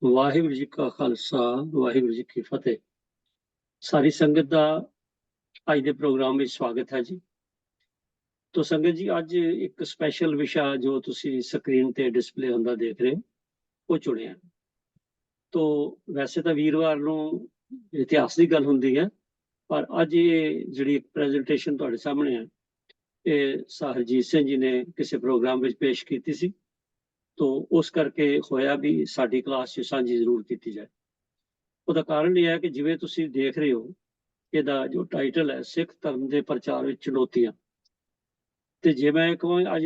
ਵਾਹਿਗੁਰੂ ਜੀ ਕਾ ਖਾਲਸਾ ਵਾਹਿਗੁਰੂ ਜੀ ਕੀ ਫਤਿਹ। ਸਾਰੀ ਸੰਗਤ ਦਾ ਅੱਜ ਦੇ ਪ੍ਰੋਗਰਾਮ ਵਿੱਚ ਸਵਾਗਤ ਹੈ ਜੀ। ਤੋ ਸੰਗਤ ਜੀ, ਅੱਜ ਇੱਕ ਸਪੈਸ਼ਲ ਵਿਸ਼ਾ ਜੋ ਤੁਸੀਂ ਸਕਰੀਨ ਤੇ ਡਿਸਪਲੇ ਹੁੰਦਾ ਦੇਖ ਰਹੇ ਹੋ ਉਹ ਚੁਣਿਆ। ਤੋ ਵੈਸੇ ਤਾਂ ਵੀਰਵਾਰ ਨੂੰ ਇਤਿਹਾਸ ਦੀ ਗੱਲ ਹੁੰਦੀ ਹੈ, ਪਰ ਅੱਜ ਇਹ ਜਿਹੜੀ ਇੱਕ ਪ੍ਰੈਜੈਂਟੇਸ਼ਨ ਤੁਹਾਡੇ ਸਾਹਮਣੇ ਹੈ ਇਹ ਹਰਜੀਤ ਸਿੰਘ ਜੀ ਨੇ ਕਿਸੇ ਪ੍ਰੋਗਰਾਮ ਵਿੱਚ ਪੇਸ਼ ਕੀਤੀ ਸੀ। ਤੋ ਉਸ ਕਰਕੇ ਹੋਇਆ ਵੀ ਸਾਡੀ ਕਲਾਸ 'ਚ ਸਾਂਝੀ ਜ਼ਰੂਰ ਕੀਤੀ ਜਾਏ। ਉਹਦਾ ਕਾਰਨ ਇਹ ਹੈ ਕਿ ਜਿਵੇਂ ਤੁਸੀਂ ਦੇਖ ਰਹੇ ਹੋ, ਇਹਦਾ ਜੋ ਟਾਈਟਲ ਹੈ ਸਿੱਖ ਧਰਮ ਦੇ ਪ੍ਰਚਾਰ ਵਿੱਚ ਚੁਣੌਤੀਆਂ। ਤੇ ਜੇ ਮੈਂ ਕਹਾਂ ਅੱਜ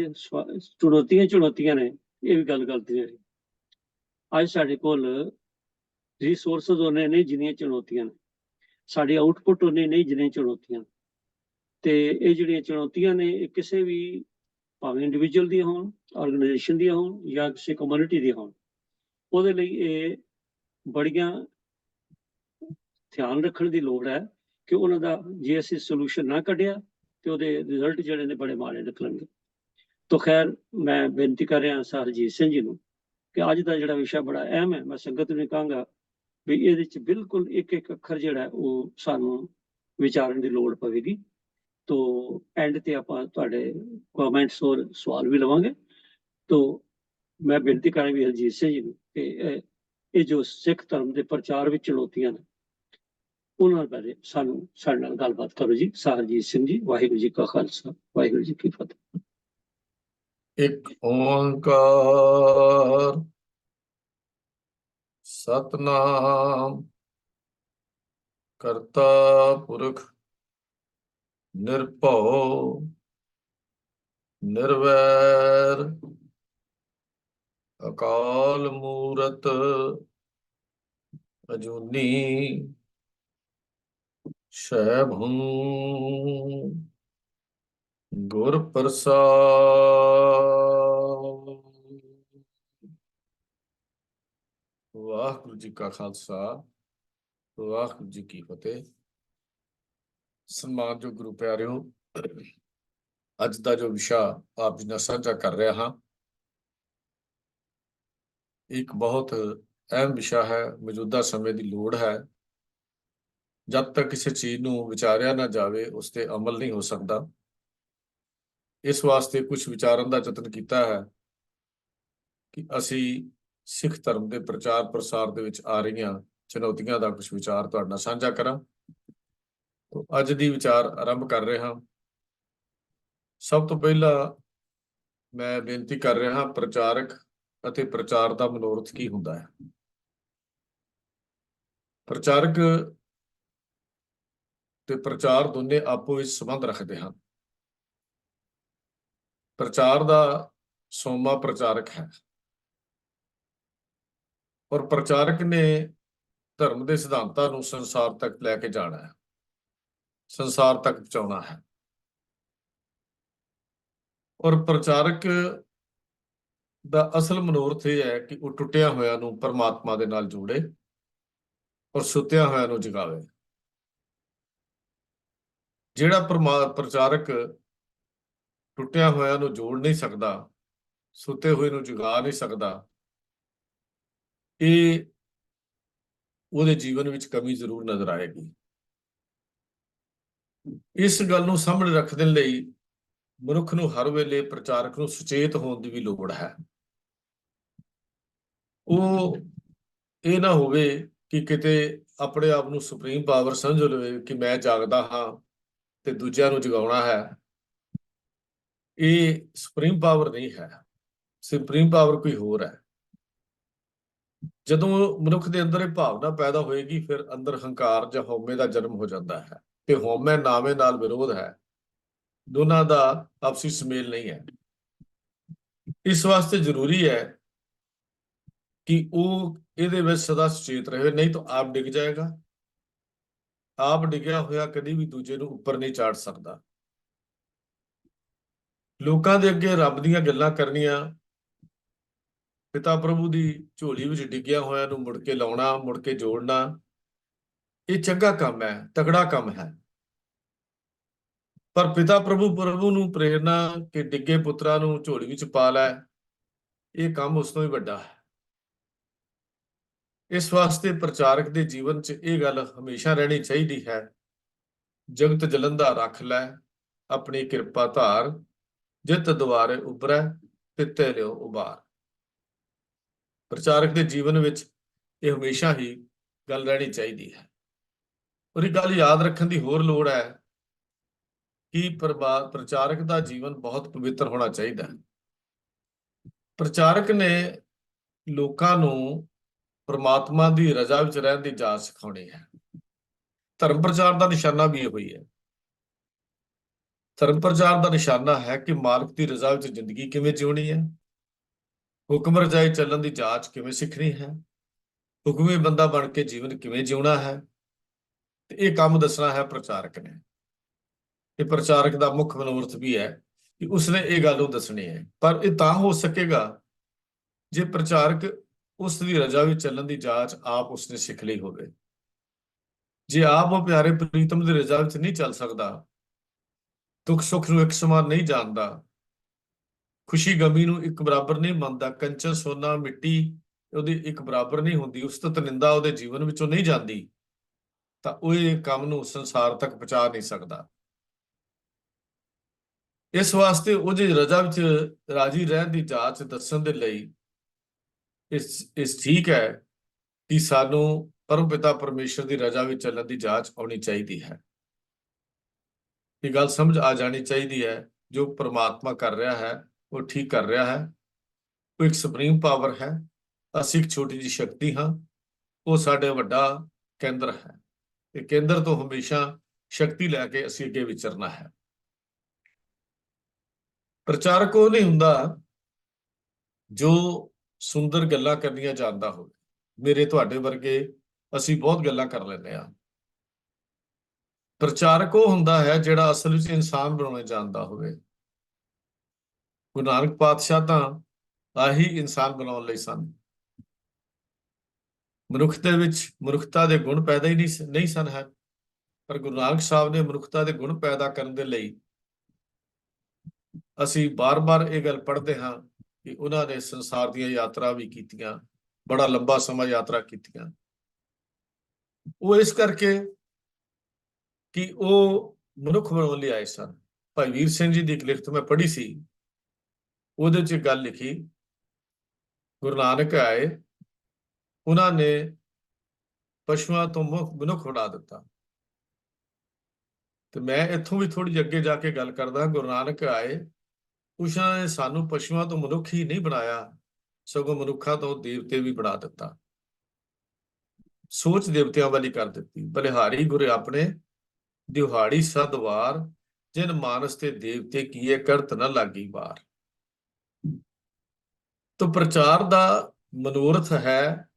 ਚੁਣੌਤੀਆਂ ਨੇ, ਇਹ ਵੀ ਗੱਲ ਗਲਤੀ ਹੈ। ਅੱਜ ਸਾਡੇ ਕੋਲ ਰਿਸੋਰਸਸ ਉਹਨੇ ਨਹੀਂ ਜਿੰਨੀਆਂ ਚੁਣੌਤੀਆਂ ਨੇ, ਸਾਡੀ ਆਊਟਪੁੱਟ ਉਹਨੇ ਨਹੀਂ ਜਿੰਨੀਆਂ ਚੁਣੌਤੀਆਂ। ਤੇ ਇਹ ਜਿਹੜੀਆਂ ਚੁਣੌਤੀਆਂ ਨੇ ਇਹ ਕਿਸੇ ਵੀ ਭਾਵੇਂ ਇੰਡੀਵਿਜੂਅਲ ਦੀਆਂ ਹੋਣ, ਆਰਗੇਨਾਈਜੇਸ਼ਨ ਦੀਆਂ ਹੋਣ ਜਾਂ ਕਿਸੇ ਕਮਿਊਨਿਟੀ ਦੀਆਂ ਹੋਣ, ਉਹਦੇ ਲਈ ਇਹ ਬੜੀਆਂ ਧਿਆਨ ਰੱਖਣ ਦੀ ਲੋੜ ਹੈ ਕਿ ਉਹਨਾਂ ਦਾ ਜੇ ਅਸੀਂ ਸੋਲੂਸ਼ਨ ਨਾ ਕੱਢਿਆ ਤੇ ਉਹਦੇ ਰਿਜ਼ਲਟ ਜਿਹੜੇ ਨੇ ਬੜੇ ਮਾੜੇ ਨਿਕਲਣਗੇ। ਤਾਂ ਖੈਰ, ਮੈਂ ਬੇਨਤੀ ਕਰ ਰਿਹਾ ਸਰ ਹਰਜੀਤ ਸਿੰਘ ਜੀ ਨੂੰ ਕਿ ਅੱਜ ਦਾ ਜਿਹੜਾ ਵਿਸ਼ਾ ਬੜਾ ਅਹਿਮ ਹੈ। ਮੈਂ ਸੰਗਤ ਨੂੰ ਕਹਾਂਗਾ ਵੀ ਇਹਦੇ ਚ ਬਿਲਕੁਲ ਇੱਕ ਇੱਕ ਅੱਖਰ ਜਿਹੜਾ ਉਹ ਸਾਨੂੰ ਵਿਚਾਰਨ ਦੀ ਲੋੜ ਪਵੇਗੀ। ਤੋ ਐਂਡ ਤੇ ਆਪਾਂ ਤੁਹਾਡੇ ਕਮੈਂਟਸ ਔਰ ਸਵਾਲ ਵੀ ਲਵਾਂਗੇ। ਤੋ ਮੈਂ ਬੇਨਤੀ ਕਰਾਂ ਵੀ ਹਰਜੀਤ ਸਿੰਘ ਜੀ ਨੂੰ ਕਿ ਇਹ ਜੋ ਸਿੱਖ ਧਰਮ ਦੇ ਪ੍ਰਚਾਰ ਵਿੱਚ ਚੁਣੌਤੀਆਂ ਨੇ ਉਹਨਾਂ ਬਾਰੇ ਸਾਡੇ ਨਾਲ ਗੱਲਬਾਤ ਕਰੋ ਜੀ। ਹਰਜੀਤ ਸਿੰਘ ਜੀ, ਵਾਹਿਗੁਰੂ ਜੀ ਕਾ ਖਾਲਸਾ ਵਾਹਿਗੁਰੂ ਜੀ ਕੀ ਫਤਿਹ। ਇੱਕ ਓੰਕਾਰ ਸਤਨਾਮ ਕਰਤਾ ਪੁਰਖ ਨਿਰਭਉ ਨਿਰਵੈਰ ਅਕਾਲ ਮੂਰਤ ਅਜੂਨੀ ਸੈਭੰ ਗੁਰ ਪ੍ਰਸਾਦ। ਵਾਹਿਗੁਰੂ ਜੀ ਕਾ ਖਾਲਸਾ ਵਾਹਿਗੁਰੂ ਜੀ ਕੀ ਫਤਿਹ। ਸਨਮਾਨਯੋਗ ਗੁਰੂ ਪਿਆਰਿਓ, ਅੱਜ ਦਾ ਜੋ ਵਿਸ਼ਾ ਆਪ ਜੀ ਨਾਲ ਸਾਂਝਾ ਕਰ ਰਿਹਾ ਹਾਂ, ਇੱਕ ਬਹੁਤ ਅਹਿਮ ਵਿਸ਼ਾ ਹੈ। ਮੌਜੂਦਾ ਸਮੇਂ ਦੀ ਲੋੜ ਹੈ। ਜਦ ਤੱਕ ਕਿਸੇ ਚੀਜ਼ ਨੂੰ ਵਿਚਾਰਿਆ ਨਾ ਜਾਵੇ ਉਸ ਤੇ ਅਮਲ ਨਹੀਂ ਹੋ ਸਕਦਾ। ਇਸ ਵਾਸਤੇ ਕੁਝ ਵਿਚਾਰਨ ਦਾ ਯਤਨ ਕੀਤਾ ਹੈ ਕਿ ਅਸੀਂ ਸਿੱਖ ਧਰਮ ਦੇ ਪ੍ਰਚਾਰ ਪ੍ਰਸਾਰ ਦੇ ਵਿੱਚ ਆ ਰਹੀਆਂ ਚੁਣੌਤੀਆਂ ਦਾ ਕੁਝ ਵਿਚਾਰ ਤੁਹਾਡੇ ਨਾਲ ਸਾਂਝਾ ਕਰਾਂ। ਅੱਜ ਦੀ ਵਿਚਾਰ ਆਰੰਭ ਕਰ ਰਹੇ ਹਾਂ। ਸਭ ਤੋਂ ਪਹਿਲਾਂ ਮੈਂ ਬੇਨਤੀ ਕਰ ਰਿਹਾ ਹਾਂ, ਪ੍ਰਚਾਰਕ ਅਤੇ ਪ੍ਰਚਾਰ ਦਾ ਮਨੋਰਥ ਕੀ ਹੁੰਦਾ ਹੈ। ਪ੍ਰਚਾਰਕ ਤੇ ਪ੍ਰਚਾਰ ਦੋਨੇ ਆਪੋ ਵਿੱਚ ਸੰਬੰਧ ਰੱਖਦੇ ਹਨ। ਪ੍ਰਚਾਰ ਦਾ ਸੋਮਾ ਪ੍ਰਚਾਰਕ ਹੈ ਔਰ ਪ੍ਰਚਾਰਕ ਨੇ ਧਰਮ ਦੇ ਸਿਧਾਂਤਾਂ ਨੂੰ ਸੰਸਾਰ ਤੱਕ ਲੈ ਕੇ ਜਾਣਾ ਹੈ, ਸੰਸਾਰ ਤੱਕ ਪਹੁੰਚਾਉਣਾ ਹੈ। ਔਰ ਪ੍ਰਚਾਰਕ ਦਾ ਅਸਲ ਮਨੋਰਥ ਇਹ ਹੈ ਕਿ ਉਹ ਟੁੱਟਿਆ ਹੋਇਆਂ ਨੂੰ ਪਰਮਾਤਮਾ ਦੇ ਨਾਲ ਜੋੜੇ ਔਰ ਸੁੱਤਿਆਂ ਹੋਇਆਂ ਨੂੰ ਜਗਾਵੇ। ਜਿਹੜਾ ਪ੍ਰਚਾਰਕ ਟੁੱਟਿਆ ਹੋਇਆਂ ਨੂੰ ਜੋੜ ਨਹੀਂ ਸਕਦਾ, ਸੁੱਤੇ ਹੋਏ ਨੂੰ ਜਗਾ ਨਹੀਂ ਸਕਦਾ, ਇਹ ਉਹਦੇ ਜੀਵਨ ਵਿੱਚ ਕਮੀ ਜ਼ਰੂਰ ਨਜ਼ਰ ਆਏਗੀ। ਇਸ ਗੱਲ ਨੂੰ ਸਾਹਮਣੇ ਰੱਖਣ ਲਈ ਮਨੁੱਖ ਨੂੰ ਹਰ ਵੇਲੇ ਪ੍ਰਚਾਰਕ ਨੂੰ ਸੁਚੇਤ ਹੋਣ ਦੀ ਵੀ ਲੋੜ ਹੈ। ਉਹ ਇਹ ਨਾ ਹੋਵੇ ਕਿ ਕਿਤੇ ਆਪਣੇ ਆਪ ਨੂੰ ਸੁਪਰੀਮ ਪਾਵਰ ਸਮਝ ਲਵੇ ਕਿ ਮੈਂ ਜਾਗਦਾ ਹਾਂ ਤੇ ਦੂਜਿਆਂ ਨੂੰ ਜਗਾਉਣਾ ਹੈ। ਇਹ ਸੁਪਰੀਮ ਪਾਵਰ ਨਹੀਂ ਹੈ। ਸੁਪਰੀਮ ਪਾਵਰ ਕੋਈ ਹੋਰ ਹੈ। ਜਦੋਂ ਮਨੁੱਖ ਦੇ ਅੰਦਰ ਇਹ ਭਾਵਨਾ ਪੈਦਾ ਹੋਏਗੀ, ਫਿਰ ਅੰਦਰ ਹੰਕਾਰ ਜਾਂ ਹਉਮੈ ਦਾ ਜਨਮ ਹੋ ਜਾਂਦਾ ਹੈ। ਤੇ ਹਉਮੈ ਨਾਵੇਂ ਨਾਲ ਵਿਰੋਧ ਹੈ, ਦੋਨਾਂ ਦਾ ਆਪਸੀ ਸੁਮੇਲ ਨਹੀਂ ਹੈ। ਇਸ ਵਾਸਤੇ ਜ਼ਰੂਰੀ ਹੈ ਕਿ ਉਹ ਇਹਦੇ ਵਿੱਚ ਸਦਾ ਸੁਚੇਤ ਰਹੇ, ਨਹੀਂ ਤਾਂ ਆਪ ਡਿੱਗ ਜਾਏਗਾ। ਆਪ ਡਿੱਗਿਆ ਹੋਇਆ ਕਦੀ ਵੀ ਦੂਜੇ ਨੂੰ ਉੱਪਰ ਨਹੀਂ ਚਾੜ ਸਕਦਾ। ਲੋਕਾਂ ਦੇ ਅੱਗੇ ਰੱਬ ਦੀਆਂ ਗੱਲਾਂ ਕਰਨੀਆਂ, ਪਿਤਾ ਪ੍ਰਭੂ ਦੀ ਝੋਲੀ ਵਿੱਚ ਡਿੱਗਿਆ ਹੋਇਆਂ ਨੂੰ ਮੁੜ ਕੇ ਲਾਉਣਾ, ਮੁੜ ਕੇ ਜੋੜਨਾ, ਇਹ ਚੰਗਾ ਕੰਮ ਹੈ, ਤਗੜਾ ਕੰਮ ਹੈ। ਪਰ ਪਿਤਾ ਪ੍ਰਭੂ ਨੂੰ ਪ੍ਰੇਰਨਾ ਕਿ ਡਿੱਗੇ ਪੁੱਤਰਾਂ ਨੂੰ ਝੋਲੀ ਵਿੱਚ ਪਾ ਲੈ, ਇਹ ਕੰਮ ਉਸ ਤੋਂ ਵੀ ਵੱਡਾ ਹੈ। ਇਸ ਵਾਸਤੇ ਪ੍ਰਚਾਰਕ ਦੇ ਜੀਵਨ 'ਚ ਇਹ ਗੱਲ ਹਮੇਸ਼ਾ ਰਹਿਣੀ ਚਾਹੀਦੀ ਹੈ, ਜਗਤ ਜਲੰਦਾ ਰੱਖ ਲੈ ਆਪਣੀ ਕਿਰਪਾ ਧਾਰ, ਜਿਤ ਦੁਆਰੇ ਉਭਰੈ ਤਿੱਤੇ ਲਿਓ ਉਬਾਰ। ਪ੍ਰਚਾਰਕ ਦੇ ਜੀਵਨ ਵਿੱਚ ਇਹ ਹਮੇਸ਼ਾ ਹੀ ਗੱਲ ਰਹਿਣੀ ਚਾਹੀਦੀ ਹੈ। ਔਰ ਇਹ ਗੱਲ ਯਾਦ ਰੱਖਣ ਦੀ ਹੋਰ ਲੋੜ ਹੈ ਕਿ ਪ੍ਰਚਾਰਕ ਦਾ ਜੀਵਨ ਬਹੁਤ ਪਵਿੱਤਰ ਹੋਣਾ ਚਾਹੀਦਾ ਹੈ। ਪ੍ਰਚਾਰਕ ਨੇ ਲੋਕਾਂ ਨੂੰ ਪਰਮਾਤਮਾ ਦੀ ਰਜ਼ਾ ਵਿੱਚ ਰਹਿਣ ਦੀ ਜਾਚ ਸਿਖਾਉਣੀ ਹੈ। ਧਰਮ ਪ੍ਰਚਾਰ ਦਾ ਨਿਸ਼ਾਨਾ ਵੀ ਇਹੋ ਹੀ ਹੈ। ਧਰਮ ਪ੍ਰਚਾਰ ਦਾ ਨਿਸ਼ਾਨਾ ਹੈ ਕਿ ਮਾਲਕ ਦੀ ਰਜ਼ਾ ਵਿੱਚ ਜ਼ਿੰਦਗੀ ਕਿਵੇਂ ਜਿਉਣੀ ਹੈ, ਹੁਕਮ ਰਜਾਈ ਚੱਲਣ ਦੀ ਜਾਚ ਕਿਵੇਂ ਸਿੱਖਣੀ ਹੈ, ਹੁਕਮੀ ਬੰਦਾ ਬਣ ਕੇ ਜੀਵਨ ਕਿਵੇਂ ਜਿਉਣਾ ਹੈ, ਤੇ ਇਹ ਕੰਮ ਦੱਸਣਾ ਹੈ ਪ੍ਰਚਾਰਕ ਨੇ। ਇਹ ਪ੍ਰਚਾਰਕ ਦਾ ਮੁੱਖ ਮਨੋਰਥ ਵੀ ਹੈ ਕਿ ਉਸਨੇ ਇਹ ਗੱਲ ਨੂੰ ਦੱਸਣੀ ਹੈ। ਪਰ ਇਹ ਤਾਂ ਹੋ ਸਕੇਗਾ ਜੇ ਪ੍ਰਚਾਰਕ ਉਸ ਦੀ ਰਜ਼ਾ ਵਿੱਚ ਚੱਲਣ ਦੀ ਜਾਚ ਆਪ ਉਸਨੇ ਸਿੱਖ ਲਈ ਹੋਵੇ। ਜੇ ਆਪ ਉਹ ਪਿਆਰੇ ਪ੍ਰੀਤਮ ਦੀ ਰਜ਼ਾ ਵਿੱਚ ਨਹੀਂ ਚੱਲ ਸਕਦਾ, ਦੁੱਖ ਸੁੱਖ ਨੂੰ ਇੱਕ ਸਮਾਨ ਨਹੀਂ ਜਾਣਦਾ, ਖੁਸ਼ੀ ਗਮੀ ਨੂੰ ਇੱਕ ਬਰਾਬਰ ਨਹੀਂ ਮੰਨਦਾ, ਕੰਚਨ ਸੋਨਾ ਮਿੱਟੀ ਉਹਦੀ ਇੱਕ ਬਰਾਬਰ ਨਹੀਂ ਹੁੰਦੀ, ਉਸਤਤ ਨਿੰਦਾ ਉਹਦੇ ਜੀਵਨ ਵਿੱਚੋਂ ਨਹੀਂ ਜਾਂਦੀ, ਤਾਂ ਉਹ ਇਹ ਕੰਮ ਨੂੰ ਸੰਸਾਰ ਤੱਕ ਪਹੁੰਚਾ ਨਹੀਂ ਸਕਦਾ। ਇਸ ਵਾਸਤੇ ਉਹਦੀ ਰਜ਼ਾ ਵਿੱਚ ਰਾਜੀ ਰਹਿਣ ਦੀ ਜਾਚ ਦੱਸਣ ਦੇ ਲਈ ਇਸ ਠੀਕ ਹੈ ਕਿ ਸਾਨੂੰ ਪਰਮ ਪਿਤਾ ਪਰਮੇਸ਼ਰ ਦੀ ਰਜ਼ਾ ਵਿੱਚ ਚੱਲਣ ਦੀ ਜਾਚ ਆਉਣੀ ਚਾਹੀਦੀ ਹੈ। ਇਹ ਗੱਲ ਸਮਝ ਆ ਜਾਣੀ ਚਾਹੀਦੀ ਹੈ, ਜੋ ਪਰਮਾਤਮਾ ਕਰ ਰਿਹਾ ਹੈ ਉਹ ਠੀਕ ਕਰ ਰਿਹਾ ਹੈ। ਉਹ ਇੱਕ ਸੁਪਰੀਮ ਪਾਵਰ ਹੈ, ਅਸੀਂ ਇੱਕ ਛੋਟੀ ਜਿਹੀ ਸ਼ਕਤੀ ਹਾਂ। ਉਹ ਸਾਡੇ ਵੱਡਾ ਕੇਂਦਰ ਹੈ, ਤੇ ਕੇਂਦਰ ਤੋਂ ਹਮੇਸ਼ਾ ਸ਼ਕਤੀ ਲੈ ਕੇ ਅਸੀਂ ਅੱਗੇ ਵਿਚਰਨਾ ਹੈ। ਪ੍ਰਚਾਰਕ ਉਹ ਨਹੀਂ ਹੁੰਦਾ ਜੋ ਸੁੰਦਰ ਗੱਲਾਂ ਕਰਨੀਆਂ ਜਾਣਦਾ ਹੋਵੇ। ਮੇਰੇ ਤੁਹਾਡੇ ਵਰਗੇ ਅਸੀਂ ਬਹੁਤ ਗੱਲਾਂ ਕਰ ਲੈਂਦੇ ਹਾਂ। ਪ੍ਰਚਾਰਕ ਉਹ ਹੁੰਦਾ ਹੈ ਜਿਹੜਾ ਅਸਲ ਵਿੱਚ ਇਨਸਾਨ ਬਣਾਉਣਾ ਜਾਣਦਾ ਹੋਵੇ। ਗੁਰੂ ਨਾਨਕ ਪਾਤਸ਼ਾਹ ਤਾਂ ਆਹੀ ਇਨਸਾਨ ਬਣਾਉਣ ਲਈ ਸਨ। ਮਨੁੱਖ ਦੇ ਵਿੱਚ ਮਨੁੱਖਤਾ ਦੇ ਗੁਣ ਪੈਦਾ ਹੀ ਨਹੀਂ ਸਨ ਹੈ, ਪਰ ਗੁਰੂ ਨਾਨਕ ਸਾਹਿਬ ਨੇ ਮਨੁੱਖਤਾ ਦੇ ਗੁਣ ਪੈਦਾ ਕਰਨ ਦੇ ਲਈ, ਅਸੀਂ ਬਾਰ-ਬਾਰ ਇਹ ਗੱਲ ਪੜ੍ਹਦੇ ਹਾਂ ਕਿ ਉਹਨਾਂ ਨੇ ਸੰਸਾਰ ਦੀਆਂ ਯਾਤਰਾ ਵੀ ਕੀਤੀਆਂ, ਬੜਾ ਲੰਬਾ ਸਮਾਂ ਯਾਤਰਾ ਕੀਤੀਆਂ। ਉਹ ਇਸ ਕਰਕੇ ਕਿ ਉਹ ਮਨੁੱਖ ਬਣਾਉਣ ਲਈ ਆਏ ਸਨ। ਭਾਈ ਵੀਰ ਸਿੰਘ ਜੀ ਦੀ ਇੱਕ ਲਿਖਤ ਮੈਂ ਪੜ੍ਹੀ ਸੀ, ਉਹਦੇ 'ਚ ਗੱਲ ਲਿਖੀ, ਗੁਰੂ ਨਾਨਕ ਆਏ, ਉਹਨਾਂ ਨੇ ਪਸ਼ੂਆਂ ਤੋਂ ਮਨੁੱਖ ਬਣਾ ਦਿੱਤਾ। ਤੇ ਮੈਂ ਇੱਥੋਂ ਵੀ ਥੋੜੀ ਅੱਗੇ ਜਾ ਕੇ ਗੱਲ ਕਰਦਾ। ਗੁਰੂ ਨਾਨਕ ਆਏ, ਉਹਨਾਂ ਨੇ ਸਾਨੂੰ ਪਸ਼ੂਆਂ ਤੋਂ ਮਨੁੱਖ ਹੀ ਨਹੀਂ ਬਣਾਇਆ, ਸਗੋਂ ਮਨੁੱਖਾਂ ਤੋਂ ਦੇਵਤੇ ਵੀ ਬਣਾ ਦਿੱਤਾ। ਸੋਚ ਦੇਵਤਿਆਂ ਵਾਲੀ ਕਰ ਦਿੱਤੀ। ਬਲਿਹਾਰੀ ਗੁਰੇ ਆਪਣੇ ਦਿਹਾੜੀ ਸਦਵਾਰ, ਜਿਨ ਮਾਨਸ ਤੇ ਦੇਵਤੇ ਕੀਏ ਕਰਤ ਨਾ ਲਾਗੀ ਵਾਰ। ਤਾਂ ਪ੍ਰਚਾਰ ਦਾ ਮਨੋਰਥ ਹੈ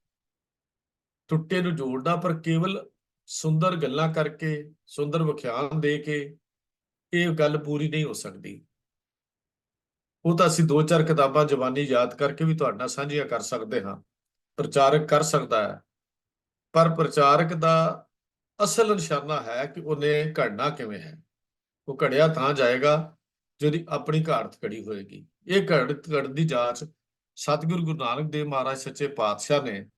ਟੁੱਟੇ ਨੂੰ ਜੋੜਨਾ, ਪਰ ਕੇਵਲ ਸੁੰਦਰ ਗੱਲਾਂ ਕਰਕੇ, ਸੁੰਦਰ ਵਿਖਿਆਨ ਦੇ ਕੇ ਇਹ ਗੱਲ ਪੂਰੀ ਨਹੀਂ ਹੋ ਸਕਦੀ। ਉਹ ਤਾਂ ਅਸੀਂ 2-4 ਕਿਤਾਬਾਂ ਜ਼ਬਾਨੀ ਯਾਦ ਕਰਕੇ ਵੀ ਤੁਹਾਡੇ ਨਾਲ ਸਾਂਝੀਆਂ ਕਰ ਸਕਦੇ ਹਾਂ। ਪ੍ਰਚਾਰਕ ਕਰ ਸਕਦਾ ਹੈ, ਪਰ ਪ੍ਰਚਾਰਕ ਦਾ ਅਸਲ ਨਿਸ਼ਾਨਾ ਹੈ ਕਿ ਉਹਨੇ ਘੜਨਾ ਕਿਵੇਂ ਹੈ। ਉਹ ਘੜਿਆ ਤਾਂ ਜਾਏਗਾ ਜਿਹਦੀ ਆਪਣੀ ਘਾੜਤ ਘੜੀ ਹੋਏਗੀ। ਇਹ ਘੜਨ ਦੀ ਜਾਚ ਸਤਿਗੁਰੂ ਗੁਰੂ ਨਾਨਕ ਦੇਵ ਮਹਾਰਾਜ ਸੱਚੇ ਪਾਤਸ਼ਾਹ ਨੇ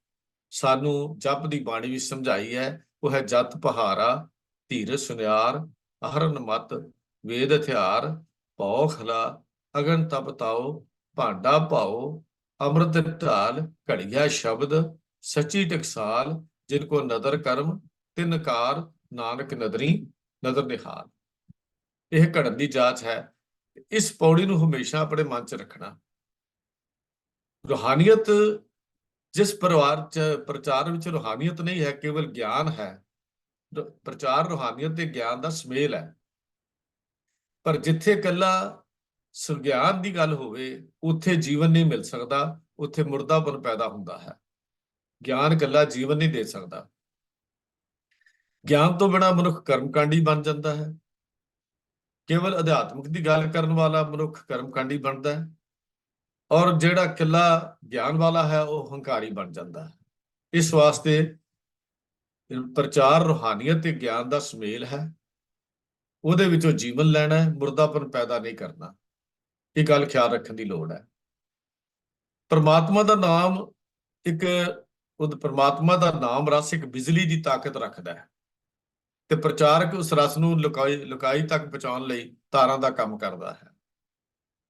ਸਾਨੂੰ ਜਪ ਦੀ ਬਾਣੀ ਵਿੱਚ ਸਮਝਾਈ ਹੈ। ਉਹ ਹੈ ਜਤ ਪਹਾਰਾ, ਧੀਰਜ ਸੁਨਿਆਰ, ਅਹਰਨ ਮਤ, ਵੇਦ ਹਥਿਆਰ, ਭਉ ਖਲਾ, ਅਗਨ ਤਪ ਤਾਓ, ਭਾਂਡਾ ਭਾਓ, ਅੰਮ੍ਰਿਤ ਢਾਲ, ਘੜੀਆ ਸ਼ਬਦ, ਸੱਚੀ ਟਕਸਾਲ, ਜਿਨ ਕੋ ਨਦਰ ਕਰਮ ਤਿਨਕਾਰ, ਨਾਨਕ ਨਦਰੀ ਨਦਰ ਨਿਹਾਲ। ਇਹ ਘੜਨ ਦੀ ਜਾਚ ਹੈ। ਇਸ ਪੌੜੀ ਨੂੰ ਹਮੇਸ਼ਾ ਆਪਣੇ ਮਨ 'ਚ ਰੱਖਣਾ। ਰੂਹਾਨੀਅਤ ਜਿਸ ਪ੍ਰਚਾਰ ਵਿੱਚ ਰੂਹਾਨੀਅਤ ਨਹੀਂ ਹੈ, ਕੇਵਲ ਗਿਆਨ ਹੈ। ਪ੍ਰਚਾਰ ਰੂਹਾਨੀਅਤ ਤੇ ਗਿਆਨ ਦਾ ਸੁਮੇਲ ਹੈ। ਪਰ ਜਿੱਥੇ ਇਕੱਲਾ ਸੁਗਿਆਨ ਦੀ ਗੱਲ ਹੋਵੇ, ਉੱਥੇ ਜੀਵਨ ਨਹੀਂ ਮਿਲ ਸਕਦਾ, ਉੱਥੇ ਮੁਰਦਾਪਨ ਪੈਦਾ ਹੁੰਦਾ ਹੈ। ਗਿਆਨ ਇਕੱਲਾ ਜੀਵਨ ਨਹੀਂ ਦੇ ਸਕਦਾ। ਗਿਆਨ ਤੋਂ ਬਿਨਾਂ ਮਨੁੱਖ ਕਰਮਕਾਂਡੀ ਬਣ ਜਾਂਦਾ ਹੈ। ਕੇਵਲ ਅਧਿਆਤਮਿਕ ਦੀ ਗੱਲ ਕਰਨ ਵਾਲਾ ਮਨੁੱਖ ਕਰਮਕਾਂਡੀ ਬਣਦਾ ਹੈ, ਔਰ ਜਿਹੜਾ ਇਕੱਲਾ ਗਿਆਨ ਵਾਲਾ ਹੈ ਉਹ ਹੰਕਾਰੀ ਬਣ ਜਾਂਦਾ ਹੈ। ਇਸ ਵਾਸਤੇ ਪ੍ਰਚਾਰ ਰੂਹਾਨੀਅਤ ਤੇ ਗਿਆਨ ਦਾ ਸੁਮੇਲ ਹੈ। ਉਹਦੇ ਵਿੱਚੋਂ ਜੀਵਨ ਲੈਣਾ ਹੈ, ਮੁਰਦਾਪਨ ਪੈਦਾ ਨਹੀਂ ਕਰਨਾ। ਇਹ ਗੱਲ ਖਿਆਲ ਰੱਖਣ ਦੀ ਲੋੜ ਹੈ। ਪਰਮਾਤਮਾ ਦਾ ਨਾਮ ਇੱਕ ਉਹ ਪ੍ਰਮਾਤਮਾ ਦਾ ਨਾਮ ਰਸ ਇੱਕ ਬਿਜਲੀ ਦੀ ਤਾਕਤ ਰੱਖਦਾ ਹੈ ਤੇ ਪ੍ਰਚਾਰਕ ਉਸ ਰਸ ਨੂੰ ਲੁਕਾਈ ਤੱਕ ਪਹੁੰਚਾਉਣ ਲਈ ਤਾਰਾਂ ਦਾ ਕੰਮ ਕਰਦਾ ਹੈ।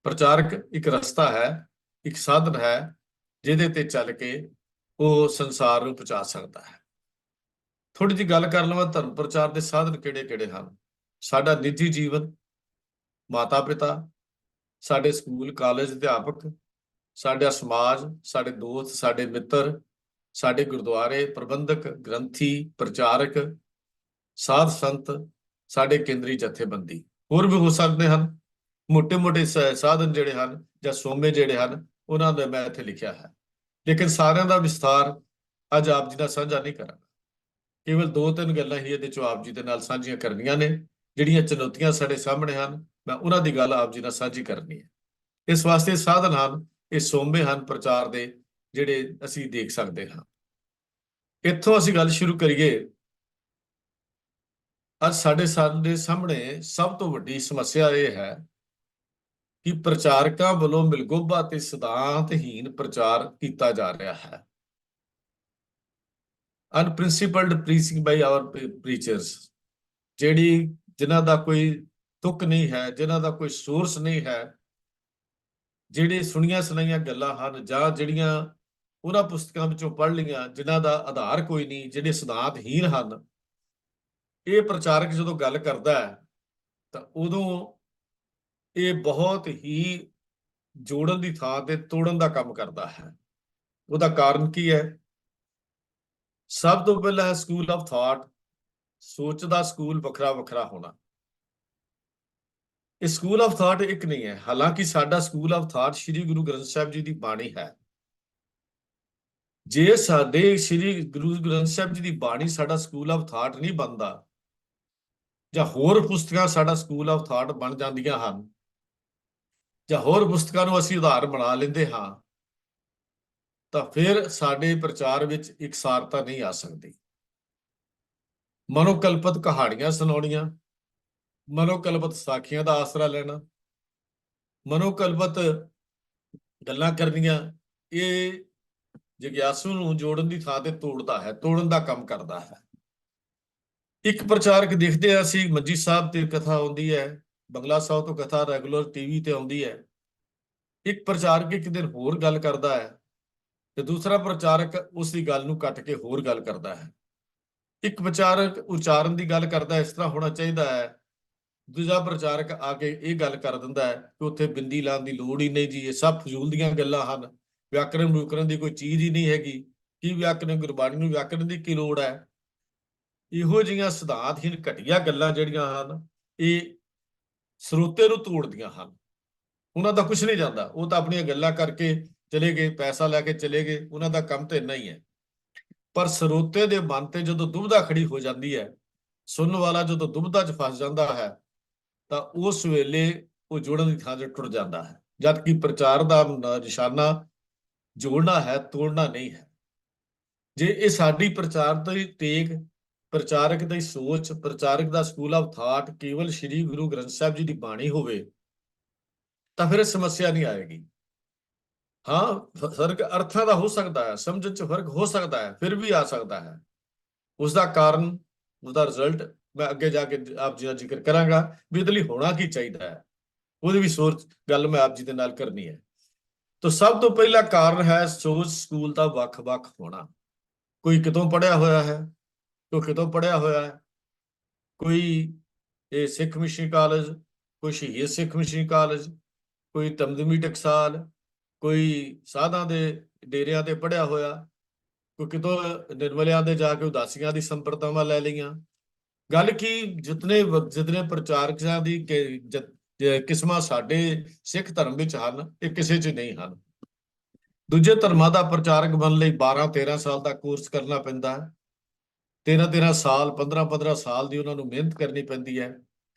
ਪ੍ਰਚਾਰਕ ਇੱਕ ਰਸਤਾ ਹੈ, ਇੱਕ ਸਾਧਨ ਹੈ ਜਿਹਦੇ ਤੇ ਚੱਲ ਕੇ ਉਹ ਸੰਸਾਰ ਨੂੰ ਪਹੁੰਚਾ ਸਕਦਾ ਹੈ। ਥੋੜੀ ਜਿਹੀ ਗੱਲ ਕਰ ਲਵਾਂ, ਧਰਮ ਪ੍ਰਚਾਰ ਦੇ ਸਾਧਨ ਕਿਹੜੇ-ਕਿਹੜੇ ਹਨ। ਸਾਡਾ ਨਿੱਜੀ ਜੀਵਨ, ਮਾਤਾ ਪਿਤਾ, ਸਾਡੇ ਸਕੂਲ ਕਾਲਜ ਅਧਿਆਪਕ, ਸਾਡਾ ਸਮਾਜ, ਸਾਡੇ ਦੋਸਤ, ਸਾਡੇ ਮਿੱਤਰ, ਸਾਡੇ ਗੁਰਦੁਆਰੇ ਪ੍ਰਬੰਧਕ, ਗ੍ਰੰਥੀ, ਪ੍ਰਚਾਰਕ, ਸਾਧ ਸੰਤ, ਸਾਡੇ ਕੇਂਦਰੀ ਜਥੇਬੰਦੀ, ਹੋਰ ਵੀ ਹੋ ਸਕਦੇ ਹਨ। ਮੋਟੇ-ਮੋਟੇ ਸਾਧਨ ਜਿਹੜੇ ਹਨ ਜਾਂ ਸੋਮੇ ਜਿਹੜੇ ਹਨ, ਉਹਨਾਂ ਦਾ ਮੈਂ ਇੱਥੇ ਲਿਖਿਆ ਹੈ, ਲੇਕਿਨ ਸਾਰਿਆਂ ਦਾ ਵਿਸਥਾਰ ਅੱਜ ਆਪ ਜੀ ਨਾਲ ਸਾਂਝਾ ਨਹੀਂ ਕਰਾਂਗਾ। ਕੇਵਲ 2-3 ਗੱਲਾਂ ਹੀ ਇਹਦੇ ਚੋਂ ਆਪ ਜੀ ਦੇ ਨਾਲ ਸਾਂਝੀਆਂ ਕਰਨੀਆਂ ਨੇ। ਜਿਹੜੀਆਂ ਚੁਣੌਤੀਆਂ ਸਾਡੇ ਸਾਹਮਣੇ ਹਨ, ਮੈਂ ਉਹਨਾਂ ਦੀ ਗੱਲ ਆਪ ਜੀ ਨਾਲ ਸਾਂਝੀ ਕਰਨੀ ਹੈ। ਇਸ ਵਾਸਤੇ ਸਾਧਨ ਹਨ, ਇਹ ਸੋਮੇ ਹਨ ਪ੍ਰਚਾਰ ਦੇ, ਜਿਹੜੇ ਅਸੀਂ ਦੇਖ ਸਕਦੇ ਹਾਂ। ਇੱਥੋਂ ਅਸੀਂ ਗੱਲ ਸ਼ੁਰੂ ਕਰੀਏ। ਅੱਜ ਸਾਡੇ ਸਾਹਮਣੇ ਸਭ ਤੋਂ ਵੱਡੀ ਸਮੱਸਿਆ ਇਹ ਹੈ ਕਿ ਪ੍ਰਚਾਰਕਾਂ ਵੱਲੋਂ ਮਿਲਗੋਭਾ ਤੇ ਸਿਧਾਂਤਹੀਨ ਪ੍ਰਚਾਰ ਕੀਤਾ ਜਾ ਰਿਹਾ ਹੈ। ਅਨਪ੍ਰਿੰਸੀਪਲਡ ਪ੍ਰੀਚਿੰਗ ਬਾਈ ਆਵਰ ਪ੍ਰੀਚਰਸ, ਜਿਨ੍ਹਾਂ ਦਾ ਕੋਈ ਤੁਕ ਨਹੀਂ ਹੈ, ਜਿਨ੍ਹਾਂ ਦਾ ਕੋਈ ਸੋਰਸ ਨਹੀਂ ਹੈ, ਜਿਹੜੇ ਸੁਣੀਆਂ ਸੁਣਾਈਆਂ ਗੱਲਾਂ ਹਨ ਜਾਂ ਜਿਹੜੀਆਂ ਉਹਨਾਂ ਪੁਸਤਕਾਂ ਵਿੱਚੋਂ ਪੜ੍ਹ ਲਈਆਂ, ਜਿਨ੍ਹਾਂ ਦਾ ਆਧਾਰ ਕੋਈ ਨਹੀਂ, ਜਿਹੜੇ ਸਿਧਾਂਤਹੀਨ ਹਨ। ਇਹ ਪ੍ਰਚਾਰਕ ਜਦੋਂ ਗੱਲ ਕਰਦਾ ਹੈ ਤਾਂ ਉਦੋਂ ਇਹ ਬਹੁਤ ਹੀ ਜੋੜਨ ਦੀ ਥਾਂ ਤੇ ਤੋੜਨ ਦਾ ਕੰਮ ਕਰਦਾ ਹੈ। ਉਹਦਾ ਕਾਰਨ ਕੀ ਹੈ? ਸਭ ਤੋਂ ਪਹਿਲਾਂ ਹੈ ਸਕੂਲ ਆਫ ਥਾਟ, ਸੋਚ ਦਾ ਸਕੂਲ ਵੱਖਰਾ ਵੱਖਰਾ ਹੋਣਾ। ਇਹ ਸਕੂਲ ਆਫ ਥਾਟ ਇੱਕ ਨਹੀਂ ਹੈ। ਹਾਲਾਂਕਿ ਸਾਡਾ ਸਕੂਲ ਆਫ ਥਾਟ ਸ੍ਰੀ ਗੁਰੂ ਗ੍ਰੰਥ ਸਾਹਿਬ ਜੀ ਦੀ ਬਾਣੀ ਹੈ। ਜੇ ਸਾਡੇ ਸ੍ਰੀ ਗੁਰੂ ਗ੍ਰੰਥ ਸਾਹਿਬ ਜੀ ਦੀ ਬਾਣੀ ਸਾਡਾ ਸਕੂਲ ਆਫ ਥਾਟ ਨਹੀਂ ਬਣਦਾ, ਜਾਂ ਹੋਰ ਪੁਸਤਕਾਂ ਸਾਡਾ ਸਕੂਲ ਆਫ ਥਾਟ ਬਣ ਜਾਂਦੀਆਂ ਹਨ, ਜਾਂ ਹੋਰ ਪੁਸਤਕਾਂ ਨੂੰ ਅਸੀਂ ਉਦਾਹਰ ਬਣਾ ਲੈਂਦੇ ਹਾਂ, ਤਾਂ ਫਿਰ ਸਾਡੇ ਪ੍ਰਚਾਰ ਵਿੱਚ ਇਕਸਾਰਤਾ ਨਹੀਂ ਆ ਸਕਦੀ। ਮਨੋਕਲਪਤ ਕਹਾਣੀਆਂ ਸੁਣਾਉਣੀਆਂ, ਮਨੋਕਲਪਤ ਸਾਖੀਆਂ ਦਾ ਆਸਰਾ ਲੈਣਾ, ਮਨੋਕਲਪਤ ਗੱਲਾਂ ਕਰਨੀਆਂ, ਇਹ ਜਿਗਿਆਸੂ ਨੂੰ ਜੋੜਨ ਦੀ ਥਾਂ ਤੇ ਤੋੜਦਾ ਹੈ, ਤੋੜਨ ਦਾ ਕੰਮ ਕਰਦਾ ਹੈ। ਇੱਕ ਪ੍ਰਚਾਰਕ ਦੇਖਦੇ ਹਾਂ ਅਸੀਂ, ਮੰਜੀ ਸਾਹਿਬ ਤੇ ਕਥਾ ਆਉਂਦੀ ਹੈ, ਬੰਗਲਾ ਸਾਹਿਬ ਤੋਂ ਕਥਾ ਰੈਗੂਲਰ ਟੀਵੀ ਤੇ ਆਉਂਦੀ ਹੈ। ਇੱਕ ਪ੍ਰਚਾਰਕ ਇੱਕ ਦਿਨ ਹੋਰ ਗੱਲ ਕਰਦਾ ਹੈ ਤੇ ਦੂਸਰਾ ਪ੍ਰਚਾਰਕ ਉਸ ਦੀ ਗੱਲ ਨੂੰ ਕੱਟ ਕੇ ਹੋਰ ਗੱਲ ਕਰਦਾ ਹੈ। ਇੱਕ ਪ੍ਰਚਾਰਕ ਉਚਾਰਨ ਦੀ ਗੱਲ ਕਰਦਾ, ਇਸ ਤਰ੍ਹਾਂ ਹੋਣਾ ਚਾਹੀਦਾ ਹੈ, ਦੂਜਾ ਪ੍ਰਚਾਰਕ ਆ ਕੇ ਇਹ ਗੱਲ ਕਰ ਦਿੰਦਾ ਹੈ ਕਿ ਉੱਥੇ ਬਿੰਦੀ ਲਾਉਣ ਦੀ ਲੋੜ ਹੀ ਨਹੀਂ ਜੀ, ਇਹ ਸਭ ਫਜ਼ੂਲ ਦੀਆਂ ਗੱਲਾਂ ਹਨ, ਵਿਆਕਰਨ ਦੀ ਕੋਈ ਚੀਜ਼ ਹੀ ਨਹੀਂ ਹੈਗੀ, ਕੀ ਵਿਆਕਰਨ, ਗੁਰਬਾਣੀ ਨੂੰ ਵਿਆਕਰਨ ਦੀ ਕੀ ਲੋੜ ਹੈ। ਇਹੋ ਜਿਹੀਆਂ ਸਿਧਾਂਤਹੀਨ ਘਟੀਆ ਗੱਲਾਂ ਜਿਹੜੀਆਂ ਹਨ, ਇਹ ਸਰੋਤੇ ਨੂੰ ਤੋੜਦੀਆਂ ਹਨ। ਉਹਨਾਂ ਦਾ ਕੁਝ ਨਹੀਂ ਜਾਂਦਾ, ਉਹ ਤਾਂ ਆਪਣੀਆਂ ਗੱਲਾਂ ਕਰਕੇ ਚਲੇ ਗਏ, ਪੈਸਾ ਲੈ ਕੇ ਚਲੇ ਗਏ, ਉਹਨਾਂ ਦਾ ਕੰਮ ਤਾਂ ਇੰਨਾ ਹੀ ਹੈ। ਪਰ ਸਰੋਤੇ ਦੇ ਮਨ ਤੇ ਜਦੋਂ ਦੁਬਿਧਾ ਖੜੀ ਹੋ ਜਾਂਦੀ ਹੈ, ਸੁਣਨ ਵਾਲਾ ਜਦੋਂ ਦੁਬਿਧਾ 'ਚ ਫਸ ਜਾਂਦਾ ਹੈ, ਤਾਂ ਉਸ ਵੇਲੇ ਉਹ ਜੋੜਨ ਦੀ ਥਾਂ ਤੇ ਟੁੱਟ ਜਾਂਦਾ ਹੈ। ਜਦ ਕਿ ਪ੍ਰਚਾਰ ਦਾ ਨਿਸ਼ਾਨਾ ਜੋੜਨਾ ਹੈ, ਤੋੜਨਾ ਨਹੀਂ ਹੈ। ਜੇ ਇਹ ਸਾਡੀ ਪ੍ਰਚਾਰ ਦੀ ਟੇਕ, ਪ੍ਰਚਾਰਕ ਦੀ ਸੋਚ, ਪ੍ਰਚਾਰਕ ਦਾ ਸਕੂਲ ਆਫ ਥਾਟ ਕੇਵਲ ਸ੍ਰੀ ਗੁਰੂ ਗ੍ਰੰਥ ਸਾਹਿਬ ਜੀ ਦੀ ਬਾਣੀ ਹੋਵੇ, ਤਾਂ ਫਿਰ ਇਹ ਸਮੱਸਿਆ ਨਹੀਂ ਆਏਗੀ। ਹਾਂ, ਫਰਕ ਅਰਥਾਂ ਦਾ ਹੋ ਸਕਦਾ ਹੈ, ਸਮਝਣ 'ਚ ਫਰਕ ਹੋ ਸਕਦਾ ਹੈ, ਫਿਰ ਵੀ ਆ ਸਕਦਾ ਹੈ। ਉਸਦਾ ਕਾਰਨ, ਉਸਦਾ ਰਿਜ਼ਲਟ ਮੈਂ ਅੱਗੇ ਜਾ ਕੇ ਆਪ ਜੀ ਦਾ ਜ਼ਿਕਰ ਕਰਾਂਗਾ ਵੀ ਇਹਦੇ ਲਈ ਹੋਣਾ ਕੀ ਚਾਹੀਦਾ ਹੈ। ਉਹਦੀ ਵੀ ਸੋਚ ਗੱਲ ਮੈਂ ਆਪ ਜੀ ਦੇ ਨਾਲ ਕਰਨੀ ਹੈ। ਤਾਂ ਸਭ ਤੋਂ ਪਹਿਲਾ ਕਾਰਨ ਹੈ ਸੋਚ ਸਕੂਲ ਦਾ ਵੱਖ-ਵੱਖ ਹੋਣਾ। ਕੋਈ ਕਿਤੋਂ ਪੜ੍ਹਿਆ ਹੋਇਆ ਹੈ, ਕੋਈ ਕਿਤੋਂ ਪੜ੍ਹਿਆ ਹੋਇਆ ਹੈ, ਕੋਈ ਇਹ ਸਿੱਖ ਮਿਸ਼ਨਰੀ ਕਾਲਜ, ਕੋਈ ਸ਼ਹੀਦ ਸਿੱਖ ਮਿਸ਼ਨਰੀ ਕਾਲਜ, ਕੋਈ ਦਮਦਮੀ ਟਕਸਾਲ, ਕੋਈ ਸਾਧਾਂ ਦੇ ਡੇਰਿਆਂ ਤੇ ਪੜ੍ਹਿਆ ਹੋਇਆ, ਕੋਈ ਕਿਤੋਂ ਨਿਰਮਲਿਆਂ ਦੇ ਜਾ ਕੇ ਉਦਾਸੀਆਂ ਦੀ ਸੰਪਰਦਾਵਾਂ ਲੈ ਲਈਆਂ। ਗੱਲ ਕੀ, ਜਿਤਨੇ ਪ੍ਰਚਾਰਕਾਂ ਦੀ ਕਿਸਮਾਂ ਸਾਡੇ ਸਿੱਖ ਧਰਮ ਵਿੱਚ ਹਨ, ਇਹ ਕਿਸੇ 'ਚ ਨਹੀਂ ਹਨ। ਦੂਜੇ ਧਰਮਾਂ ਦਾ ਪ੍ਰਚਾਰਕ ਬਣਨ ਲਈ 12-13 ਸਾਲ ਦਾ ਕੋਰਸ ਕਰਨਾ ਪੈਂਦਾ ਹੈ। 13-13 ਸਾਲ, 15-15 ਸਾਲ ਦੀ ਉਹਨਾਂ ਨੂੰ ਮਿਹਨਤ ਕਰਨੀ ਪੈਂਦੀ ਹੈ।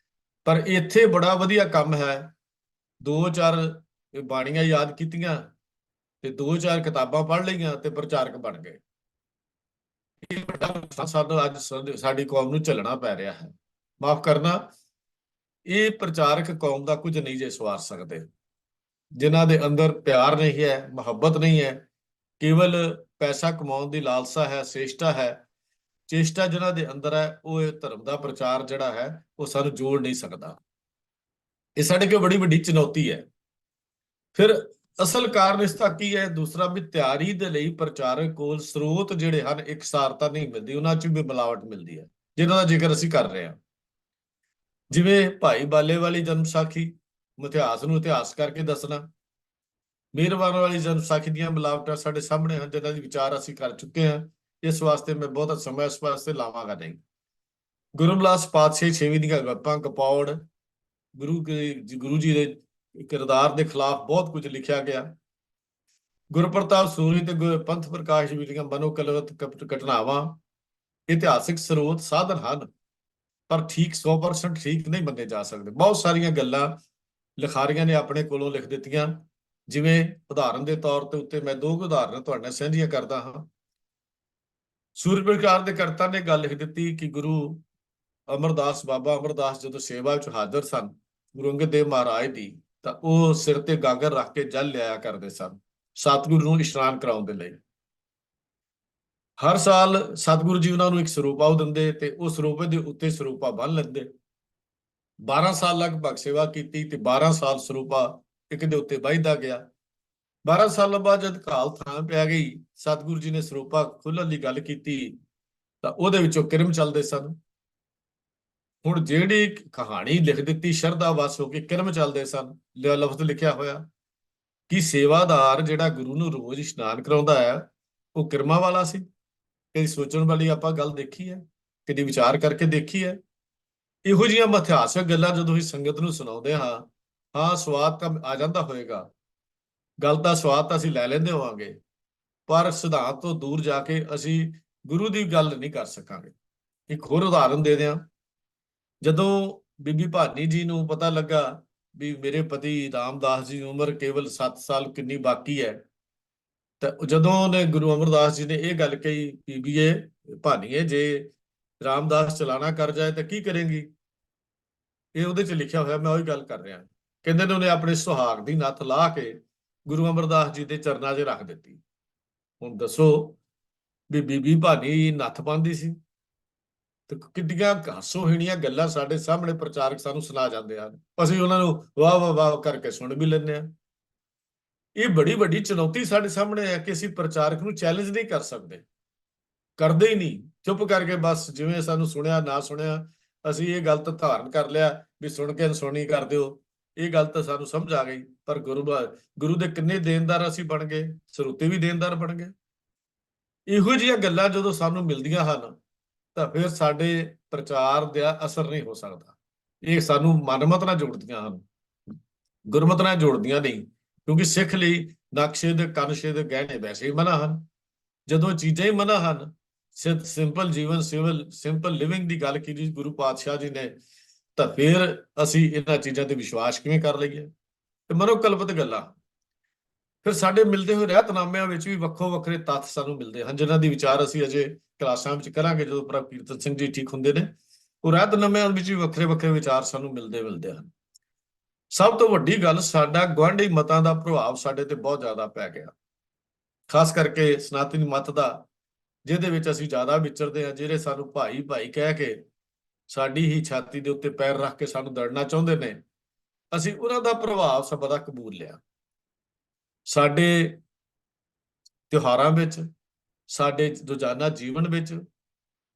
ਪਰ ਇੱਥੇ ਬੜਾ ਵਧੀਆ ਕੰਮ ਹੈ, 2-4 ਬਾਣੀਆਂ ਯਾਦ ਕੀਤੀਆਂ ਤੇ 2-4 ਕਿਤਾਬਾਂ ਪੜ੍ਹ ਲਈਆਂ ਤੇ ਪ੍ਰਚਾਰਕ ਬਣ ਗਏ। ਇਹ ਵੱਡਾ ਸਾਨੂੰ ਅੱਜ ਸਾਡੀ ਕੌਮ ਨੂੰ ਝੱਲਣਾ ਪੈ ਰਿਹਾ ਹੈ। ਮਾਫ ਕਰਨਾ, ਇਹ ਪ੍ਰਚਾਰਕ ਕੌਮ ਦਾ ਕੁਝ ਨਹੀਂ ਜੇ ਸਵਾਰ ਸਕਦੇ, ਜਿਨ੍ਹਾਂ ਦੇ ਅੰਦਰ ਪਿਆਰ ਨਹੀਂ ਹੈ, ਮੁਹੱਬਤ ਨਹੀਂ ਹੈ, ਕੇਵਲ ਪੈਸਾ ਕਮਾਉਣ ਦੀ ਲਾਲਸਾ ਹੈ, ਸੇਸ਼ਟਾ ਹੈ, ਚੇਸ਼ਟਾ ਜਿਨ੍ਹਾਂ ਦੇ ਅੰਦਰ ਹੈ, ਉਹ ਇਹ ਧਰਮ ਦਾ ਪ੍ਰਚਾਰ ਜਿਹੜਾ ਹੈ ਉਹ ਸਾਨੂੰ ਜੋੜ ਨਹੀਂ ਸਕਦਾ। ਇਹ ਸਾਡੇ ਕੋਲ ਬੜੀ ਵੱਡੀ ਚੁਣੌਤੀ ਹੈ। ਫਿਰ ਅਸਲ ਕਾਰਨ ਇਸ ਦਾ ਕੀ ਹੈ? ਦੂਸਰਾ ਵੀ ਤਿਆਰੀ ਦੇ ਲਈ ਪ੍ਰਚਾਰਕ ਕੋਲ ਸਰੋਤ ਜਿਹੜੇ ਹਨ ਇਕਸਾਰਤਾ ਨਹੀਂ ਮਿਲਦੀ, ਉਹਨਾਂ 'ਚ ਵੀ ਮਿਲਾਵਟ ਮਿਲਦੀ ਹੈ, ਜਿਨ੍ਹਾਂ ਦਾ ਜ਼ਿਕਰ ਅਸੀਂ ਕਰ ਰਹੇ ਹਾਂ। ਜਿਵੇਂ ਭਾਈ ਬਾਲੇ ਵਾਲੀ ਜਨਮ ਸਾਖੀ, ਇਤਿਹਾਸ ਨੂੰ ਇਤਿਹਾਸ ਕਰਕੇ ਦੱਸਣਾ। ਮਿਹਰਬਾਨ ਵਾਲੀ ਜਨਮ ਸਾਖੀ ਦੀਆਂ ਮਿਲਾਵਟਾਂ ਸਾਡੇ ਸਾਹਮਣੇ ਹਨ, ਜਿਨ੍ਹਾਂ ਦੀ ਵਿਚਾਰ ਅਸੀਂ ਕਰ ਚੁੱਕੇ ਹਾਂ। ਇਸ ਵਾਸਤੇ ਮੈਂ ਬਹੁਤਾ ਸਮਾਂ ਇਸ ਵਾਸਤੇ ਲਾਵਾਂਗਾ ਨਹੀਂ। ਗੁਰਮਲਾਸ ਪਾਤਸ਼ਾਹੀ 6ਵੀਂ ਦੀਆਂ ਗੱਪਾਂ, ਕਪੌੜ, ਗੁਰੂ ਜੀ ਦੇ ਕਿਰਦਾਰ ਦੇ ਖਿਲਾਫ ਬਹੁਤ ਕੁਝ ਲਿਖਿਆ ਗਿਆ। ਗੁਰਪ੍ਰਤਾਪ ਸੂਰੀ ਤੇ ਪੰਥ ਪ੍ਰਕਾਸ਼ ਜੀ ਦੀਆਂ ਮਨੋਕਲਵਤ ਘਟਨਾਵਾਂ ਇਤਿਹਾਸਿਕ ਸਰੋਤ ਸਾਧਨ ਹਨ, ਪਰ ਠੀਕ 100% ਠੀਕ ਨਹੀਂ ਮੰਨੇ ਜਾ ਸਕਦੇ। ਬਹੁਤ ਸਾਰੀਆਂ ਗੱਲਾਂ ਲਿਖਾਰੀਆਂ ਨੇ ਆਪਣੇ ਕੋਲੋਂ ਲਿਖ ਦਿੱਤੀਆਂ। ਜਿਵੇਂ ਉਦਾਹਰਨ ਦੇ ਤੌਰ ਤੇ ਉੱਤੇ ਮੈਂ 2 ਉਦਾਹਰਨਾਂ ਤੁਹਾਡੇ ਨਾਲ ਸਾਂਝੀਆਂ ਕਰਦਾ ਹਾਂ। ਸੂਰਜ ਪ੍ਰਕਾਸ਼ ਦੇ ਕਰਤਾ ਨੇ ਗੱਲ ਲਿਖ ਦਿੱਤੀ ਕਿ ਗੁਰੂ ਅਮਰਦਾਸ, ਬਾਬਾ ਅਮਰਦਾਸ ਜਦੋਂ ਸੇਵਾ ਵਿੱਚ ਹਾਜ਼ਰ ਸਨ ਗੁਰੂ ਅੰਗਦ ਦੇਵ ਮਹਾਰਾਜ ਦੀ, ਤਾਂ ਉਹ ਸਿਰ ਤੇ ਗਾਗਰ ਰੱਖ ਕੇ ਜਲ ਲਿਆਇਆ ਕਰਦੇ ਸਨ ਸਤਿਗੁਰੂ ਨੂੰ ਇਸ਼ਨਾਨ ਕਰਾਉਣ ਦੇ ਲਈ। ਹਰ ਸਾਲ ਸਤਿਗੁਰੂ ਜੀ ਉਹਨਾਂ ਨੂੰ ਇੱਕ ਸਰੂਪਾ ਦਿੰਦੇ ਤੇ ਉਹ ਸਰੂਪੇ ਦੇ ਉੱਤੇ ਸਰੂਪਾ ਬੰਨ੍ਹ ਲੈਂਦੇ। 12 ਸਾਲ ਲਗਭਗ ਸੇਵਾ ਕੀਤੀ ਤੇ 12 ਸਾਲ ਸਰੂਪਾ ਇੱਕ ਦੇ ਉੱਤੇ ਵੱਜਦਾ ਗਿਆ। 12 ਸਾਲਾਂ ਬਾਅਦ ਜਦ ਘਾਲ ਥਾਂ ਪੈ ਗਈ, ਸਤਿਗੁਰੂ ਜੀ ਨੇ ਸਰੂਪਾ ਖੋਲ੍ਹਣ ਦੀ ਗੱਲ ਕੀਤੀ ਤਾਂ ਉਹਦੇ ਵਿੱਚੋਂ ਕਿਰਮ ਚੱਲਦੇ ਸਨ। ਹੁਣ ਜਿਹੜੀ ਕਹਾਣੀ ਲਿਖ ਦਿੱਤੀ ਸ਼ਰਧਾ ਵਸ ਹੋ ਕੇ ਕਿਰਮ ਚੱਲਦੇ ਸਨ, ਲਫ਼ਜ਼ ਲਿਖਿਆ ਹੋਇਆ ਕਿ ਸੇਵਾਦਾਰ ਜਿਹੜਾ ਗੁਰੂ ਨੂੰ ਰੋਜ਼ ਇਸ਼ਨਾਨ ਕਰਾਉਂਦਾ ਹੈ ਉਹ ਕਿਰਮਾਂ ਵਾਲਾ ਸੀ। ਕਦੀ ਸੋਚਣ ਵਾਲੀ ਆਪਾਂ ਗੱਲ ਦੇਖੀ ਹੈ, ਕਦੀ ਵਿਚਾਰ ਕਰਕੇ ਦੇਖੀ ਹੈ। ਇਹੋ ਜਿਹੀਆਂ ਇਤਿਹਾਸਕ ਗੱਲਾਂ ਜਦੋਂ ਅਸੀਂ ਸੰਗਤ ਨੂੰ ਸੁਣਾਉਂਦੇ ਹਾਂ, ਹਾਂ ਸਵਾਦ ਤਾਂ ਆ ਜਾਂਦਾ ਹੋਏਗਾ, ਗੱਲ ਦਾ ਸਵਾਦ ਤਾਂ ਅਸੀਂ ਲੈ ਲੈਂਦੇ ਹੋਵਾਂਗੇ, ਪਰ ਸਿਧਾਂਤ ਤੋਂ ਦੂਰ ਜਾ ਕੇ ਅਸੀਂ ਗੁਰੂ ਦੀ ਗੱਲ ਨਹੀਂ ਕਰ ਸਕਾਂਗੇ। ਇੱਕ ਹੋਰ ਉਦਾਹਰਨ ਦੇ ਦਿਆਂ। ਜਦੋਂ ਬੀਬੀ ਭਾਨੀ ਜੀ ਨੂੰ ਪਤਾ ਲੱਗਾ ਵੀ ਮੇਰੇ ਪਤੀ ਰਾਮਦਾਸ ਜੀ ਦੀ ਉਮਰ ਕੇਵਲ 7 ਸਾਲ ਕਿੰਨੀ ਬਾਕੀ ਹੈ, ਤਾਂ ਜਦੋਂ ਉਹਨੇ ਗੁਰੂ ਅਮਰਦਾਸ ਜੀ ਨੇ ਇਹ ਗੱਲ ਕਹੀ, ਬੀਬੀਏ ਭਾਨੀਏ, ਜੇ ਰਾਮਦਾਸ ਚਲਾਣਾ ਕਰ ਜਾਏ ਤਾਂ ਕੀ ਕਰੇਂਗੀ? ਇਹ ਉਹਦੇ 'ਚ ਲਿਖਿਆ ਹੋਇਆ, ਮੈਂ ਉਹੀ ਗੱਲ ਕਰ ਰਿਹਾ। ਕਹਿੰਦੇ ਨੇ ਉਹਨੇ ਆਪਣੇ ਸੁਹਾਗ ਦੀ ਨੱਥ ਲਾ ਕੇ ਗੁਰੂ ਅਮਰਦਾਸ ਜੀ ਦੇ ਚਰਨਾਂ 'ਚ ਰੱਖ ਦਿੱਤੀ। ਹੁਣ ਦੱਸੋ ਵੀ ਬੀਬੀ ਭਾਨੀ ਨੱਥ ਪਾਉਂਦੀ ਸੀ? ਤੇ ਕਿੱਡੀਆਂ ਹਾਸੋਹੀਣੀਆਂ ਗੱਲਾਂ ਸਾਡੇ ਸਾਹਮਣੇ ਪ੍ਰਚਾਰਕ ਸਾਨੂੰ ਸੁਣਾ ਜਾਂਦੇ ਹਨ, ਅਸੀਂ ਉਹਨਾਂ ਨੂੰ ਵਾਹ ਵਾਹ ਵਾਹ ਕਰਕੇ ਸੁਣ ਵੀ ਲੈਂਦੇ ਹਾਂ। ਇਹ ਬੜੀ ਵੱਡੀ ਚੁਣੌਤੀ ਸਾਡੇ ਸਾਹਮਣੇ ਹੈ ਕਿ ਅਸੀਂ ਪ੍ਰਚਾਰਕ ਨੂੰ ਚੈਲੰਜ ਨਹੀਂ ਕਰ ਸਕਦੇ, ਕਰਦੇ ਹੀ ਨਹੀਂ, ਚੁੱਪ ਕਰਕੇ ਬਸ ਜਿਵੇਂ ਸਾਨੂੰ ਸੁਣਿਆ ਨਾ ਸੁਣਿਆ ਅਸੀਂ ਇਹ ਗਲਤ ਧਾਰਨ ਕਰ ਲਿਆ ਵੀ ਸੁਣ ਕੇ ਅਨਸੁਣੀ ਕਰ ਦਿਓ। ਇਹ ਗੱਲ ਤਾਂ ਸਾਨੂੰ ਸਮਝ ਆ ਗਈ, ਪਰ ਗੁਰੂ ਦੇ ਕਿੰਨੇ ਦੇਣਦਾਰ ਅਸੀਂ ਬਣ ਗਏ, ਸਰੋਤੇ ਵੀ ਦੇਣਦਾਰ ਬਣ ਗਏ। ਇਹੋ ਜਿਹੀਆਂ ਗੱਲਾਂ ਜਦੋਂ ਸਾਨੂੰ ਮਿਲਦੀਆਂ ਹਨ ਤਾਂ ਫਿਰ ਸਾਡੇ ਪ੍ਰਚਾਰ ਦਾ ਅਸਰ ਨਹੀਂ ਹੋ ਸਕਦਾ। ਇਹ ਸਾਨੂੰ ਮਨਮਤ ਨਾਲ ਜੋੜਦੀਆਂ ਹਨ, ਗੁਰਮਤ ਨਾਲ ਜੋੜਦੀਆਂ ਨਹੀਂ, ਕਿਉਂਕਿ ਸਿੱਖ ਲਈ ਨਕਸ਼ੇ ਦੇ ਕਨਸ਼ੇ ਦੇ ਗਹਿਣੇ ਵੈਸੇ ਹੀ ਮਨਾ ਹਨ। ਜਦੋਂ ਚੀਜ਼ਾਂ ਹੀ ਮਨਾ ਹਨ, ਸਿੰਪਲ ਜੀਵਨ, ਸਿੰਪਲ ਲਿਵਿੰਗ ਦੀ ਗੱਲ ਕੀਤੀ ਗੁਰੂ ਪਾਤਸ਼ਾਹ ਜੀ ਨੇ, ਤਾਂ ਫਿਰ ਅਸੀਂ ਇਹਨਾਂ ਚੀਜ਼ਾਂ ਤੇ ਵਿਸ਼ਵਾਸ ਕਿਵੇਂ ਕਰ ਲਈਏ? ਤੇ ਮਨੋਕਲਪਿਤ ਗੱਲਾਂ। ਫਿਰ ਸਾਡੇ ਮਿਲਦੇ ਹੋਏ ਰਹਿਤਨਾਮਿਆਂ ਵਿੱਚ ਵੀ ਵੱਖੋ ਵੱਖਰੇ ਤੱਥ ਸਾਨੂੰ ਮਿਲਦੇ ਹਨ, ਜਿਨ੍ਹਾਂ ਦੀ ਵਿਚਾਰ ਅਸੀਂ ਅਜੇ ਕਲਾਸਾਂ ਵਿੱਚ ਕਰਾਂਗੇ ਜਦੋਂ ਪ੍ਰਭ ਕੀਰਤਨ ਸਿੰਘ ਜੀ ਠੀਕ ਹੁੰਦੇ ਨੇ। ਉਹ ਰਹਿਤਨਾਮਿਆਂ ਵਿੱਚ ਵੀ ਵੱਖਰੇ ਵੱਖਰੇ ਵਿਚਾਰ ਸਾਨੂੰ ਮਿਲਦੇ ਹਨ। ਸਭ ਤੋਂ ਵੱਡੀ ਗੱਲ, ਸਾਡਾ ਗੁਆਂਢੀ ਮਤਾਂ ਦਾ ਪ੍ਰਭਾਵ ਸਾਡੇ ਤੇ ਬਹੁਤ ਜ਼ਿਆਦਾ ਪੈ ਗਿਆ, ਖਾਸ ਕਰਕੇ ਸਨਾਤਨੀ ਮਤ ਦਾ, ਜਿਹਦੇ ਵਿੱਚ ਅਸੀਂ ਜ਼ਿਆਦਾ ਵਿਚਰਦੇ ਹਾਂ, ਜਿਹੜੇ ਸਾਨੂੰ ਭਾਈ ਭਾਈ ਕਹਿ ਕੇ ਸਾਡੀ ਹੀ ਛਾਤੀ ਦੇ ਉੱਤੇ ਪੈਰ ਰੱਖ ਕੇ ਸਾਨੂੰ ਦੜਨਾ ਚਾਹੁੰਦੇ ਨੇ। ਅਸੀਂ ਉਹਨਾਂ ਦਾ ਪ੍ਰਭਾਵ ਸਭ ਦਾ ਕਬੂਲ ਲਿਆ। ਸਾਡੇ ਤਿਉਹਾਰਾਂ ਵਿੱਚ, ਸਾਡੇ ਰੋਜ਼ਾਨਾ ਜੀਵਨ ਵਿੱਚ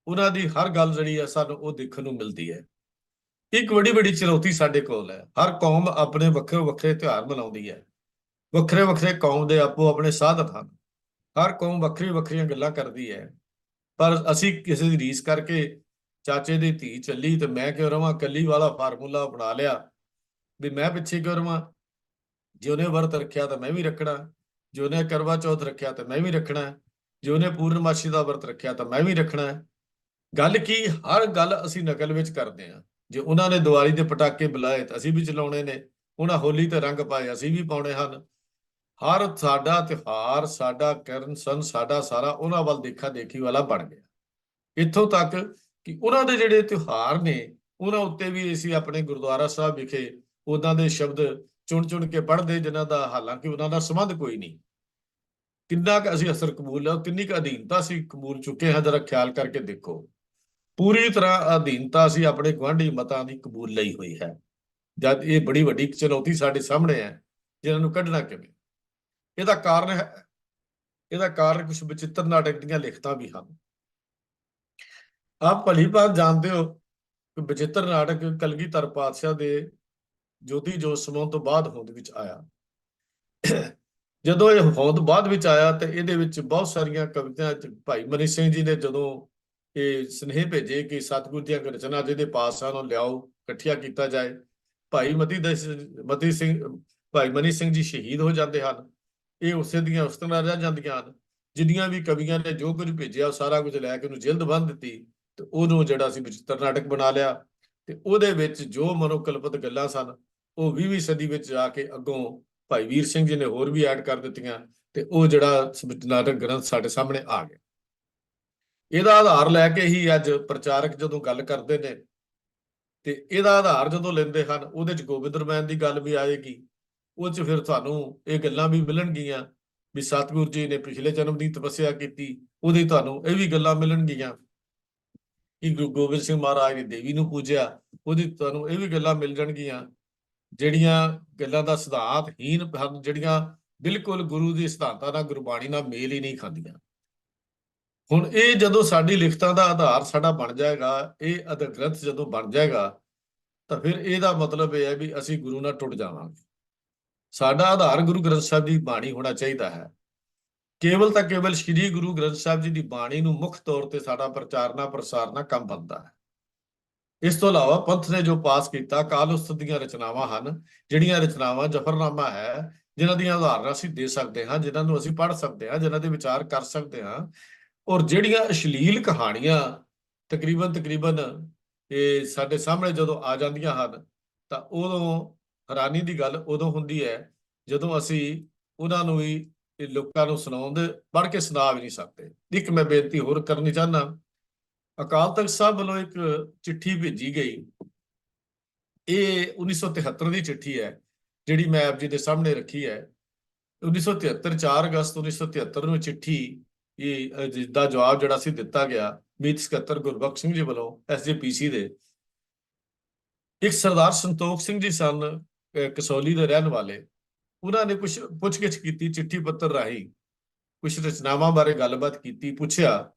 ਉਹਨਾਂ ਦੀ ਹਰ ਗੱਲ ਜਿਹੜੀ ਹੈ ਸਾਨੂੰ ਉਹ ਦੇਖਣ ਨੂੰ ਮਿਲਦੀ ਹੈ। ਇੱਕ ਬੜੀ ਵੱਡੀ ਚੁਣੌਤੀ ਸਾਡੇ ਕੋਲ ਹੈ। ਹਰ ਕੌਮ ਆਪਣੇ ਵੱਖਰੇ ਵੱਖਰੇ ਤਿਉਹਾਰ ਮਨਾਉਂਦੀ ਹੈ, ਵੱਖਰੇ ਵੱਖਰੇ ਕੌਮ ਦੇ ਆਪੋ ਆਪਣੇ ਸਾਧਨ ਹਨ, ਹਰ ਕੌਮ ਵੱਖਰੀ ਵੱਖਰੀਆਂ ਗੱਲਾਂ ਕਰਦੀ ਹੈ। ਪਰ ਅਸੀਂ ਕਿਸੇ ਦੀ ਰੀਸ ਕਰਕੇ ਚਾਚੇ ਦੀ ਧੀ ਚੱਲੀ ਤੇ ਮੈਂ ਕਿਉਂ ਰਵਾਂ ਕੱਲੀ ਵਾਲਾ ਫਾਰਮੂਲਾ ਬਣਾ ਲਿਆ ਵੀ ਮੈਂ ਪਿੱਛੇ ਕਿਉਂ ਰਵਾਂ। ਜੇ ਉਹਨੇ ਵਰਤ ਰੱਖਿਆ ਤਾਂ ਮੈਂ ਵੀ ਰੱਖਣਾ, ਜੇ ਉਹਨੇ ਕਰਵਾ ਚੌਥ ਰੱਖਿਆ ਤਾਂ ਮੈਂ ਵੀ ਰੱਖਣਾ, ਜੇ ਉਹਨੇ ਪੂਰਨਮਾਸ਼ੀ ਦਾ ਵਰਤ ਰੱਖਿਆ ਤਾਂ ਮੈਂ ਵੀ ਰੱਖਣਾ। ਗੱਲ ਕੀ, ਹਰ ਗੱਲ ਅਸੀਂ ਨਕਲ ਵਿੱਚ ਕਰਦੇ ਹਾਂ। ਜੇ ਉਹਨਾਂ ਨੇ ਦੀਵਾਲੀ ਦੇ ਪਟਾਕੇ ਬੁਲਾਏ ਤਾਂ ਅਸੀਂ ਵੀ ਚਲਾਉਣੇ ਨੇ, ਉਹਨਾਂ ਹੋਲੀ ਤੇ ਰੰਗ ਪਾਏ ਅਸੀਂ ਵੀ ਪਾਉਣੇ ਹਨ। ਹਰ ਸਾਡਾ ਤਿਉਹਾਰ, ਸਾਡਾ ਕਰਨ ਸਨ, ਸਾਡਾ ਸਾਰਾ ਉਹਨਾਂ ਵੱਲ ਦੇਖਾ ਦੇਖੀ ਵਾਲਾ ਬਣ ਗਿਆ। ਇੱਥੋਂ ਤੱਕ ਕਿ ਉਹਨਾਂ ਦੇ ਜਿਹੜੇ ਤਿਉਹਾਰ ਨੇ ਉਹਨਾਂ ਉੱਤੇ ਵੀ ਅਸੀਂ ਆਪਣੇ ਗੁਰਦੁਆਰਾ ਸਾਹਿਬ ਵਿਖੇ ਉਹਨਾਂ ਦੇ ਸ਼ਬਦ ਚੁਣ ਚੁਣ ਕੇ ਪੜ੍ਹਦੇ, ਜਿਨ੍ਹਾਂ ਦਾ ਹਾਲਾਂਕਿ ਉਹਨਾਂ ਦਾ ਸੰਬੰਧ ਕੋਈ ਨਹੀਂ। ਕਿੰਨਾ ਕੁ ਅਸੀਂ ਅਸਰ ਕਬੂਲ ਹੈ, ਕਿੰਨੀ ਕੁ ਅਧੀਨਤਾ ਅਸੀਂ ਕਬੂਲ ਚੁੱਕੇ ਹਾਂ, ਜਰਾ ਖਿਆਲ ਕਰਕੇ ਦੇਖੋ। ਪੂਰੀ ਤਰ੍ਹਾਂ ਅਧੀਨਤਾ ਅਸੀਂ ਆਪਣੇ ਗੁਆਂਢੀ ਮਤਾਂ ਦੀ ਕਬੂਲ ਲਈ ਹੋਈ ਹੈ, ਜਦ ਇਹ ਬੜੀ ਵੱਡੀ ਚੁਣੌਤੀ ਸਾਡੇ ਸਾਹਮਣੇ ਹੈ, ਜਿਹਨਾਂ ਨੂੰ ਕੱਢਣਾ ਕਿਵੇਂ। ਇਹਦਾ ਕਾਰਨ ਹੈ, ਇਹਦਾ ਕਾਰਨ ਕੁਝ ਵਿਚਿੱਤਰ ਨਾਟਕ ਦੀਆਂ ਲਿਖਤਾਂ ਵੀ ਹਨ। ਆਪ ਭਲੀ ਭਾਂਤ ਜਾਣਦੇ ਹੋ ਕਿ ਵਿਚਿੱਤਰ ਨਾਟਕ ਕਲਗੀਧਰ ਪਾਤਸ਼ਾਹ ਦੇ ਜੋਤੀ ਜੋਤ ਸਮਾਉਣ ਤੋਂ ਬਾਅਦ ਹੋਂਦ ਵਿੱਚ ਆਇਆ। ਜਦੋਂ ਇਹ ਹੋਂਦ ਬਾਅਦ ਵਿੱਚ ਆਇਆ ਤੇ ਇਹਦੇ ਵਿੱਚ ਬਹੁਤ ਸਾਰੀਆਂ ਕਵਿਤਾਵਾਂ ਭਾਈ ਮਨੀ ਸਿੰਘ ਜੀ ਨੇ ਜਦੋਂ ਇਹ ਸੁਨੇਹੇ ਭੇਜੇ ਕਿ ਸਤਿਗੁਰੂ ਦੀਆਂ ਰਚਨਾ ਜਿਹਦੇ ਪਾਸ ਆ ਉਹਨੂੰ ਲਿਆਓ, ਇਕੱਠਿਆ ਕੀਤਾ ਜਾਏ। ਭਾਈ ਮਤੀ ਸਿੰਘ ਭਾਈ ਮਨੀ ਸਿੰਘ ਜੀ ਸ਼ਹੀਦ ਹੋ ਜਾਂਦੇ ਹਨ। ਇਹ ਉਸੇ ਦੀਆਂ ਉਸਤਨਾਂ ਰਹਿ ਜਾਂਦੀਆਂ ਹਨ। ਜਿੰਨੀਆਂ ਵੀ ਕਵੀਆਂ ਨੇ ਜੋ ਕੁਝ ਭੇਜਿਆ ਉਹ ਸਾਰਾ ਕੁਝ ਲੈ ਕੇ ਉਹਨੂੰ ਜਿਲਦ ਬੰਨ੍ਹ ਦਿੱਤੀ ਤੇ ਉਹਨੂੰ ਜਿਹੜਾ ਸੀ ਵਿਚਿੱਤਰ ਨਾਟਕ ਬਣਾ ਲਿਆ। ਤੇ ਉਹਦੇ ਵਿੱਚ ਜੋ ਮਨੋਕਲਪਿਤ ਗੱਲਾਂ ਸਨ ਉਹ 20ਵੀਂ ਸਦੀ ਵਿੱਚ ਜਾ ਕੇ ਅੱਗੋਂ ਭਾਈ ਵੀਰ ਸਿੰਘ ਜੀ ਨੇ ਹੋਰ ਵੀ ਐਡ ਕਰ ਦਿੱਤੀਆਂ ਤੇ ਉਹ ਜਿਹੜਾ ਨਾਟਕ ਗ੍ਰੰਥ ਸਾਡੇ ਸਾਹਮਣੇ ਆ ਗਿਆ। ਇਹਦਾ ਆਧਾਰ ਲੈ ਕੇ ਹੀ ਅੱਜ ਪ੍ਰਚਾਰਕ ਜਦੋਂ ਗੱਲ ਕਰਦੇ ਨੇ ਤੇ ਇਹਦਾ ਆਧਾਰ ਜਦੋਂ ਲੈਂਦੇ ਹਨ, ਉਹਦੇ 'ਚ ਗੋਬਿੰਦ ਰਮਾਇਣ ਦੀ ਗੱਲ ਵੀ ਆਏਗੀ। ਉਹ 'ਚ ਫਿਰ ਤੁਹਾਨੂੰ ਇਹ ਗੱਲਾਂ ਵੀ ਮਿਲਣਗੀਆਂ ਵੀ ਸਤਿਗੁਰੂ ਜੀ ਨੇ ਪਿਛਲੇ ਜਨਮ ਦੀ ਤਪੱਸਿਆ ਕੀਤੀ, ਉਹਦੀ ਤੁਹਾਨੂੰ ਇਹ ਵੀ ਗੱਲਾਂ ਮਿਲਣਗੀਆਂ ਕਿ ਗੁਰੂ ਗੋਬਿੰਦ ਸਿੰਘ ਮਹਾਰਾਜ ਨੇ ਦੇਵੀ ਨੂੰ ਪੂਜਿਆ, ਉਹਦੀ ਤੁਹਾਨੂੰ ਇਹ ਵੀ ਗੱਲਾਂ ਮਿਲ ਜਾਣਗੀਆਂ ਜਿਹੜੀਆਂ ਗੱਲਾਂ ਦਾ ਸਿਧਾਂਤਹੀਨ ਹਨ, ਜਿਹੜੀਆਂ ਬਿਲਕੁਲ ਗੁਰੂ ਦੀ ਸਿਧਾਂਤਾਂ ਨਾਲ, ਗੁਰਬਾਣੀ ਨਾਲ ਮੇਲ ਹੀ ਨਹੀਂ ਖਾਂਦੀਆਂ। ਹੁਣ ਇਹ ਜਦੋਂ ਸਾਡੀ ਲਿਖਤਾਂ ਦਾ ਆਧਾਰ ਸਾਡਾ ਬਣ ਜਾਏਗਾ, ਇਹ ਗ੍ਰੰਥ ਜਦੋਂ ਬਣ ਜਾਏਗਾ ਤਾਂ ਫਿਰ ਇਹਦਾ ਮਤਲਬ ਇਹ ਹੈ ਵੀ ਅਸੀਂ ਗੁਰੂ ਨਾਲ ਟੁੱਟ ਜਾਵਾਂਗੇ। ਸਾਡਾ ਆਧਾਰ ਗੁਰੂ ਗ੍ਰੰਥ ਸਾਹਿਬ ਦੀ ਬਾਣੀ ਹੋਣਾ ਚਾਹੀਦਾ ਹੈ। ਕੇਵਲ ਤਾਂ ਕੇਵਲ ਸ਼੍ਰੀ ਗੁਰੂ ਗ੍ਰੰਥ ਸਾਹਿਬ ਜੀ ਦੀ ਬਾਣੀ ਨੂੰ ਮੁੱਖ ਤੌਰ ਤੇ ਸਾਡਾ ਪ੍ਰਚਾਰਨਾ ਪ੍ਰਸਾਰਨਾ ਕੰਮ ਬਣਦਾ ਹੈ। ਇਸ ਤੋਂ ਇਲਾਵਾ ਪੰਥ ਨੇ ਜੋ ਪਾਸ ਕੀਤਾ ਕਾਲ ਉਸਤਤ ਦੀਆਂ ਰਚਨਾਵਾਂ ਹਨ, ਜਿਹੜੀਆਂ ਰਚਨਾਵਾਂ ਜਫਰਨਾਮਾ ਹੈ, ਜਿਨ੍ਹਾਂ ਦੀਆਂ ਉਦਾਹਰਨਾਂ ਅਸੀਂ ਦੇ ਸਕਦੇ ਹਾਂ, ਜਿਨ੍ਹਾਂ ਨੂੰ ਅਸੀਂ ਪੜ੍ਹ ਸਕਦੇ ਹਾਂ, ਜਿਨ੍ਹਾਂ ਦੇ ਵਿਚਾਰ ਕਰ ਸਕਦੇ ਹਾਂ। ਔਰ ਜਿਹੜੀਆਂ ਅਸ਼ਲੀਲ ਕਹਾਣੀਆਂ ਤਕਰੀਬਨ ਇਹ ਸਾਡੇ ਸਾਹਮਣੇ ਜਦੋਂ ਆ ਜਾਂਦੀਆਂ ਹਨ ਤਾਂ ਉਦੋਂ ਹੈਰਾਨੀ ਦੀ ਗੱਲ ਉਦੋਂ ਹੁੰਦੀ ਹੈ ਜਦੋਂ ਅਸੀਂ ਉਹਨਾਂ ਨੂੰ ਵੀ ਲੋਕਾਂ ਨੂੰ ਸੁਣਾਉਂਦੇ ਪੜ੍ਹ ਕੇ ਸੁਣਾ ਵੀ ਨਹੀਂ ਸਕਦੇ। ਇੱਕ ਮੈਂ ਬੇਨਤੀ ਹੋਰ ਕਰਨੀ ਚਾਹੁੰਦਾ, ਅਕਾਲ ਤਖਤ ਸਾਹਿਬ ਵੱਲੋਂ ਇੱਕ ਚਿੱਠੀ ਭੇਜੀ ਗਈ, ਇਹ 1973 ਦੀ ਚਿੱਠੀ ਹੈ ਜਿਹੜੀ ਮੈਂ ਆਪ ਜੀ ਦੇ ਸਾਹਮਣੇ ਰੱਖੀ ਹੈ। 1973 4 ਅਗਸਤ 1973 ਨੂੰ ਚਿੱਠੀ ਇਹ ਦਾ ਜਵਾਬ ਜਿਹੜਾ ਸੀ ਦਿੱਤਾ ਗਿਆ ਮੀਤ ਸਕੱਤਰ ਗੁਰਬਖਸ਼ ਸਿੰਘ ਜੀ ਵੱਲੋਂ SJPC ਦੇ। ਇੱਕ ਸਰਦਾਰ ਸੰਤੋਖ ਸਿੰਘ ਜੀ ਸਨ ਕਸੌਲੀ ਦੇ ਰਹਿਣ ਵਾਲੇ, ਉਹਨਾਂ ਨੇ ਕੁਝ ਪੁੱਛਗਿੱਛ ਕੀਤੀ ਚਿੱਠੀ ਪੱਤਰ ਰਾਹੀਂ, ਕੁਝ ਰਚਨਾਵਾਂ ਬਾਰੇ ਗੱਲਬਾਤ ਕੀਤੀ, ਪੁੱਛਿਆ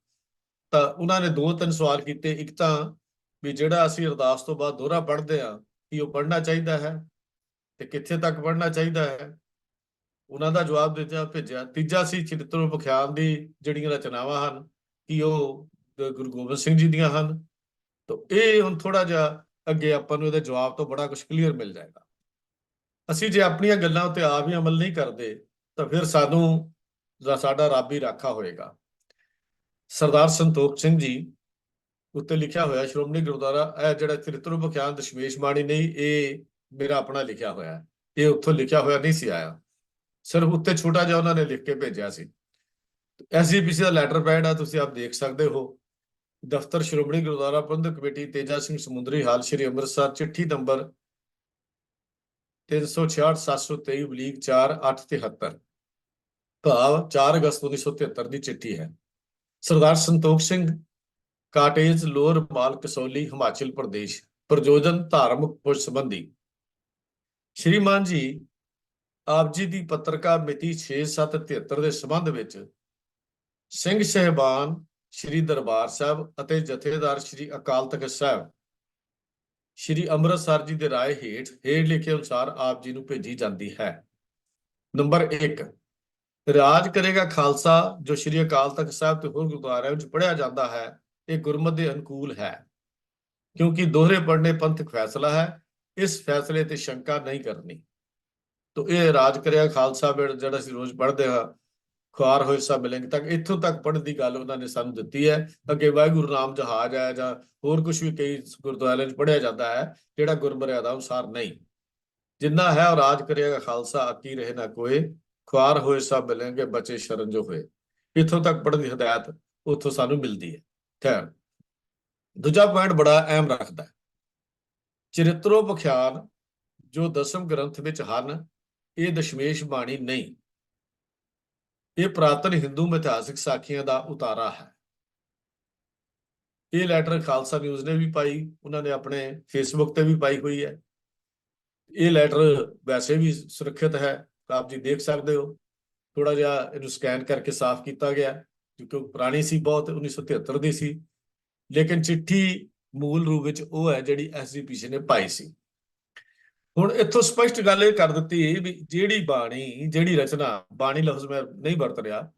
ਤਾਂ ਉਹਨਾਂ ਨੇ 2-3 ਸਵਾਲ ਕੀਤੇ। ਇੱਕ ਤਾਂ ਵੀ ਜਿਹੜਾ ਅਸੀਂ ਅਰਦਾਸ ਤੋਂ ਬਾਅਦ ਦੋਹਰਾ ਪੜ੍ਹਦੇ ਹਾਂ ਕੀ ਉਹ ਪੜ੍ਹਨਾ ਚਾਹੀਦਾ ਹੈ ਤੇ ਕਿੱਥੇ ਤੱਕ ਪੜ੍ਹਨਾ ਚਾਹੀਦਾ ਹੈ, ਉਹਨਾਂ ਦਾ ਜਵਾਬ ਦਿੱਤਾ ਭੇਜਿਆ। ਤੀਜਾ ਸੀ ਚਰਿਤ੍ਰ ਵਿਖਿਆਨ ਦੀ ਜਿਹੜੀਆਂ ਰਚਨਾਵਾਂ ਹਨ ਕਿ ਉਹ ਗੁਰੂ ਗੋਬਿੰਦ ਸਿੰਘ ਜੀ ਦੀਆਂ ਹਨ। ਤਾਂ ਇਹ ਹੁਣ ਥੋੜਾ ਜਿਹਾ ਅੱਗੇ ਆਪਾਂ ਨੂੰ ਇਹਦੇ ਜਵਾਬ ਤੋਂ ਬੜਾ ਕੁਝ ਕਲੀਅਰ ਮਿਲ ਜਾਏਗਾ। ਅਸੀਂ ਜੇ ਆਪਣੀਆਂ ਗੱਲਾਂ ਉੱਤੇ ਆਪ ਹੀ ਅਮਲ ਨਹੀਂ ਕਰਦੇ ਤਾਂ ਫਿਰ ਸਾਨੂੰ ਸਾਡਾ ਰੱਬ ਹੀ ਰਾਖਾ ਹੋਏਗਾ। ਸਰਦਾਰ ਸੰਤੋਖ ਸਿੰਘ ਜੀ ਉੱਤੇ ਲਿਖਿਆ ਹੋਇਆ ਸ਼੍ਰੋਮਣੀ ਗੁਰਦੁਆਰਾ, ਇਹ ਜਿਹੜਾ ਚਰਿਤ੍ਰ ਵਿਖਿਆਨ ਦਸ਼ਮੇਸ਼ ਬਾਣੀ ਨਹੀਂ, ਇਹ ਮੇਰਾ ਆਪਣਾ ਲਿਖਿਆ ਹੋਇਆ, ਇਹ ਉੱਥੋਂ ਲਿਖਿਆ ਹੋਇਆ ਨਹੀਂ ਸੀ ਆਇਆ, ਸਿਰਫ ਉੱਤੇ ਛੋਟਾ ਜਿਹਾ ਉਹਨਾਂ ਨੇ ਲਿਖ ਕੇ ਭੇਜਿਆ ਸੀ। SJPC ਦਾ ਲੈਟਰ ਪੈਡ ਆ, ਤੁਸੀਂ ਆਪ ਦੇਖ ਸਕਦੇ ਹੋ। ਦਫ਼ਤਰ ਸ਼੍ਰੋਮਣੀ ਗੁਰਦੁਆਰਾ ਪ੍ਰਬੰਧਕ ਕਮੇਟੀ ਤੇਜਾ ਸਿੰਘ ਸਮੁੰਦਰੀ ਹਾਲ ਸ਼੍ਰੀ ਅੰਮ੍ਰਿਤਸਰ, ਚਿੱਠੀ ਨੰਬਰ 366-723/4/873, ਭਾਵ 4 ਅਗਸਤ 1973 ਦੀ ਚਿੱਠੀ ਹੈ। ਸਰਦਾਰ ਸੰਤੋਖ ਸਿੰਘ, ਕਾਟੇਜ ਲੋਅਰ ਮਾਲ ਕਸੌਲੀ, ਹਿਮਾਚਲ ਪ੍ਰਦੇਸ਼। ਪ੍ਰਯੋਜਨ ਧਾਰਮਿਕ ਪੁੱਛ ਸੰਬੰਧੀ। ਸ਼੍ਰੀਮਾਨ ਜੀ, ਆਪ ਜੀ ਦੀ ਪੱਤਰਕਾ ਮਿਤੀ 6/7/73 ਦੇ ਸੰਬੰਧ ਵਿੱਚ ਸਿੰਘ ਸਾਹਿਬਾਨ ਸ਼੍ਰੀ ਦਰਬਾਰ ਸਾਹਿਬ ਅਤੇ ਜਥੇਦਾਰ ਸ਼੍ਰੀ ਅਕਾਲ ਤਖਤ ਸਾਹਿਬ ਸ਼੍ਰੀ ਅੰਮ੍ਰਿਤਸਰ ਜੀ ਦੇ ਰਾਏ ਹੇਠ ਲਿਖੇ ਅਨੁਸਾਰ ਆਪ ਜੀ ਨੂੰ ਭੇਜੀ ਜਾਂਦੀ ਹੈ। ਨੰਬਰ 1, ਰਾਜ ਕਰੇਗਾ ਖਾਲਸਾ ਜੋ ਸ਼੍ਰੀ ਅਕਾਲ ਤਖਤ ਸਾਹਿਬ ਤੇ ਹੋਰ ਗੁਰਦੁਆਰਿਆਂ ਵਿੱਚ ਪੜ੍ਹਿਆ ਜਾਂਦਾ ਹੈ, ਇਹ ਗੁਰਮਤਿ ਦੇ ਅਨੁਕੂਲ ਹੈ ਕਿਉਂਕਿ ਦੋਹਰੇ ਪੜ੍ਹਨੇ ਪੰਥਕ ਫੈਸਲਾ ਹੈ, ਇਸ ਫੈਸਲੇ ਤੇ ਸ਼ੰਕਾ ਨਹੀਂ ਕਰਨੀ। ਤੋ ਇਹ ਰਾਜ ਕਰਿਆ ਖਾਲਸਾ ਜਿਹੜਾ ਅਸੀਂ ਰੋਜ਼ ਪੜ੍ਹਦੇ ਹਾਂ, ਖੁਆਰ ਹੋਏ ਸਭ ਮਿਲੇਂਗੇ ਤੱਕ, ਇੱਥੋਂ ਤੱਕ ਪੜ੍ਹਨ ਦੀ ਗੱਲ ਉਹਨਾਂ ਨੇ ਸਾਨੂੰ ਦਿੱਤੀ ਹੈ। ਅੱਗੇ ਵਾਹਿਗੁਰੂ ਨਾਮ ਜਹਾਜ਼ ਹੈ ਜਾਂ ਹੋਰ ਕੁਝ ਵੀ ਕਈ ਗੁਰਦੁਆਰਿਆਂ 'ਚ ਪੜ੍ਹਿਆ ਜਾਂਦਾ ਹੈ ਜਿਹੜਾ ਗੁਰਮਰਿਆਦਾ ਅਨੁਸਾਰ ਨਹੀਂ। ਜਿੰਨਾ ਹੈ ਉਹ ਰਾਜ ਕਰਿਆ ਖਾਲਸਾ ਆਕੀ ਰਹੇ ਨਾ ਕੋਏ, ਖੁਆਰ ਹੋਏ ਸਭ ਮਿਲੇਂਗੇ ਬਚੇ ਸ਼ਰਨ ਜੋ ਹੋਏ, ਇੱਥੋਂ ਤੱਕ ਪੜ੍ਹਨ ਦੀ ਹਦਾਇਤ ਉੱਥੋਂ ਸਾਨੂੰ ਮਿਲਦੀ ਹੈ। ਖੈਰ, ਦੂਜਾ ਪੁਆਇੰਟ ਬੜਾ ਅਹਿਮ ਰੱਖਦਾ ਹੈ, ਚਰਿਤ੍ਰੋ ਵਿਖਿਆਨ ਜੋ ਦਸਮ ਗ੍ਰੰਥ ਵਿੱਚ ਹਨ ਇਹ ਦਸ਼ਮੇਸ਼ ਬਾਣੀ ਨਹੀਂ, ਇਹ ਪ੍ਰਾਤਨ ਹਿੰਦੂ ਮਿਥਿਹਾਸਿਕ ਸਾਖੀਆਂ ਦਾ ਉਤਾਰਾ ਹੈ। ਇਹ ਲੈਟਰ ਖਾਲਸਾ ਨਿਊਜ਼ ਨੇ ਵੀ ਪਾਈ, ਉਹਨਾਂ ਨੇ ਆਪਣੇ ਫੇਸਬੁੱਕ ਤੇ ਵੀ ਪਾਈ ਹੋਈ ਹੈ। ਇਹ ਲੈਟਰ ਵੈਸੇ ਵੀ ਸੁਰੱਖਿਅਤ ਹੈ, ਆਪ ਜੀ ਦੇਖ ਸਕਦੇ ਹੋ। ਥੋੜਾ ਜਿਹਾ ਇਹਨੂੰ ਸਕੈਨ ਕਰਕੇ ਸਾਫ਼ ਕੀਤਾ ਗਿਆ ਕਿਉਂਕਿ ਪੁਰਾਣੀ ਸੀ ਬਹੁਤ, 1973 ਦੀ ਸੀ, ਲੇਕਿਨ ਚਿੱਠੀ ਮੂਲ ਰੂਪ ਵਿੱਚ ਉਹ ਹੈ ਜਿਹੜੀ ਐਸਜੀਪੀਸੀ ਨੇ ਪਾਈ ਸੀ। ਹੁਣ ਇੱਥੋਂ ਸਪਸ਼ਟ ਗੱਲ ਇਹ ਕਰ ਦਿੱਤੀ ਵੀ ਜਿਹੜੀ ਬਾਣੀ, ਜਿਹੜੀ ਰਚਨਾ, ਬਾਣੀ ਲਫ਼ਜ਼ ਮੈਂ ਨਹੀਂ ਵਰਤ ਰਿਹਾ,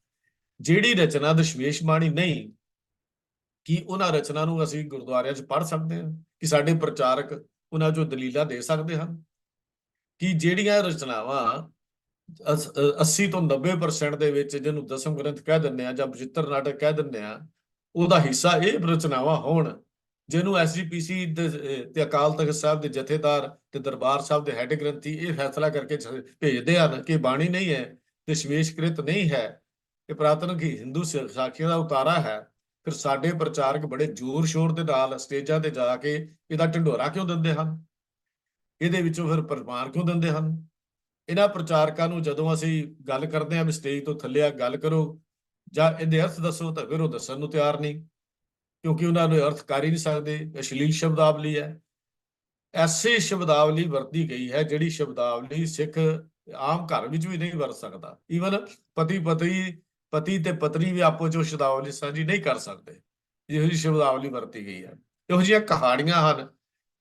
ਜਿਹੜੀ ਰਚਨਾ ਦਸ਼ਮੇਸ਼ ਬਾਣੀ ਨਹੀਂ, ਕਿ ਉਹਨਾਂ ਰਚਨਾ ਨੂੰ ਅਸੀਂ ਗੁਰਦੁਆਰਿਆਂ 'ਚ ਪੜ੍ਹ ਸਕਦੇ ਹਾਂ, ਕਿ ਸਾਡੇ ਪ੍ਰਚਾਰਕ ਉਹਨਾਂ 'ਚੋਂ ਦਲੀਲਾਂ ਦੇ ਸਕਦੇ ਹਨ, ਕਿ ਜਿਹੜੀਆਂ ਰਚਨਾਵਾਂ 80 ਤੋਂ 90% ਦੇ ਵਿੱਚ, ਜਿਹਨੂੰ ਦਸਮ ਗ੍ਰੰਥ ਕਹਿ ਦਿੰਦੇ ਆ ਜਾਂ ਬਚਿੱਤਰ ਨਾਟਕ ਕਹਿ ਦਿੰਦੇ ਆ, ਉਹਦਾ ਹਿੱਸਾ ਇਹ ਰਚਨਾਵਾਂ ਹੋਣ, ਜਿਹਨੂੰ ਐਸਜੀਪੀਸੀ ਤੇ ਅਕਾਲ ਤਖਤ ਸਾਹਿਬ ਦੇ ਜਥੇਦਾਰ ਤੇ ਦਰਬਾਰ ਸਾਹਿਬ ਦੇ ਹੈੱਡ ਗ੍ਰੰਥੀ ਇਹ ਫੈਸਲਾ ਕਰਕੇ ਭੇਜਦੇ ਹਨ ਕਿ ਬਾਣੀ ਨਹੀਂ ਹੈ, ਦਸ਼ਮੇਸ਼ਕ੍ਰਿਤ ਨਹੀਂ ਹੈ, ਇਹ ਪ੍ਰਾਤਨ ਹਿੰਦੂ ਸਾਖੀਆਂ ਦਾ ਉਤਾਰਾ ਹੈ। ਫਿਰ ਸਾਡੇ ਪ੍ਰਚਾਰਕ ਬੜੇ ਜ਼ੋਰ ਸ਼ੋਰ ਦੇ ਨਾਲ ਸਟੇਜਾਂ ਤੇ ਜਾ ਕੇ ਇਹਦਾ ਢਿੰਡੋਰਾ ਕਿਉਂ ਦਿੰਦੇ ਹਨ, ਇਹਦੇ ਵਿੱਚੋਂ ਫਿਰ ਪ੍ਰਮਾਣ ਕਿਉਂ ਦਿੰਦੇ ਹਨ? ਇਹਨਾਂ ਪ੍ਰਚਾਰਕਾਂ ਨੂੰ ਜਦੋਂ ਅਸੀਂ ਗੱਲ ਕਰਦੇ ਹਾਂ ਵੀ ਸਟੇਜ ਤੋਂ ਥੱਲੇ ਆ ਗੱਲ ਕਰੋ ਜਾਂ ਇਹਦੇ ਅਰਥ ਦੱਸੋ, ਤਾਂ ਫਿਰ ਉਹ ਦੱਸਣ ਨੂੰ ਤਿਆਰ ਨਹੀਂ, ਕਿਉਂਕਿ ਉਹਨਾਂ ਨੂੰ ਅਰਥ ਕਰ ਹੀ ਨਹੀਂ ਸਕਦੇ। ਅਸ਼ਲੀਲ ਸ਼ਬਦਾਵਲੀ ਹੈ, ਐਸੀ ਸ਼ਬਦਾਵਲੀ ਵਰਤੀ ਗਈ ਹੈ ਜਿਹੜੀ ਸ਼ਬਦਾਵਲੀ ਸਿੱਖ ਆਮ ਘਰ ਵਿੱਚ ਵੀ ਨਹੀਂ ਵਰਤ ਸਕਦਾ। ਈਵਨ ਪਤੀ ਤੇ ਪਤਨੀ ਵੀ ਆਪੋ ਚ ਸ਼ਬਦਾਵਲੀ ਸਾਂਝੀ ਨਹੀਂ ਕਰ ਸਕਦੇ, ਇਹੋ ਜਿਹੀ ਸ਼ਬਦਾਵਲੀ ਵਰਤੀ ਗਈ ਹੈ। ਇਹੋ ਜਿਹੀਆਂ ਕਹਾਣੀਆਂ ਹਨ,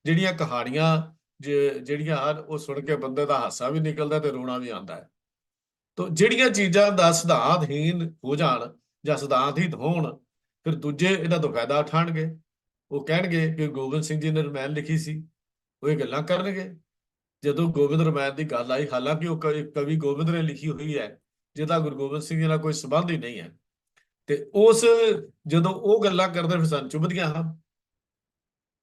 ਜਿਹੜੀਆਂ ਕਹਾਣੀਆਂ ਜਿਹੜੀਆਂ ਹਨ ਉਹ ਸੁਣ ਕੇ ਬੰਦੇ ਦਾ ਹਾਸਾ ਵੀ ਨਿਕਲਦਾ ਤੇ ਰੋਣਾ ਵੀ ਆਉਂਦਾ ਹੈ। ਤਾਂ ਜਿਹੜੀਆਂ ਚੀਜ਼ਾਂ ਦਾ ਸਿਧਾਂਤਹੀਨ ਹੋ ਜਾਣ ਜਾਂ ਸਿਧਾਂਤਹੀਨ ਹੋਣ, ਫਿਰ ਦੂਜੇ ਇਹਨਾਂ ਤੋਂ ਫਾਇਦਾ ਉਠਾਉਣਗੇ। ਉਹ ਕਹਿਣਗੇ ਕਿ ਗੋਬਿੰਦ ਸਿੰਘ ਜੀ ਨੇ ਰਮਾਇਣ ਲਿਖੀ ਸੀ, ਉਹ ਇਹ ਗੱਲਾਂ ਕਰਨਗੇ। ਜਦੋਂ ਗੋਬਿੰਦ ਰਮਾਇਣ ਦੀ ਗੱਲ ਆਈ, ਹਾਲਾਂਕਿ ਉਹ ਕਵੀ ਗੋਬਿੰਦ ਨੇ ਲਿਖੀ ਹੋਈ ਹੈ, ਜਿਹਦਾ ਗੁਰੂ ਗੋਬਿੰਦ ਸਿੰਘ ਜੀ ਨਾਲ ਕੋਈ ਸੰਬੰਧ ਹੀ ਨਹੀਂ ਹੈ, ਤੇ ਜਦੋਂ ਉਹ ਗੱਲਾਂ ਕਰਦੇ ਫਿਰ ਸਾਨੂੰ ਚੁੱਭਦੀਆਂ ਹਨ।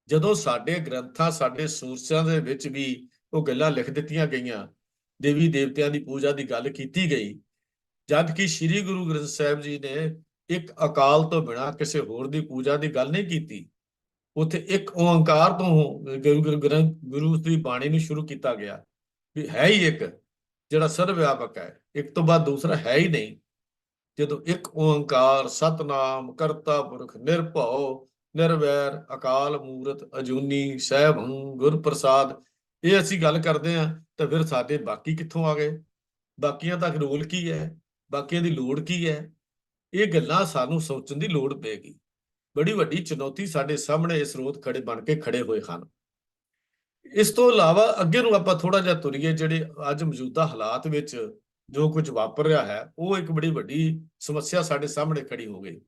ਜਦੋਂ ਸਾਡੇ ਗ੍ਰੰਥਾਂ, ਸਾਡੇ ਸੂਰਸਿਆਂ ਦੇ ਵਿੱਚ ਵੀ ਉਹ ਗੱਲਾਂ ਲਿਖ ਦਿੱਤੀਆਂ ਗਈਆਂ, ਦੇਵੀ ਦੇਵਤਿਆਂ ਦੀ ਪੂਜਾ ਦੀ ਗੱਲ ਕੀਤੀ ਗਈ, ਜਦ ਕਿ ਸ੍ਰੀ ਗੁਰੂ ਗ੍ਰੰਥ ਸਾਹਿਬ ਜੀ ਨੇ ਇੱਕ ਅਕਾਲ ਤੋਂ ਬਿਨਾਂ ਕਿਸੇ ਹੋਰ ਦੀ ਪੂਜਾ ਦੀ ਗੱਲ ਨਹੀਂ ਕੀਤੀ। ਉੱਥੇ ਇੱਕ ਓੰਕਾਰ ਤੋਂ ਗੁਰੂ ਦੀ ਬਾਣੀ ਨੂੰ ਸ਼ੁਰੂ ਕੀਤਾ ਗਿਆ ਵੀ ਹੈ ਹੀ ਇੱਕ ਜਿਹੜਾ ਸਰਵ ਵਿਆਪਕ ਹੈ, ਇੱਕ ਤੋਂ ਬਾਅਦ ਦੂਸਰਾ ਹੈ ਹੀ ਨਹੀਂ। ਜਦੋਂ ਇੱਕ ਓੰਕਾਰ ਸਤਨਾਮ ਕਰਤਾ ਪੁਰਖ ਨਿਰਭਉ ਨਿਰਵੈਰ ਅਕਾਲ ਮੂਰਤ ਅਜੂਨੀ ਸੈਭੰ ਗੁਰ ਪ੍ਰਸਾਦ, ਇਹ ਅਸੀਂ ਗੱਲ ਕਰਦੇ ਹਾਂ, ਤਾਂ ਫਿਰ ਸਾਡੇ ਬਾਕੀ ਕਿੱਥੋਂ ਆ ਗਏ? ਬਾਕੀਆਂ ਦਾ ਰੋਲ ਕੀ ਹੈ? ਬਾਕੀਆਂ ਦੀ ਲੋੜ ਕੀ ਹੈ? ਇਹ ਗੱਲਾਂ ਸਾਨੂੰ ਸੋਚਣ ਦੀ ਲੋੜ ਪਏਗੀ। ਬੜੀ ਵੱਡੀ ਚੁਣੌਤੀ ਸਾਡੇ ਸਾਹਮਣੇ ਇਹ ਸਰੋਤ ਬਣ ਕੇ ਖੜੇ ਹੋਏ ਹਨ। ਇਸ ਤੋਂ ਇਲਾਵਾ ਅੱਗੇ ਨੂੰ ਆਪਾਂ ਥੋੜਾ ਜਿਹਾ ਤੁਰੀਏ, ਜਿਹੜੇ ਅੱਜ ਮੌਜੂਦਾ ਹਾਲਾਤ ਵਿੱਚ ਜੋ ਕੁਝ ਵਾਪਰ ਰਿਹਾ ਹੈ, ਉਹ ਇੱਕ ਬੜੀ ਵੱਡੀ ਸਮੱਸਿਆ ਸਾਡੇ ਸਾਹਮਣੇ ਖੜੀ ਹੋ ਗਈ।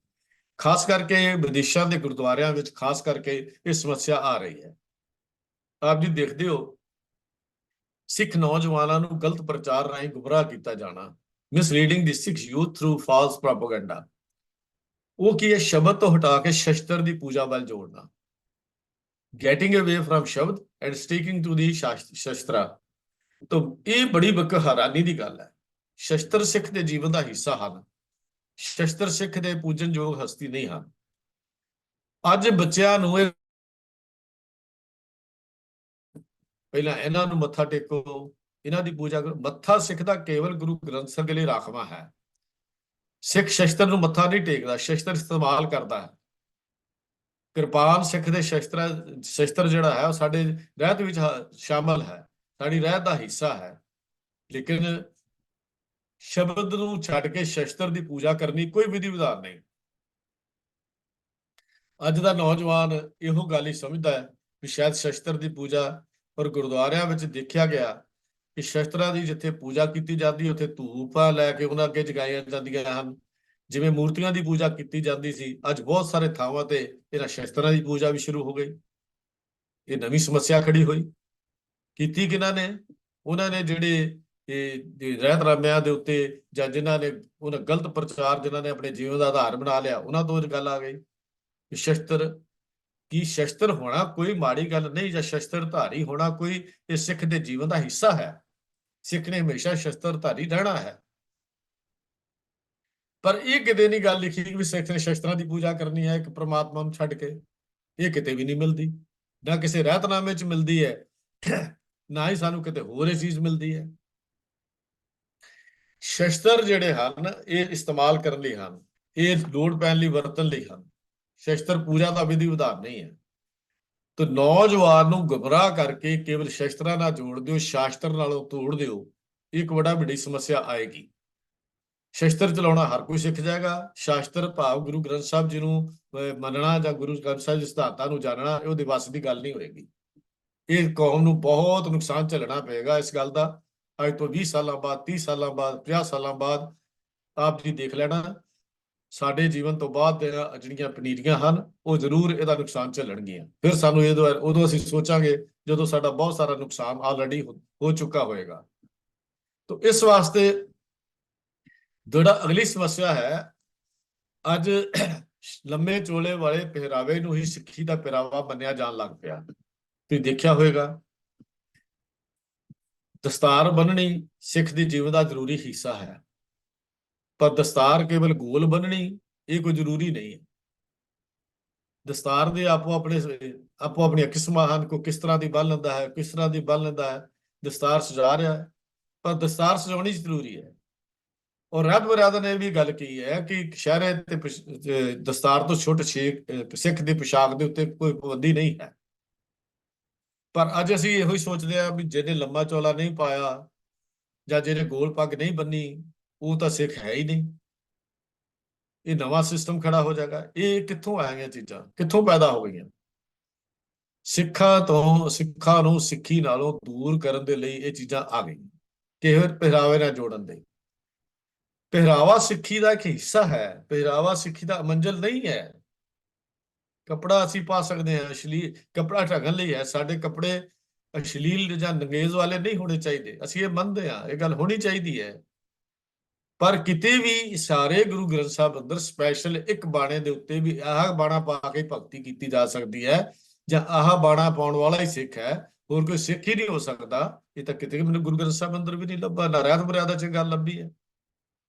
ਖਾਸ ਕਰਕੇ ਵਿਦੇਸ਼ਾਂ ਦੇ ਗੁਰਦੁਆਰਿਆਂ ਵਿੱਚ ਖਾਸ ਕਰਕੇ ਇਹ ਸਮੱਸਿਆ ਆ ਰਹੀ ਹੈ। ਆਪ ਜੀ ਦੇਖਦੇ ਹੋ, ਸਿੱਖ ਨੌਜਵਾਨਾਂ ਨੂੰ ਗਲਤ ਪ੍ਰਚਾਰ ਰਾਹੀਂ ਗੁੰਮਰਾਹ ਕੀਤਾ ਜਾਣਾ, ਮਿਸਲੀਡਿੰਗ ਦੀ ਸਿੱਖ ਯੂਥ ਥਰੂ ਫਾਲਸ ਪ੍ਰੋਪੇਗੈਂਡਾ। ਉਹ ਕੀ ਹੈ? ਸ਼ਬਦ ਤੋਂ ਹਟਾ ਕੇ ਸ਼ਸਤਰ ਦੀ ਪੂਜਾ ਵੱਲ ਜੋੜਨਾ, ਗੈਟਿੰਗ ਅਵੇ ਫਰਮ ਸ਼ਬਦ ਐਂਡ ਸਟਿਕਿੰਗ ਟੂ ਦੀ ਸ਼ਸਤਰਾ। ਤਾਂ ਇਹ ਬੜੀ ਹੈਰਾਨੀ ਦੀ ਗੱਲ ਹੈ। ਸ਼ਸਤਰ ਸਿੱਖ ਦੇ ਜੀਵਨ ਦਾ ਹਿੱਸਾ ਹਨ, ਸ਼ਸਤਰ ਸਿੱਖ ਦੇ ਪੂਜਨਯੋਗ ਹਸਤੀ ਨਹੀਂ ਹਨ। ਅੱਜ ਬੱਚਿਆਂ ਨੂੰ ਇਹ ਪਹਿਲਾਂ ਇਹਨਾਂ ਨੂੰ ਮੱਥਾ ਟੇਕੋ, ਇਹਨਾਂ ਦੀ ਪੂਜਾ ਕਰੋ। ਮੱਥਾ ਸਿੱਖ ਦਾ ਕੇਵਲ ਗੁਰੂ ਗ੍ਰੰਥ ਸਾਹਿਬ ਦੇ ਲਈ ਰਾਖਵਾਂ ਹੈ। ਸਿੱਖ ਸ਼ਸਤਰ ਨੂੰ ਮੱਥਾ ਨਹੀਂ ਟੇਕਦਾ, ਸ਼ਸਤਰ ਇਸਤੇਮਾਲ ਕਰਦਾ ਹੈ। ਕਿਰਪਾਨ ਸਿੱਖ ਦੇ ਸ਼ਸਤਰ ਜਿਹੜਾ ਹੈ ਉਹ ਸਾਡੇ ਰਹਿਤ ਵਿੱਚ ਸ਼ਾਮਲ ਹੈ, ਸਾਡੀ ਰਹਿਤ ਦਾ ਹਿੱਸਾ ਹੈ। ਲੇਕਿਨ ਸ਼ਬਦ ਨੂੰ ਛੱਡ ਕੇ ਸ਼ਸਤਰ ਦੀ ਪੂਜਾ ਕਰਨੀ ਕੋਈ ਵਿਧੀ ਵਿਧਾਨ ਨਹੀਂ। ਅੱਜ ਦਾ ਨੌਜਵਾਨ ਇਹੋ ਗੱਲ ਹੀ ਸਮਝਦਾ ਹੈ ਵੀ ਸ਼ਾਇਦ ਸ਼ਸਤਰ ਦੀ ਪੂਜਾ, ਪਰ ਗੁਰਦੁਆਰਿਆਂ ਵਿੱਚ ਦੇਖਿਆ ਗਿਆ ਕਿ ਸ਼ਸਤਰਾਂ ਦੀ ਜਿੱਥੇ ਪੂਜਾ ਕੀਤੀ ਜਾਂਦੀ ਉੱਥੇ ਧੂਪਾਂ ਲੈ ਕੇ ਉਹਨਾਂ ਅੱਗੇ ਜਗਾਈਆਂ ਜਾਂਦੀਆਂ ਹਨ। ਜਿਵੇਂ ਮੂਰਤੀਆਂ ਦੀ ਪੂਜਾ ਕੀਤੀ ਜਾਂਦੀ ਸੀ, ਅੱਜ ਬਹੁਤ ਸਾਰੇ ਥਾਵਾਂ ਤੇ ਇਹਨਾਂ ਸ਼ਸਤਰਾਂ ਦੀ ਪੂਜਾ ਵੀ ਸ਼ੁਰੂ ਹੋ ਗਈ। ਇਹ ਨਵੀਂ ਸਮੱਸਿਆ ਖੜੀ ਹੋਈ। ਕੀਤੀ ਕਿਹਨਾਂ ਨੇ? ਉਹਨਾਂ ਨੇ ਜਿਹੜੇ ਰਹਿਤ ਰਾਮਿਆਂ ਦੇ ਉੱਤੇ ਜਾਂ ਜਿਨ੍ਹਾਂ ਨੇ ਉਹਨਾਂ ਗਲਤ ਪ੍ਰਚਾਰ, ਜਿਨ੍ਹਾਂ ਨੇ ਆਪਣੇ ਜੀਵਨ ਦਾ ਆਧਾਰ ਬਣਾ ਲਿਆ, ਉਹਨਾਂ ਤੋਂ ਗੱਲ ਆ ਗਈ। ਸ਼ਸਤਰ ਹੋਣਾ ਕੋਈ ਮਾੜੀ ਗੱਲ ਨਹੀਂ, ਜਾਂ ਸ਼ਸਤਰਧਾਰੀ ਹੋਣਾ ਕੋਈ ਇਹ ਸਿੱਖ ਦੇ ਜੀਵਨ ਦਾ ਹਿੱਸਾ ਹੈ। ਸਿੱਖ ਨੇ ਹਮੇਸ਼ਾ ਸ਼ਸਤਰਧਾਰੀ ਰਹਿਣਾ ਹੈ। ਪਰ ਇਹ ਕਿਤੇ ਨਹੀਂ ਗੱਲ ਲਿਖੀ ਵੀ ਸਿੱਖ ਨੇ ਸ਼ਸਤਰਾਂ ਦੀ ਪੂਜਾ ਕਰਨੀ ਹੈ ਇੱਕ ਪ੍ਰਮਾਤਮਾ ਨੂੰ ਛੱਡ ਕੇ। ਇਹ ਕਿਤੇ ਵੀ ਨਹੀਂ ਮਿਲਦੀ, ਨਾ ਕਿਸੇ ਰਹਿਤਨਾਮੇ 'ਚ ਮਿਲਦੀ ਹੈ, ਨਾ ਹੀ ਸਾਨੂੰ ਕਿਤੇ ਹੋਰ ਇਹ ਚੀਜ਼ ਮਿਲਦੀ ਹੈ। ਸ਼ਸਤਰ ਜਿਹੜੇ ਹਨ ਇਹ ਇਸਤੇਮਾਲ ਕਰਨ ਲਈ ਹਨ, ਇਹ ਲੋੜ ਪੈਣ ਲਈ ਵਰਤਣ ਲਈ ਹਨ। ਸ਼ਸਤਰ ਪੂਜਾ ਦਾ ਵਿਧੀ ਵਿਧਾਨ ਨਹੀਂ ਹੈ। ਤੇ ਨੌਜਵਾਨ ਨੂੰ ਗੁੰਮਰਾਹ ਕਰਕੇ ਕੇਵਲ ਸ਼ਸਤਰਾਂ ਨਾਲ ਜੋੜ ਦਿਓ, ਸ਼ਾਸਤਰ ਨਾਲੋਂ ਤੋੜ ਦਿਓ, ਇੱਕ ਬੜਾ ਵੱਡੀ ਸਮੱਸਿਆ ਆਏਗੀ। ਸ਼ਸਤਰ ਚਲਾਉਣਾ ਹਰ ਕੋਈ ਸਿੱਖ ਜਾਏਗਾ। ਸ਼ਾਸਤਰ ਭਾਵ ਗੁਰੂ ਗ੍ਰੰਥ ਸਾਹਿਬ ਜੀ ਨੂੰ ਮੰਨਣਾ ਜਾਂ ਗੁਰੂ ਗ੍ਰੰਥ ਸਾਹਿਬ ਦੇ ਸਿਧਾਂਤਾਂ ਨੂੰ ਜਾਣਨਾ, ਇਹ ਉਹਦੇ ਵੱਸ ਦੀ ਗੱਲ ਨਹੀਂ ਹੋਏਗੀ। ਇਹ ਕੌਮ ਨੂੰ ਬਹੁਤ ਨੁਕਸਾਨ ਝੱਲਣਾ ਪਏਗਾ ਇਸ ਗੱਲ ਦਾ। ਅੱਜ ਤੋਂ 20 ਸਾਲਾਂ ਬਾਅਦ, 30 ਸਾਲਾਂ ਬਾਅਦ, 50 ਸਾਲਾਂ ਬਾਅਦ ਆਪ ਜੀ ਦੇਖ ਲੈਣਾ, ਸਾਡੇ ਜੀਵਨ ਤੋਂ ਬਾਅਦ ਦੀਆਂ ਜਿਹੜੀਆਂ ਪਨੀਰੀਆਂ ਹਨ ਉਹ ਜ਼ਰੂਰ ਇਹਦਾ ਨੁਕਸਾਨ ਝੱਲਣਗੀਆਂ। ਫਿਰ ਸਾਨੂੰ ਉਦੋਂ ਅਸੀਂ ਸੋਚਾਂਗੇ ਜਦੋਂ ਸਾਡਾ ਬਹੁਤ ਸਾਰਾ ਨੁਕਸਾਨ ਆਲਰੇਡੀ ਹੋ ਚੁੱਕਾ ਹੋਏਗਾ। ਤਾਂ ਇਸ ਵਾਸਤੇ ਜਿਹੜਾ ਅਗਲੀ ਸਮੱਸਿਆ ਹੈ, ਅੱਜ ਲੰਮੇ ਚੋਲੇ ਵਾਲੇ ਪਹਿਰਾਵੇ ਨੂੰ ਹੀ ਸਿੱਖੀ ਦਾ ਪਹਿਰਾਵਾ ਮੰਨਿਆ ਜਾਣ ਲੱਗ ਪਿਆ। ਤੁਸੀਂ ਦੇਖਿਆ ਹੋਵੇਗਾ, ਦਸਤਾਰ ਬੰਨਣੀ ਸਿੱਖ ਦੇ ਜੀਵਨ ਦਾ ਜ਼ਰੂਰੀ ਹਿੱਸਾ ਹੈ, ਪਰ ਦਸਤਾਰ ਕੇਵਲ ਗੋਲ ਬੰਨਣੀ ਇਹ ਕੋਈ ਜ਼ਰੂਰੀ ਨਹੀਂ ਹੈ। ਦਸਤਾਰ ਦੇ ਆਪੋ ਆਪਣੀਆਂ ਕਿਸਮਾਂ ਹਨ। ਕੋਈ ਕਿਸ ਤਰ੍ਹਾਂ ਦੀ ਬੰਨ ਲੈਂਦਾ ਹੈ, ਕਿਸ ਤਰ੍ਹਾਂ ਦੀ ਬੰਨ ਲੈਂਦਾ ਹੈ, ਦਸਤਾਰ ਸਜਾ ਰਿਹਾ ਹੈ, ਪਰ ਦਸਤਾਰ ਸਜਾਉਣੀ ਜ਼ਰੂਰੀ ਹੈ। ਔਰ ਰਹਿਤ ਮਰਿਆਦਾ ਨੇ ਵੀ ਗੱਲ ਕੀ ਹੈ ਕਿ ਸ਼ਹਿਰੇ ਤੇ ਦਸਤਾਰ ਤੋਂ ਛੁੱਟ ਸਿੱਖ ਦੀ ਪੋਸ਼ਾਕ ਦੇ ਉੱਤੇ ਕੋਈ ਪਾਬੰਦੀ ਨਹੀਂ ਹੈ। ਪਰ ਅੱਜ ਅਸੀਂ ਇਹੋ ਹੀ ਸੋਚਦੇ ਹਾਂ ਵੀ ਜਿਹਨੇ ਲੰਮਾ ਚੌਲਾ ਨਹੀਂ ਪਾਇਆ ਜਾਂ ਜਿਹਨੇ ਗੋਲ ਪੱਗ ਨਹੀਂ ਬੰਨੀ ਉਹ ਤਾਂ ਸਿੱਖ ਹੈ ਹੀ ਨਹੀਂ। ਇਹ ਨਵਾਂ ਸਿਸਟਮ ਖੜਾ ਹੋ ਜਾਏਗਾ। ਇਹ ਕਿੱਥੋਂ ਆਈਆਂ ਚੀਜ਼ਾਂ, ਕਿੱਥੋਂ ਪੈਦਾ ਹੋ ਗਈਆਂ? ਸਿੱਖਾਂ ਨੂੰ ਸਿੱਖੀ ਨਾਲੋਂ ਦੂਰ ਕਰਨ ਦੇ ਲਈ ਇਹ ਚੀਜ਼ਾਂ ਆ ਗਈਆਂ, ਕਿਸੇ ਪਹਿਰਾਵੇ ਨਾਲ ਜੋੜਨ ਦੇ। ਪਹਿਰਾਵਾ ਸਿੱਖੀ ਦਾ ਇੱਕ ਹਿੱਸਾ ਹੈ, ਪਹਿਰਾਵਾ ਸਿੱਖੀ ਦਾ ਮੰਜ਼ਿਲ ਨਹੀਂ ਹੈ। ਕੱਪੜਾ ਅਸੀਂ ਪਾ ਸਕਦੇ ਹਾਂ, ਅਸ਼ਲੀਲ ਕੱਪੜਾ ਢਕਣ ਲਈ ਹੈ। ਸਾਡੇ ਕੱਪੜੇ ਅਸ਼ਲੀਲ ਜਾਂ ਨੰਗੇਜ਼ ਵਾਲੇ ਨਹੀਂ ਹੋਣੇ ਚਾਹੀਦੇ, ਅਸੀਂ ਇਹ ਮੰਨਦੇ ਹਾਂ, ਇਹ ਗੱਲ ਹੋਣੀ ਚਾਹੀਦੀ ਹੈ। ਪਰ ਕਿਤੇ ਵੀ ਸਾਰੇ ਗੁਰੂ ਗ੍ਰੰਥ ਸਾਹਿਬ ਅੰਦਰ ਸਪੈਸ਼ਲ ਇੱਕ ਬਾਣੇ ਦੇ ਉੱਤੇ ਵੀ ਆਹ ਬਾਣਾ ਪਾ ਕੇ ਭਗਤੀ ਕੀਤੀ ਜਾ ਸਕਦੀ ਹੈ ਜਾਂ ਆਹ ਬਾਣਾ ਪਾਉਣ ਵਾਲਾ ਹੀ ਸਿੱਖ ਹੈ, ਹੋਰ ਕੋਈ ਸਿੱਖ ਹੀ ਨਹੀਂ ਹੋ ਸਕਦਾ। ਇਹ ਤਾਂ ਕਿਤੇ ਮੈਨੂੰ ਗੁਰੂ ਗ੍ਰੰਥ ਸਾਹਿਬ ਅੰਦਰ ਵੀ ਨਹੀਂ ਲੱਭਾ, ਨਾ ਰਹਿਤ ਮਰਿਆਦਾ 'ਚ ਗੱਲ ਲੱਭੀ ਹੈ।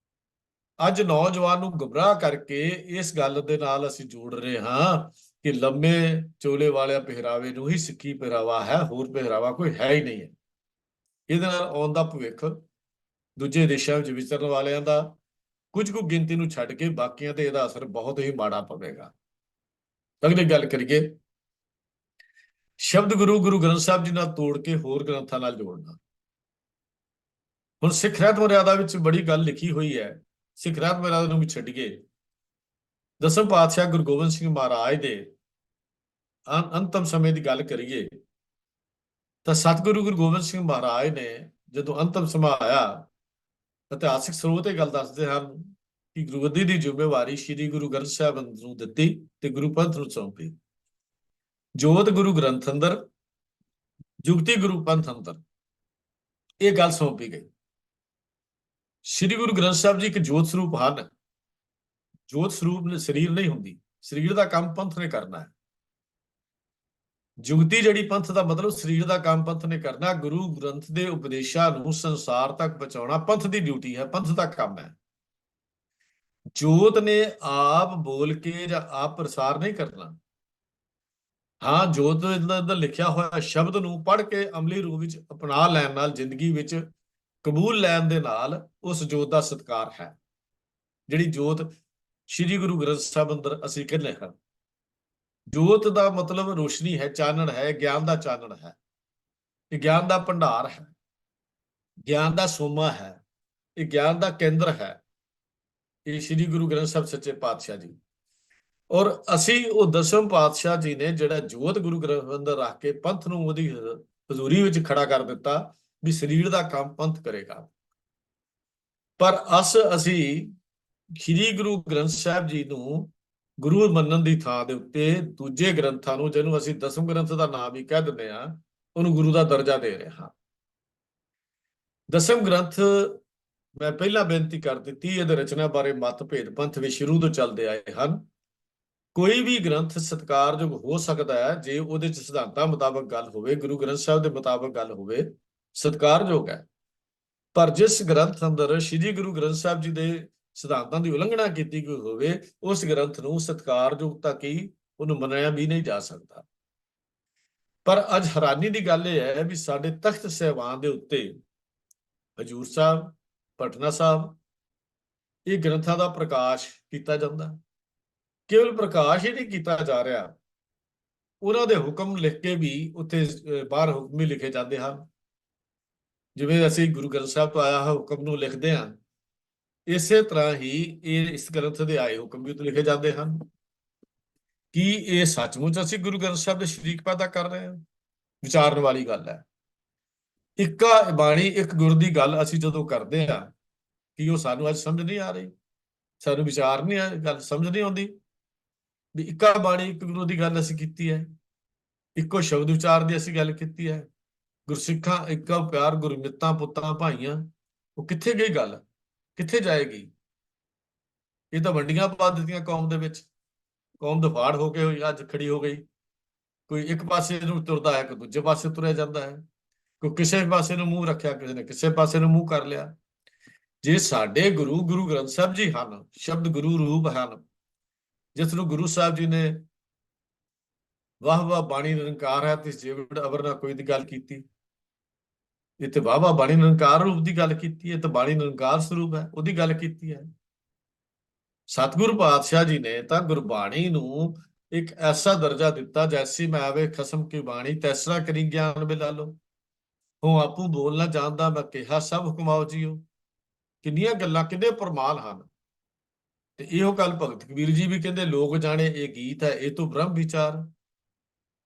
ਅੱਜ ਨੌਜਵਾਨ ਨੂੰ ਗੁੰਮਰਾਹ ਕਰਕੇ ਇਸ ਗੱਲ ਦੇ ਨਾਲ ਅਸੀਂ ਜੋੜ ਰਹੇ ਹਾਂ ਕਿ ਲੰਮੇ ਚੋਲੇ ਵਾਲਿਆਂ ਪਹਿਰਾਵੇ ਨੂੰ ਹੀ ਸਿੱਖੀ ਪਹਿਰਾਵਾ ਹੈ, ਹੋਰ ਪਹਿਰਾਵਾ ਕੋਈ ਹੈ ਹੀ ਨਹੀਂ ਹੈ। ਇਹਦੇ ਨਾਲ ਆਉਣ ਦਾ ਭਵਿੱਖ ਦੂਜੇ ਦੇਸ਼ਾਂ ਵਿੱਚ ਵਿਚਰਨ ਵਾਲਿਆਂ ਦਾ ਕੁਝ ਕੁ ਗਿਣਤੀ ਨੂੰ ਛੱਡ ਕੇ ਬਾਕੀਆਂ ਤੇ ਇਹਦਾ ਅਸਰ ਬਹੁਤ ਹੀ ਮਾੜਾ ਪਵੇਗਾ। ਅਗਲੀ ਗੱਲ ਕਰੀਏ, ਸ਼ਬਦ ਗੁਰੂ ਗ੍ਰੰਥ ਸਾਹਿਬ ਜੀ ਨਾਲ ਤੋੜ ਕੇ ਹੋਰ ਗ੍ਰੰਥਾਂ ਨਾਲ ਜੋੜਨਾ। ਹੁਣ ਸਿੱਖ ਰਹਿਤ ਮਰਿਆਦਾ ਵਿੱਚ ਬੜੀ ਗੱਲ ਲਿਖੀ ਹੋਈ ਹੈ, ਸਿੱਖ ਰਹਿਤ ਮਰਿਆਦਾ ਨੂੰ ਵੀ ਛੱਡੀਏ। ਦਸਮ ਪਾਤਸ਼ਾਹ ਗੁਰੂ ਗੋਬਿੰਦ ਸਿੰਘ ਮਹਾਰਾਜ ਦੇ ਅੰਤਮ ਸਮੇਂ ਦੀ ਗੱਲ ਕਰੀਏ ਤਾਂ ਸਤਿਗੁਰੂ ਗੁਰੂ ਗੋਬਿੰਦ ਸਿੰਘ ਮਹਾਰਾਜ ਨੇ ਜਦੋਂ ਅੰਤਮ ਸਮਾਂ ਆਇਆ, ਇਤਿਹਾਸਿਕ ਸਰੋਤ ਇਹ ਗੱਲ ਦੱਸਦੇ ਹਨ ਕਿ ਗੁਰਗੱਦੀ ਦੀ ਜ਼ਿੰਮੇਵਾਰੀ ਸ੍ਰੀ ਗੁਰੂ ਗ੍ਰੰਥ ਸਾਹਿਬ ਨੂੰ ਦਿੱਤੀ ਤੇ ਗੁਰੂ ਪੰਥ ਨੂੰ ਸੌਂਪੀ। ਜੋਤ ਗੁਰੂ ਗ੍ਰੰਥ ਅੰਦਰ, ਜੁਗਤੀ ਗੁਰੂ ਪੰਥ ਅੰਦਰ, ਇਹ ਗੱਲ ਸੌਂਪੀ ਗਈ। ਸ੍ਰੀ ਗੁਰੂ ਗ੍ਰੰਥ ਸਾਹਿਬ ਜੀ ਇੱਕ ਜੋਤ ਸਰੂਪ ਹਨ। ਜੋਤ ਸਰੂਪ ਸਰੀਰ ਨਹੀਂ ਹੁੰਦੀ, ਸਰੀਰ ਦਾ ਕੰਮ ਪੰਥ ਨੇ ਕਰਨਾ ਹੈ। ਜੁਗਤੀ ਜਿਹੜੀ ਪੰਥ ਦਾ ਮਤਲਬ ਸਰੀਰ ਦਾ ਕੰਮ ਪੰਥ ਨੇ ਕਰਨਾ। ਗੁਰੂ ਗ੍ਰੰਥ ਦੇ ਉਪਦੇਸ਼ਾਂ ਨੂੰ ਸੰਸਾਰ ਤੱਕ ਪਹੁੰਚਾਉਣਾ ਪੰਥ ਦੀ ਡਿਊਟੀ ਹੈ, ਪੰਥ ਦਾ ਕੰਮ ਹੈ। ਜੋਤ ਨੇ ਆਪ ਬੋਲ ਕੇ ਜਾਂ ਆਪ ਪ੍ਰਸਾਰ ਨਹੀਂ ਕਰਨਾ। ਹਾਂ, ਜੋਤ ਦਾ ਲਿਖਿਆ ਹੋਇਆ ਸ਼ਬਦ ਨੂੰ ਪੜ੍ਹ ਕੇ ਅਮਲੀ ਰੂਪ ਵਿੱਚ ਅਪਣਾ ਲੈਣ ਨਾਲ, ਜ਼ਿੰਦਗੀ ਵਿੱਚ ਕਬੂਲ ਲੈਣ ਦੇ ਨਾਲ ਉਸ ਜੋਤ ਦਾ ਸਤਿਕਾਰ ਹੈ। ਜਿਹੜੀ ਜੋਤ ਸ੍ਰੀ ਗੁਰੂ ਗ੍ਰੰਥ ਸਾਹਿਬ ਅੰਦਰ ਅਸੀਂ ਕਹਿੰਦੇ ਹਾਂ, ਜੋਤ ਦਾ ਮਤਲਬ ਰੋਸ਼ਨੀ ਹੈ, ਚਾਨਣ ਹੈ, ਗਿਆਨ ਦਾ ਚਾਨਣ ਹੈ, ਇਹ ਗਿਆਨ ਦਾ ਭੰਡਾਰ ਹੈ, ਗਿਆਨ ਦਾ ਸੋਮਾ ਹੈ, ਇਹ ਗਿਆਨ ਦਾ ਕੇਂਦਰ ਹੈ, ਇਹ ਸ੍ਰੀ ਗੁਰੂ ਗ੍ਰੰਥ ਸਾਹਿਬ ਸੱਚੇ ਪਾਤਸ਼ਾਹ ਜੀ। ਔਰ ਅਸੀਂ ਉਹ ਦਸਮ ਪਾਤਸ਼ਾਹ ਜੀ ਨੇ ਜਿਹੜਾ ਜੋਤ ਗੁਰੂ ਗ੍ਰੰਥ ਅੰਦਰ ਰੱਖ ਕੇ ਪੰਥ ਨੂੰ ਉਹਦੀ ਹਜ਼ੂਰੀ ਵਿੱਚ ਖੜਾ ਕਰ ਦਿੱਤਾ ਵੀ ਸਰੀਰ ਦਾ ਕੰਮ ਪੰਥ ਕਰੇਗਾ। ਪਰ ਅਸੀਂ ਸ੍ਰੀ ਗੁਰੂ ਗ੍ਰੰਥ ਸਾਹਿਬ ਜੀ ਨੂੰ ਗੁਰੂ ਮੰਨਣ ਦੀ ਥਾਂ ਦੇ ਉੱਤੇ ਦੂਜੇ ਗ੍ਰੰਥਾਂ ਨੂੰ, ਜਿਹਨੂੰ ਅਸੀਂ ਦਸਮ ਗ੍ਰੰਥ ਦਾ ਨਾਮ ਵੀ ਕਹਿ ਦਿੰਦੇ ਹਾਂ, ਉਹਨੂੰ ਗੁਰੂ ਦਾ ਦਰਜਾ ਦੇ ਰਹੇ ਹਾਂ। ਦਸਮ ਗ੍ਰੰਥ, ਮੈਂ ਪਹਿਲਾਂ ਬੇਨਤੀ ਕਰ ਦਿੱਤੀ, ਇਹਦੇ ਰਚਨਾ ਬਾਰੇ ਮਤਭੇਦ ਪੰਥ ਵਿੱਚ ਸ਼ੁਰੂ ਤੋਂ ਚੱਲਦੇ ਆਏ ਹਨ। ਕੋਈ ਵੀ ਗ੍ਰੰਥ ਸਤਿਕਾਰਯੋਗ ਹੋ ਸਕਦਾ ਹੈ ਜੇ ਉਹਦੇ ਚ ਸਿਧਾਂਤਾਂ ਮੁਤਾਬਕ ਗੱਲ ਹੋਵੇ, ਗੁਰੂ ਗ੍ਰੰਥ ਸਾਹਿਬ ਦੇ ਮੁਤਾਬਕ ਗੱਲ ਹੋਵੇ, ਸਤਿਕਾਰਯੋਗ ਹੈ। ਪਰ ਜਿਸ ਗ੍ਰੰਥ ਅੰਦਰ ਸ੍ਰੀ ਗੁਰੂ ਗ੍ਰੰਥ ਸਾਹਿਬ ਜੀ ਦੇ ਸਿਧਾਂਤਾਂ ਦੀ ਉਲੰਘਣਾ ਕੀਤੀ ਗਈ ਹੋਵੇ, ਉਸ ਗ੍ਰੰਥ ਨੂੰ ਸਤਿਕਾਰਯੋਗਤਾ ਕੀ ਉਹਨੂੰ ਮੰਨਿਆ ਵੀ ਨਹੀਂ ਜਾ ਸਕਦਾ। ਪਰ ਅੱਜ ਹੈਰਾਨੀ ਦੀ ਗੱਲ ਇਹ ਹੈ ਵੀ ਸਾਡੇ ਤਖਤ ਸਾਹਿਬਾਨ ਦੇ ਉੱਤੇ ਹਜ਼ੂਰ ਸਾਹਿਬ, ਪਟਨਾ ਸਾਹਿਬ, ਇਹ ਗ੍ਰੰਥਾਂ ਦਾ ਪ੍ਰਕਾਸ਼ ਕੀਤਾ ਜਾਂਦਾ। ਕੇਵਲ ਪ੍ਰਕਾਸ਼ ਹੀ ਨਹੀਂ ਕੀਤਾ ਜਾ ਰਿਹਾ, ਉਹਨਾਂ ਦੇ ਹੁਕਮ ਲਿਖ ਕੇ ਵੀ ਉੱਥੇ ਬਾਹਰ ਹੁਕਮ ਹੀ ਲਿਖੇ ਜਾਂਦੇ ਹਨ। ਜਿਵੇਂ ਅਸੀਂ ਗੁਰੂ ਗ੍ਰੰਥ ਸਾਹਿਬ ਤੋਂ ਆਇਆ ਹੋਇਆ ਹੁਕਮ ਨੂੰ ਲਿਖਦੇ ਹਾਂ, ਇਸੇ ਤਰ੍ਹਾਂ ਹੀ ਇਹ ਇਸ ਗ੍ਰੰਥ ਦੇ ਆਏ ਹੁਕਮ ਵੀ ਉੱਥੇ ਲਿਖੇ ਜਾਂਦੇ ਹਨ। ਕੀ ਇਹ ਸੱਚਮੁੱਚ ਅਸੀਂ ਗੁਰੂ ਗ੍ਰੰਥ ਸਾਹਿਬ ਦੇ ਸ਼ਰੀਕ ਪੈਦਾ ਕਰ ਰਹੇ ਹਾਂ? ਵਿਚਾਰਨ ਵਾਲੀ ਗੱਲ ਹੈ। ਇੱਕਾ ਬਾਣੀ ਇੱਕ ਗੁਰੂ ਦੀ ਗੱਲ ਅਸੀਂ ਜਦੋਂ ਕਰਦੇ ਹਾਂ, ਕਿ ਉਹ ਸਾਨੂੰ ਅੱਜ ਸਮਝ ਨਹੀਂ ਆ ਰਹੀ, ਸਾਨੂੰ ਵਿਚਾਰ ਨਹੀਂ ਗੱਲ ਸਮਝ ਨਹੀਂ ਆਉਂਦੀ ਵੀ ਇੱਕਾ ਬਾਣੀ ਇੱਕ ਗੁਰੂ ਦੀ ਗੱਲ ਅਸੀਂ ਕੀਤੀ ਹੈ, ਇੱਕੋ ਸ਼ਬਦ ਵਿਚਾਰ ਦੀ ਅਸੀਂ ਗੱਲ ਕੀਤੀ ਹੈ, ਗੁਰਸਿੱਖਾਂ ਇੱਕਾ ਪਿਆਰ, ਗੁਰਮਿੱਤਾਂ ਪੁੱਤਾਂ ਭਾਈਆਂ, ਉਹ ਕਿੱਥੇ ਗਈ ਗੱਲ, ਕਿੱਥੇ ਜਾਏਗੀ? ਇਹ ਤਾਂ ਵੰਡੀਆਂ ਪਾ ਦਿੱਤੀਆਂ ਕੌਮ ਦੇ ਵਿੱਚ, ਕੌਮ ਦਫਾੜ ਹੋ ਕੇ ਹੋਈ ਅੱਜ ਖੜੀ ਹੋ ਗਈ। ਕੋਈ ਇੱਕ ਪਾਸੇ ਨੂੰ ਤੁਰਦਾ ਹੈ, ਕੋਈ ਦੂਜੇ ਪਾਸੇ ਤੁਰਿਆ ਜਾਂਦਾ ਹੈ, ਕੋਈ ਕਿਸੇ ਪਾਸੇ ਨੂੰ ਮੂੰਹ ਰੱਖਿਆ, ਕਿਸੇ ਨੇ ਕਿਸੇ ਪਾਸੇ ਨੂੰ ਮੂੰਹ ਕਰ ਲਿਆ। ਜੇ ਸਾਡੇ ਗੁਰੂ ਗੁਰੂ ਗ੍ਰੰਥ ਸਾਹਿਬ ਜੀ ਹਨ, ਸ਼ਬਦ ਗੁਰੂ ਰੂਪ ਹਨ, ਜਿਸ ਨੂੰ ਗੁਰੂ ਸਾਹਿਬ ਜੀ ਨੇ ਵਾਹ ਵਾਹ ਬਾਣੀ ਨਿਰੰਕਾਰ ਹੈ ਤਿਸ ਜੀਵਨ ਅਵਰ ਨਾ ਕੋਈ ਦੀ ਗੱਲ ਕੀਤੀ, ਇੱਥੇ ਵਾਹ ਵਾਹ ਬਾਣੀ ਨਿਰੰਕਾਰ ਰੂਪ ਦੀ ਗੱਲ ਕੀਤੀ ਹੈ, ਤਾਂ ਬਾਣੀ ਨਿਰੰਕਾਰ ਸਰੂਪ ਹੈ, ਉਹਦੀ ਗੱਲ ਕੀਤੀ ਹੈ। ਸਤਿਗੁਰੂ ਪਾਤਸ਼ਾਹ ਜੀ ਨੇ ਤਾਂ ਗੁਰਬਾਣੀ ਨੂੰ ਇੱਕ ਐਸਾ ਦਰਜਾ ਦਿੱਤਾ, ਜੈਸੀ ਮੈਂ ਆਵੇ ਖਸਮ ਕੀ ਬਾਣੀ ਤੈਸਰਾ ਕਰੀ ਗਿਆਨ ਬਿਲਾ ਲੋ, ਹੂੰ ਆਪੂ ਬੋਲਣਾ ਜਾਣਦਾ ਮੈਂ ਕਿਹਾ ਸਭ ਹੁਕਮਾਓ ਜੀਓ। ਕਿੰਨੀਆਂ ਗੱਲਾਂ, ਕਿੰਨੇ ਪਰਮਾਨ ਹਨ। ਤੇ ਇਹੋ ਗੱਲ ਭਗਤ ਕਬੀਰ ਜੀ ਵੀ ਕਹਿੰਦੇ, ਲੋਕ ਜਾਣੇ ਇਹ ਗੀਤ ਹੈ, ਇਹ ਤੋਂ ਬ੍ਰਹਮ ਵਿਚਾਰ।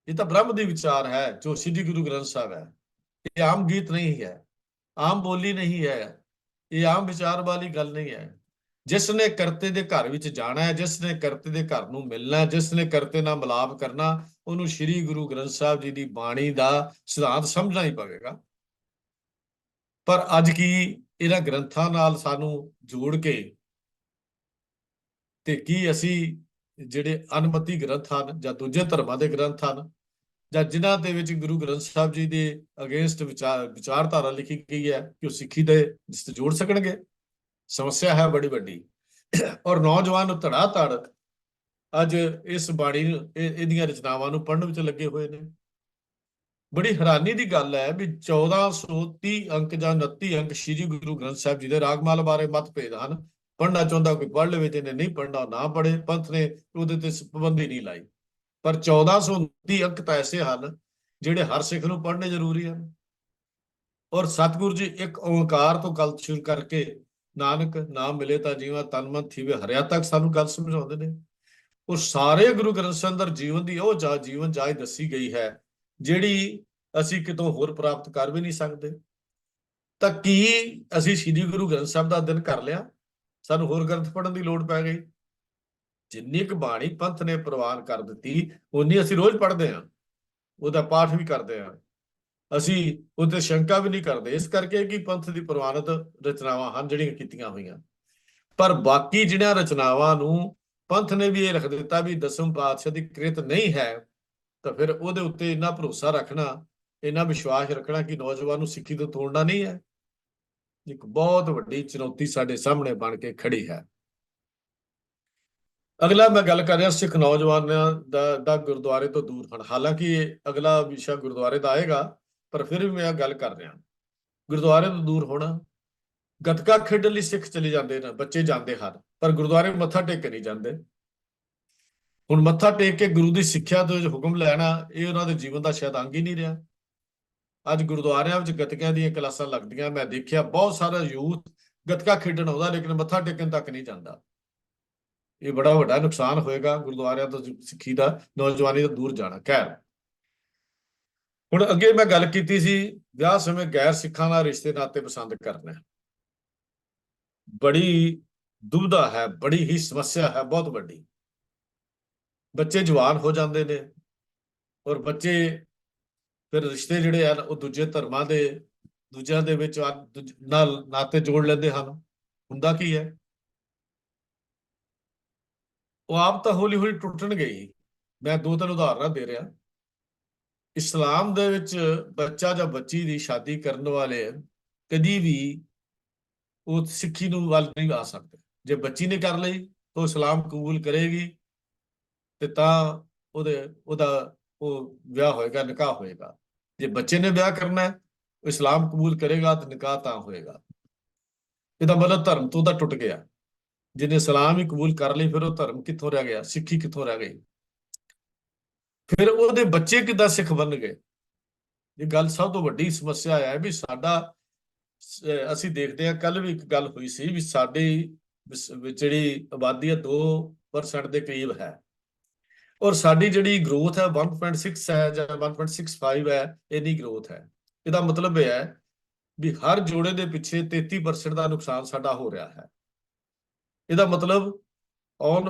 ਇਹ ਤਾਂ ਬ੍ਰਹਮ ਦੀ ਵਿਚਾਰ ਹੈ ਜੋ ਸ੍ਰੀ ਗੁਰੂ ਗ੍ਰੰਥ ਸਾਹਿਬ ਹੈ। ਇਹ ਆਮ ਗੀਤ ਨਹੀਂ ਹੈ, ਆਮ ਬੋਲੀ ਨਹੀਂ ਹੈ, ਇਹ ਆਮ ਵਿਚਾਰ ਵਾਲੀ ਗੱਲ ਨਹੀਂ ਹੈ। ਜਿਸ ਨੇ ਕਰਤੇ ਦੇ ਘਰ ਵਿੱਚ ਜਾਣਾ ਹੈ, ਜਿਸ ਨੇ ਕਰਤੇ ਦੇ ਘਰ ਨੂੰ ਮਿਲਣਾ ਹੈ, ਜਿਸ ਨੇ ਕਰਤੇ ਨਾਲ ਮਿਲਾਪ ਕਰਨਾ, ਉਹਨੂੰ ਸ੍ਰੀ ਗੁਰੂ ਗ੍ਰੰਥ ਸਾਹਿਬ ਜੀ ਦੀ ਬਾਣੀ ਦਾ ਸਿਧਾਂਤ ਸਮਝਣਾ ਹੀ ਪਵੇਗਾ। ਪਰ ਅੱਜ ਕੀ ਇਹਨਾਂ ਗ੍ਰੰਥਾਂ ਨਾਲ ਸਾਨੂੰ ਜੋੜ ਕੇ ਤੇ ਕੀ ਅਸੀਂ ਜਿਹੜੇ ਅਨਮਤੀ ਗ੍ਰੰਥ ਹਨ ਜਾਂ ਦੂਜੇ ਧਰਮਾਂ ਦੇ ਗ੍ਰੰਥ ਹਨ, ਜਾਂ ਜਿਨ੍ਹਾਂ ਦੇ ਵਿੱਚ ਗੁਰੂ ਗ੍ਰੰਥ ਸਾਹਿਬ ਜੀ ਦੇ ਅਗੇਂਸਟ ਵਿਚਾਰਧਾਰਾ ਲਿਖੀ ਗਈ ਹੈ, ਕਿ ਉਹ ਸਿੱਖੀ ਦੇ ਜਿਸ ਤੇ ਜੋੜ ਸਕਣਗੇ? ਸਮੱਸਿਆ ਹੈ ਬੜੀ ਵੱਡੀ। ਔਰ ਨੌਜਵਾਨ ਧੜਾ ਧੜ ਅੱਜ ਇਸ ਬਾਣੀ ਇਹਦੀਆਂ ਰਚਨਾਵਾਂ ਨੂੰ ਪੜ੍ਹਨ ਵਿੱਚ ਲੱਗੇ ਹੋਏ ਨੇ। ਬੜੀ ਹੈਰਾਨੀ ਦੀ ਗੱਲ ਹੈ ਵੀ 1430 ਅੰਕ ਜਾਂ 29 ਅੰਕ ਸ੍ਰੀ ਗੁਰੂ ਗ੍ਰੰਥ ਸਾਹਿਬ ਜੀ ਦੇ ਰਾਗਮਾਲ ਬਾਰੇ ਮਤਭੇਦ ਹਨ। ਪੜ੍ਹਨਾ ਚਾਹੁੰਦਾ ਕੋਈ ਪੜ੍ਹ ਲਵੇ, ਜਿਹਨੇ ਨਹੀਂ ਪੜ੍ਹਨਾ ਨਾ ਪੜ੍ਹੇ। ਪੰਥ ਨੇ ਉਹਦੇ ਤੇ ਪਾਬੰਦੀ ਨਹੀਂ ਲਾਈ, ਪਰ 1429 ਅੰਕ ਤਾਂ ਐਸੇ ਹਨ ਜਿਹੜੇ ਹਰ ਸਿੱਖ ਨੂੰ ਪੜ੍ਹਨੇ ਜ਼ਰੂਰੀ ਹਨ। ਔਰ ਸਤਿਗੁਰੂ ਜੀ ਇੱਕ ਓਂਕਾਰ ਤੋਂ ਗੱਲ ਸ਼ੁਰੂ ਕਰਕੇ ਨਾਨਕ ਨਾਮ ਮਿਲੇ ਤਾਂ ਜੀਵਾ ਤਨ ਮਨ ਥੀਵੇ ਹਰਿਆ ਤੱਕ ਸਾਨੂੰ ਗੱਲ ਸਮਝਾਉਂਦੇ ਨੇ। ਉਹ ਸਾਰੇ ਗੁਰੂ ਗ੍ਰੰਥ ਸਾਹਿਬ ਅੰਦਰ ਜੀਵਨ ਦੀ ਉਹ ਜੀਵਨ ਜਾਚ ਦੱਸੀ ਗਈ ਹੈ ਜਿਹੜੀ ਅਸੀਂ ਕਿਤੋਂ ਹੋਰ ਪ੍ਰਾਪਤ ਕਰ ਵੀ ਨਹੀਂ ਸਕਦੇ। ਤਾਂ ਕੀ ਅਸੀਂ ਸ੍ਰੀ ਗੁਰੂ ਗ੍ਰੰਥ ਸਾਹਿਬ ਦਾ ਅਧਿਐਨ ਕਰ ਲਿਆ, ਸਾਨੂੰ ਹੋਰ ਗ੍ਰੰਥ ਪੜ੍ਹਨ ਦੀ ਲੋੜ ਪੈ ਗਈ? ਜਿੰਨੀ ਕੁ ਬਾਣੀ ਪੰਥ ਨੇ ਪ੍ਰਵਾਨ ਕਰ ਦਿੱਤੀ, ਉਨੀ ਅਸੀਂ ਰੋਜ਼ ਪੜ੍ਹਦੇ ਹਾਂ, ਉਹਦਾ ਪਾਠ ਵੀ ਕਰਦੇ ਹਾਂ, ਅਸੀਂ ਉਹਤੇ ਸ਼ੰਕਾ ਵੀ ਨਹੀਂ ਕਰਦੇ, ਇਸ ਕਰਕੇ ਕਿ ਪੰਥ ਦੀ ਪ੍ਰਵਾਨਿਤ ਰਚਨਾਵਾਂ ਹਨ ਜਿਹੜੀਆਂ ਕੀਤੀਆਂ ਹੋਈਆਂ। ਪਰ ਬਾਕੀ ਜਿਹੜੀਆਂ ਰਚਨਾਵਾਂ ਨੂੰ ਪੰਥ ਨੇ ਵੀ ਇਹ ਲਿਖ ਦਿੱਤਾ ਵੀ ਦਸਮ ਪਾਤਸ਼ਾਹ ਦੀ ਕ੍ਰਿਤ ਨਹੀਂ ਹੈ, ਤਾਂ ਫਿਰ ਉਹਦੇ ਉੱਤੇ ਇੰਨਾ ਭਰੋਸਾ ਰੱਖਣਾ, ਇੰਨਾ ਵਿਸ਼ਵਾਸ ਰੱਖਣਾ ਕਿ ਨੌਜਵਾਨ ਨੂੰ ਸਿੱਖੀ ਤੋਂ ਤੋੜਨਾ ਨਹੀਂ ਹੈ, ਇੱਕ ਬਹੁਤ ਵੱਡੀ ਚੁਣੌਤੀ ਸਾਡੇ ਸਾਹਮਣੇ ਬਣ ਕੇ ਖੜੀ ਹੈ। ਅਗਲਾ ਮੈਂ ਗੱਲ ਕਰ ਰਿਹਾ ਸਿੱਖ ਨੌਜਵਾਨਾਂ ਦਾ ਗੁਰਦੁਆਰੇ ਤੋਂ ਦੂਰ ਹੋਣਾ। ਹਾਲਾਂਕਿ ਇਹ ਅਗਲਾ ਵਿਸ਼ਾ ਗੁਰਦੁਆਰੇ ਦਾ ਆਏਗਾ, ਪਰ ਫਿਰ ਵੀ ਮੈਂ ਗੱਲ ਕਰ ਰਿਹਾ ਗੁਰਦੁਆਰੇ ਤੋਂ ਦੂਰ ਹੋਣਾ। ਗੱਤਕਾ ਖੇਡਣ ਲਈ ਸਿੱਖ ਚਲੇ ਜਾਂਦੇ ਨੇ, ਬੱਚੇ ਜਾਂਦੇ ਹਨ, ਪਰ ਗੁਰਦੁਆਰੇ ਮੱਥਾ ਟੇਕ ਕੇ ਨਹੀਂ ਜਾਂਦੇ। ਹੁਣ ਮੱਥਾ ਟੇਕ ਕੇ ਗੁਰੂ ਦੀ ਸਿੱਖਿਆ ਤੋਂ ਹੁਕਮ ਲੈਣਾ, ਇਹ ਉਹਨਾਂ ਦੇ ਜੀਵਨ ਦਾ ਸ਼ਾਇਦ ਅੰਗ ਹੀ ਨਹੀਂ ਰਿਹਾ। ਅੱਜ ਗੁਰਦੁਆਰਿਆਂ ਵਿੱਚ ਗੱਤਕਿਆਂ ਦੀਆਂ ਕਲਾਸਾਂ ਲੱਗਦੀਆਂ, ਮੈਂ ਦੇਖਿਆ ਬਹੁਤ ਸਾਰਾ ਯੂਥ ਗੱਤਕਾ ਖੇਡਣ ਆਉਂਦਾ ਲੇਕਿਨ ਮੱਥਾ ਟੇਕਣ ਤੱਕ ਨਹੀਂ ਜਾਂਦਾ। ਇਹ ਬੜਾ ਵੱਡਾ ਨੁਕਸਾਨ ਹੋਏਗਾ ਗੁਰਦੁਆਰਿਆਂ ਤੋਂ ਸਿੱਖੀ ਦਾ, ਨੌਜਵਾਨੀ ਤੋਂ ਦੂਰ ਜਾਣਾ। ਖੈਰ, ਹੁਣ ਅੱਗੇ ਮੈਂ ਗੱਲ ਕੀਤੀ ਸੀ ਵਿਆਹ ਸਮੇਂ ਗੈਰ ਸਿੱਖਾਂ ਨਾਲ ਰਿਸ਼ਤੇ ਨਾਤੇ ਪਸੰਦ ਕਰਨਾ। ਬੜੀ ਦੁਬਿਧਾ ਹੈ, ਬੜੀ ਹੀ ਸਮੱਸਿਆ ਹੈ, ਬਹੁਤ ਵੱਡੀ। ਬੱਚੇ ਜਵਾਨ ਹੋ ਜਾਂਦੇ ਨੇ ਔਰ ਬੱਚੇ ਫਿਰ ਰਿਸ਼ਤੇ ਜਿਹੜੇ ਹਨ ਉਹ ਦੂਜੇ ਧਰਮਾਂ ਦੇ ਦੂਜਿਆਂ ਦੇ ਵਿੱਚ ਨਾਲ ਨਾਤੇ ਜੋੜ ਲੈਂਦੇ ਹਨ। ਹੁੰਦਾ ਕੀ ਹੈ, ਉਹ ਆਪ ਤਾਂ ਹੌਲੀ ਹੌਲੀ ਟੁੱਟਣਗੇ ਹੀ। ਮੈਂ 2-3 ਉਦਾਹਰਨਾਂ ਦੇ ਰਿਹਾ। ਇਸਲਾਮ ਦੇ ਵਿੱਚ ਬੱਚਾ ਜਾਂ ਬੱਚੀ ਦੀ ਸ਼ਾਦੀ ਕਰਨ ਵਾਲੇ ਕਦੀ ਵੀ ਉਹ ਸਿੱਖੀ ਨੂੰ ਵੱਲ ਨਹੀਂ ਆ ਸਕਦੇ। ਜੇ ਬੱਚੀ ਨੇ ਕਰ ਲਈ ਤਾਂ ਇਸਲਾਮ ਕਬੂਲ ਕਰੇਗੀ ਤੇ ਤਾਂ ਉਹਦਾ ਉਹ ਵਿਆਹ ਹੋਏਗਾ, ਨਿਕਾਹ ਹੋਏਗਾ। ਜੇ ਬੱਚੇ ਨੇ ਵਿਆਹ ਕਰਨਾ ਹੈ, ਇਸਲਾਮ ਕਬੂਲ ਕਰੇਗਾ ਤਾਂ ਨਿਕਾਹ ਤਾਂ ਹੋਏਗਾ। ਇਹਦਾ ਮਤਲਬ ਧਰਮ ਤੋਂ ਤਾਂ ਟੁੱਟ ਗਿਆ। ਜਿਹਨੇ ਇਸਲਾਮ ਹੀ ਕਬੂਲ ਕਰ ਲਈ, ਫਿਰ ਉਹ ਧਰਮ ਕਿੱਥੋਂ ਰਹਿ ਗਿਆ, ਸਿੱਖੀ ਕਿੱਥੋਂ ਰਹਿ ਗਈ? ਫਿਰ ਉਹਦੇ ਬੱਚੇ ਕਿੱਦਾਂ ਸਿੱਖ ਬਣ ਗਏ? ਇਹ ਗੱਲ ਸਭ ਤੋਂ ਵੱਡੀ ਸਮੱਸਿਆ ਹੈ ਵੀ ਸਾਡਾ ਅਸੀਂ ਦੇਖਦੇ ਹਾਂ, ਕੱਲ ਵੀ ਇੱਕ ਗੱਲ ਹੋਈ ਸੀ ਵੀ ਸਾਡੀ ਵਿੱਚ ਜਿਹੜੀ ਆਬਾਦੀ ਹੈ 2% ਦੇ ਕਰੀਬ ਹੈ, ਔਰ ਸਾਡੀ ਜਿਹੜੀ ਗਰੋਥ ਹੈ 1.6 ਹੈ ਜਾਂ 1.65 ਹੈ, ਇੰਨੀ ਗਰੋਥ ਹੈ। ਇਹਦਾ ਮਤਲਬ ਇਹ ਹੈ ਵੀ ਹਰ ਜੋੜੇ ਦੇ ਪਿੱਛੇ 33% ਦਾ ਨੁਕਸਾਨ ਸਾਡਾ ਹੋ ਰਿਹਾ ਹੈ। ਇਹਦਾ ਮਤਲਬ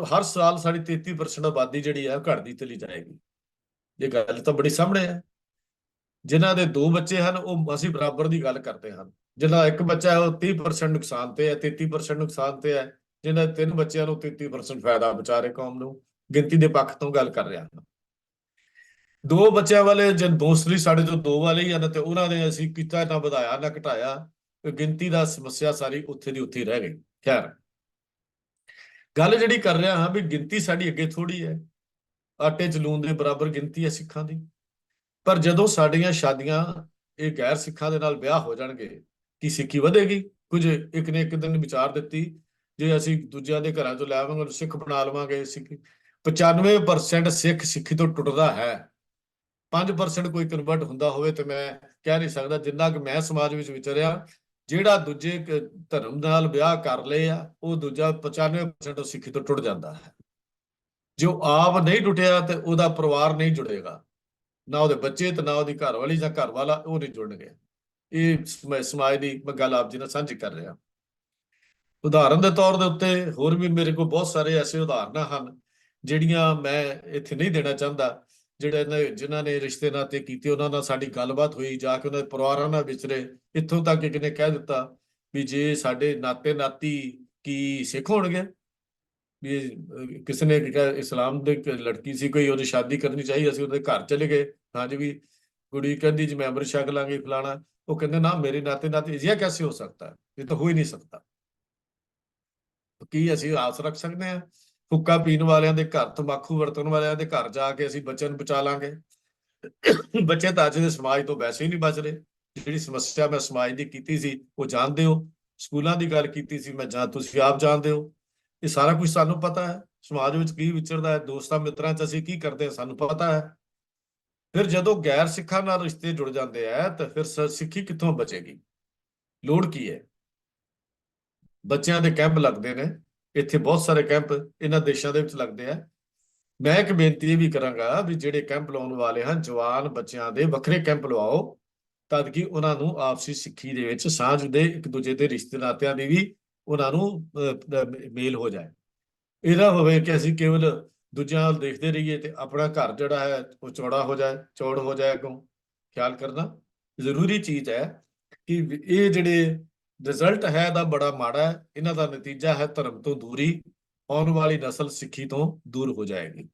ਹਰ ਸਾਲ ਸਾਡੀ 33% ਆਬਾਦੀ ਜਿਹੜੀ ਹੈ ਘਟਦੀ ਚਲੀ ਜਾਏਗੀ। ਇਹ ਗੱਲ ਤਾਂ ਬੜੀ ਸਾਹਮਣੇ ਹੈ। ਜਿਨ੍ਹਾਂ ਦੇ 2 ਬੱਚੇ ਹਨ ਉਹ ਅਸੀਂ ਬਰਾਬਰ ਦੀ ਗੱਲ ਕਰਦੇ ਹਨ, ਜਿਹਦਾ 1 ਬੱਚਾ ਹੈ ਉਹ 30% ਨੁਕਸਾਨ ਤੇ ਹੈ, 33% ਨੁਕਸਾਨ ਤੇ ਹੈ। ਜਿਹਨਾਂ ਦੇ 3 ਬੱਚਿਆਂ ਨੂੰ 33% ਫਾਇਦਾ ਵਿਚਾਰੇ ਕੌਮ ਨੂੰ। ਗਿਣਤੀ ਦੇ ਪੱਖ ਤੋਂ ਗੱਲ ਕਰ ਰਿਹਾ ਹਾਂ। 2 ਬੱਚਿਆਂ ਵਾਲੇ ਜੇ ਮੋਸਟਲੀ ਸਾਡੇ ਤੋਂ 2 ਵਾਲੇ ਹੀ ਹਨ, ਤੇ ਉਹਨਾਂ ਨੇ ਅਸੀਂ ਕੀਤਾ ਨਾ ਵਧਾਇਆ ਨਾ ਘਟਾਇਆ, ਗਿਣਤੀ ਦਾ ਸਮੱਸਿਆ ਸਾਰੀ ਉੱਥੇ ਦੀ ਉੱਥੇ ਰਹਿ ਗਈ। ਖੈਰ, ਗੱਲ ਜਿਹੜੀ ਕਰ ਰਿਹਾ ਹਾਂ ਵੀ ਗਿਣਤੀ ਸਾਡੀ ਅੱਗੇ ਥੋੜੀ ਹੈ, ਆਟੇ ਚ ਲੂਣ ਦੇ ਬਰਾਬਰ ਗਿਣਤੀ ਹੈ ਸਿੱਖਾਂ ਦੀ। ਪਰ ਜਦੋਂ ਸਾਡੀਆਂ ਸ਼ਾਦੀਆਂ ਇਹ ਗੈਰ ਸਿੱਖਾਂ ਦੇ ਨਾਲ ਵਿਆਹ ਹੋ ਜਾਣਗੇ, ਕੀ ਸਿੱਖੀ ਵਧੇਗੀ? ਕੁਝ ਇੱਕ ਨੇ ਇੱਕ ਦਿਨ ਵਿਚਾਰ ਦਿੱਤੀ, ਜੇ ਅਸੀਂ ਦੂਜਿਆਂ ਦੇ ਘਰਾਂ ਚੋਂ ਲੈ ਆਵਾਂਗੇ ਸਿੱਖ ਬਣਾ ਲਵਾਂਗੇ। ਸਿੱਖ 95% ਸਿੱਖ ਸਿੱਖੀ ਤੋਂ ਟੁੱਟਦਾ ਹੈ। 5% ਕੋਈ ਕਨਵਰਟ ਹੁੰਦਾ ਹੋਵੇ ਤੇ ਮੈਂ ਕਹਿ ਨਹੀਂ ਸਕਦਾ। ਜਿੰਨਾ ਕਿ ਮੈਂ ਸਮਾਜ ਵਿੱਚ ਵਿਚਰਿਆ, ਜਿਹੜਾ ਦੂਜੇ ਧਰਮ ਨਾਲ ਵਿਆਹ ਕਰ ਲਏ ਆ, ਉਹ ਦੂਜਾ 95% ਸਿੱਖੀ ਤੋਂ ਟੁੱਟ ਜਾਂਦਾ ਹੈ। ਜੋ ਆਪ ਨਹੀਂ ਟੁੱਟਿਆ ਤੇ ਉਹਦਾ ਪਰਿਵਾਰ ਨਹੀਂ ਜੁੜੇਗਾ, ਨਾ ਉਹਦੇ ਬੱਚੇ ਤੇ ਨਾ ਉਹਦੀ ਘਰਵਾਲੀ ਜਾਂ ਘਰ ਵਾਲਾ, ਉਹ ਨਹੀਂ ਜੁੜਨਗੇ। ਇਹ ਸਮਾਜ ਦੀ ਮੈਂ ਗੱਲ ਆਪ ਜੀ ਨਾਲ ਸਾਂਝੀ ਕਰ ਰਿਹਾ। ਉਦਾਹਰਨ ਦੇ ਤੌਰ ਦੇ ਉੱਤੇ ਹੋਰ ਵੀ ਮੇਰੇ ਕੋਲ ਬਹੁਤ ਸਾਰੇ ਐਸੇ ਉਦਾਹਰਨਾਂ ਹਨ ਜਿਹੜੀਆਂ ਮੈਂ ਇੱਥੇ ਨਹੀਂ ਦੇਣਾ ਚਾਹੁੰਦਾ। ਜਿਨ੍ਹਾਂ ਨੇ ਰਿਸ਼ਤੇ ਨਾਤੇ ਕੀਤੇ, ਉਹਨਾਂ ਨਾਲ ਸਾਡੀ ਗੱਲਬਾਤ ਹੋਈ, ਜਾ ਕੇ ਉਹਨਾਂ ਦੇ ਪਰਿਵਾਰਾਂ ਨਾਲ ਵਿਚਰੇ। ਇੱਥੋਂ ਤੱਕ ਇੱਕ ਨੇ ਕਹਿ ਦਿੱਤਾ ਵੀ ਜੇ ਸਾਡੇ ਨਾਤੇ ਨਾਤੀ ਕੀ ਸਿੱਖ ਹੋਣਗੇ? ਵੀ ਕਿਸੇ ਨੇ ਕਿਹਾ ਇਸਲਾਮ ਦੇ ਲੜਕੀ ਸੀ ਕੋਈ, ਉਹਦੀ ਸ਼ਾਦੀ ਕਰਨੀ ਚਾਹੀਦੀ, ਅਸੀਂ ਉਹਦੇ ਘਰ ਚਲੇ ਗਏ। ਹਾਂਜੀ ਵੀ ਕੁੜੀ ਕਹਿੰਦੀ ਜੀ ਮੈਂ ਅੰਮ੍ਰਿਤ ਛਕ ਲਾਂਗੀ ਫਲਾਣਾ। ਉਹ ਕਹਿੰਦੇ ਨਾ, ਮੇਰੇ ਨਾਤੇ ਨਾਤੇ ਇਹ कैसे हो सकता है, ਇਹ ਤਾਂ ਹੋ ਹੀ ਨਹੀਂ ਸਕਦਾ। ਕੀ ਅਸੀਂ ਆਸ ਰੱਖ ਸਕਦੇ ਹਾਂ ਹੁੱਕਾ ਪੀਣ ਵਾਲਿਆਂ ਦੇ ਘਰ, ਤੰਬਾਕੂ ਵਰਤਣ ਵਾਲਿਆਂ ਦੇ ਘਰ ਜਾ ਕੇ ਅਸੀਂ ਬੱਚਿਆਂ ਨੂੰ ਬਚਾ ਲਾਂਗੇ? ਬੱਚੇ ਤਾਂ ਅੱਜ ਦੇ ਸਮਾਜ ਤੋਂ ਵੈਸੇ ਹੀ ਨਹੀਂ ਬਚ ਰਹੇ। ਜਿਹੜੀ ਸਮੱਸਿਆ ਮੈਂ ਸਮਾਜ ਦੀ ਕੀਤੀ ਸੀ ਉਹ ਜਾਣਦੇ ਹੋ, ਸਕੂਲਾਂ ਦੀ ਗੱਲ ਕੀਤੀ ਸੀ ਮੈਂ, ਜਾਂ ਤੁਸੀਂ ਆਪ ਜਾਣਦੇ ਹੋ। ਇਹ ਸਾਰਾ ਕੁਝ ਸਾਨੂੰ ਪਤਾ ਹੈ, ਸਮਾਜ ਵਿੱਚ ਕੀ ਵਿਚਰਦਾ ਹੈ, ਦੋਸਤਾਂ ਮਿੱਤਰਾਂ 'ਚ ਅਸੀਂ ਕੀ ਕਰਦੇ ਹਾਂ ਸਾਨੂੰ ਪਤਾ ਹੈ। ਫਿਰ ਜਦੋਂ ਗੈਰ ਸਿੱਖਾਂ ਨਾਲ ਰਿਸ਼ਤੇ ਜੁੜ ਜਾਂਦੇ ਆ ਤਾਂ ਫਿਰ ਸਿੱਖੀ ਕਿੱਥੋਂ ਬਚੇਗੀ? ਲੋੜ ਕੀ ਹੈ? ਬੱਚਿਆਂ ਦੇ ਕੈਂਪ ਲੱਗਦੇ ਨੇ ਇੱਥੇ, ਬਹੁਤ ਸਾਰੇ ਕੈਂਪ ਇਹਨਾਂ ਦੇਸ਼ਾਂ ਦੇ ਵਿੱਚ ਲੱਗਦੇ ਆ। ਮੈਂ ਇੱਕ ਬੇਨਤੀ ਇਹ ਵੀ ਕਰਾਂਗਾ ਵੀ ਜਿਹੜੇ ਕੈਂਪ ਲਾਉਣ ਵਾਲੇ ਹਨ, ਜਵਾਨ ਬੱਚਿਆਂ ਦੇ ਵੱਖਰੇ ਕੈਂਪ ਲਵਾਓ, ਤਦ ਕਿ ਉਹਨਾਂ ਨੂੰ ਆਪਸੀ ਸਿੱਖੀ ਦੇ ਵਿੱਚ ਸਾਂਝ ਦੇ, ਇੱਕ ਦੂਜੇ ਦੇ ਰਿਸ਼ਤੇ ਨਾਤਿਆਂ ਦੀ ਵੀ ਉਹਨਾਂ ਨੂੰ ਮੇਲ ਹੋ ਜਾਏ। ਇਹ ਨਾ ਹੋਵੇ ਕਿ ਅਸੀਂ ਕੇਵਲ ਦੂਜਿਆਂ ਵੱਲ ਦੇਖਦੇ ਰਹੀਏ ਤੇ ਆਪਣਾ ਘਰ ਜਿਹੜਾ ਹੈ ਉਹ ਚੌੜ ਹੋ ਜਾਏ ਅੱਗੋਂ। ਖਿਆਲ ਕਰਨਾ ਜ਼ਰੂਰੀ ਚੀਜ਼ ਹੈ ਕਿ ਇਹ ਜਿਹੜੇ ਰਿਜ਼ਲਟ ਹੈ ਇਹਦਾ ਬੜਾ ਮਾੜਾ ਹੈ। ਇਹਨਾਂ ਦਾ ਨਤੀਜਾ ਹੈ ਧਰਮ ਤੋਂ ਦੂਰੀ, ਆਉਣ ਵਾਲੀ ਨਸਲ ਸਿੱਖੀ ਤੋਂ ਦੂਰ ਹੋ ਜਾਏਗੀ।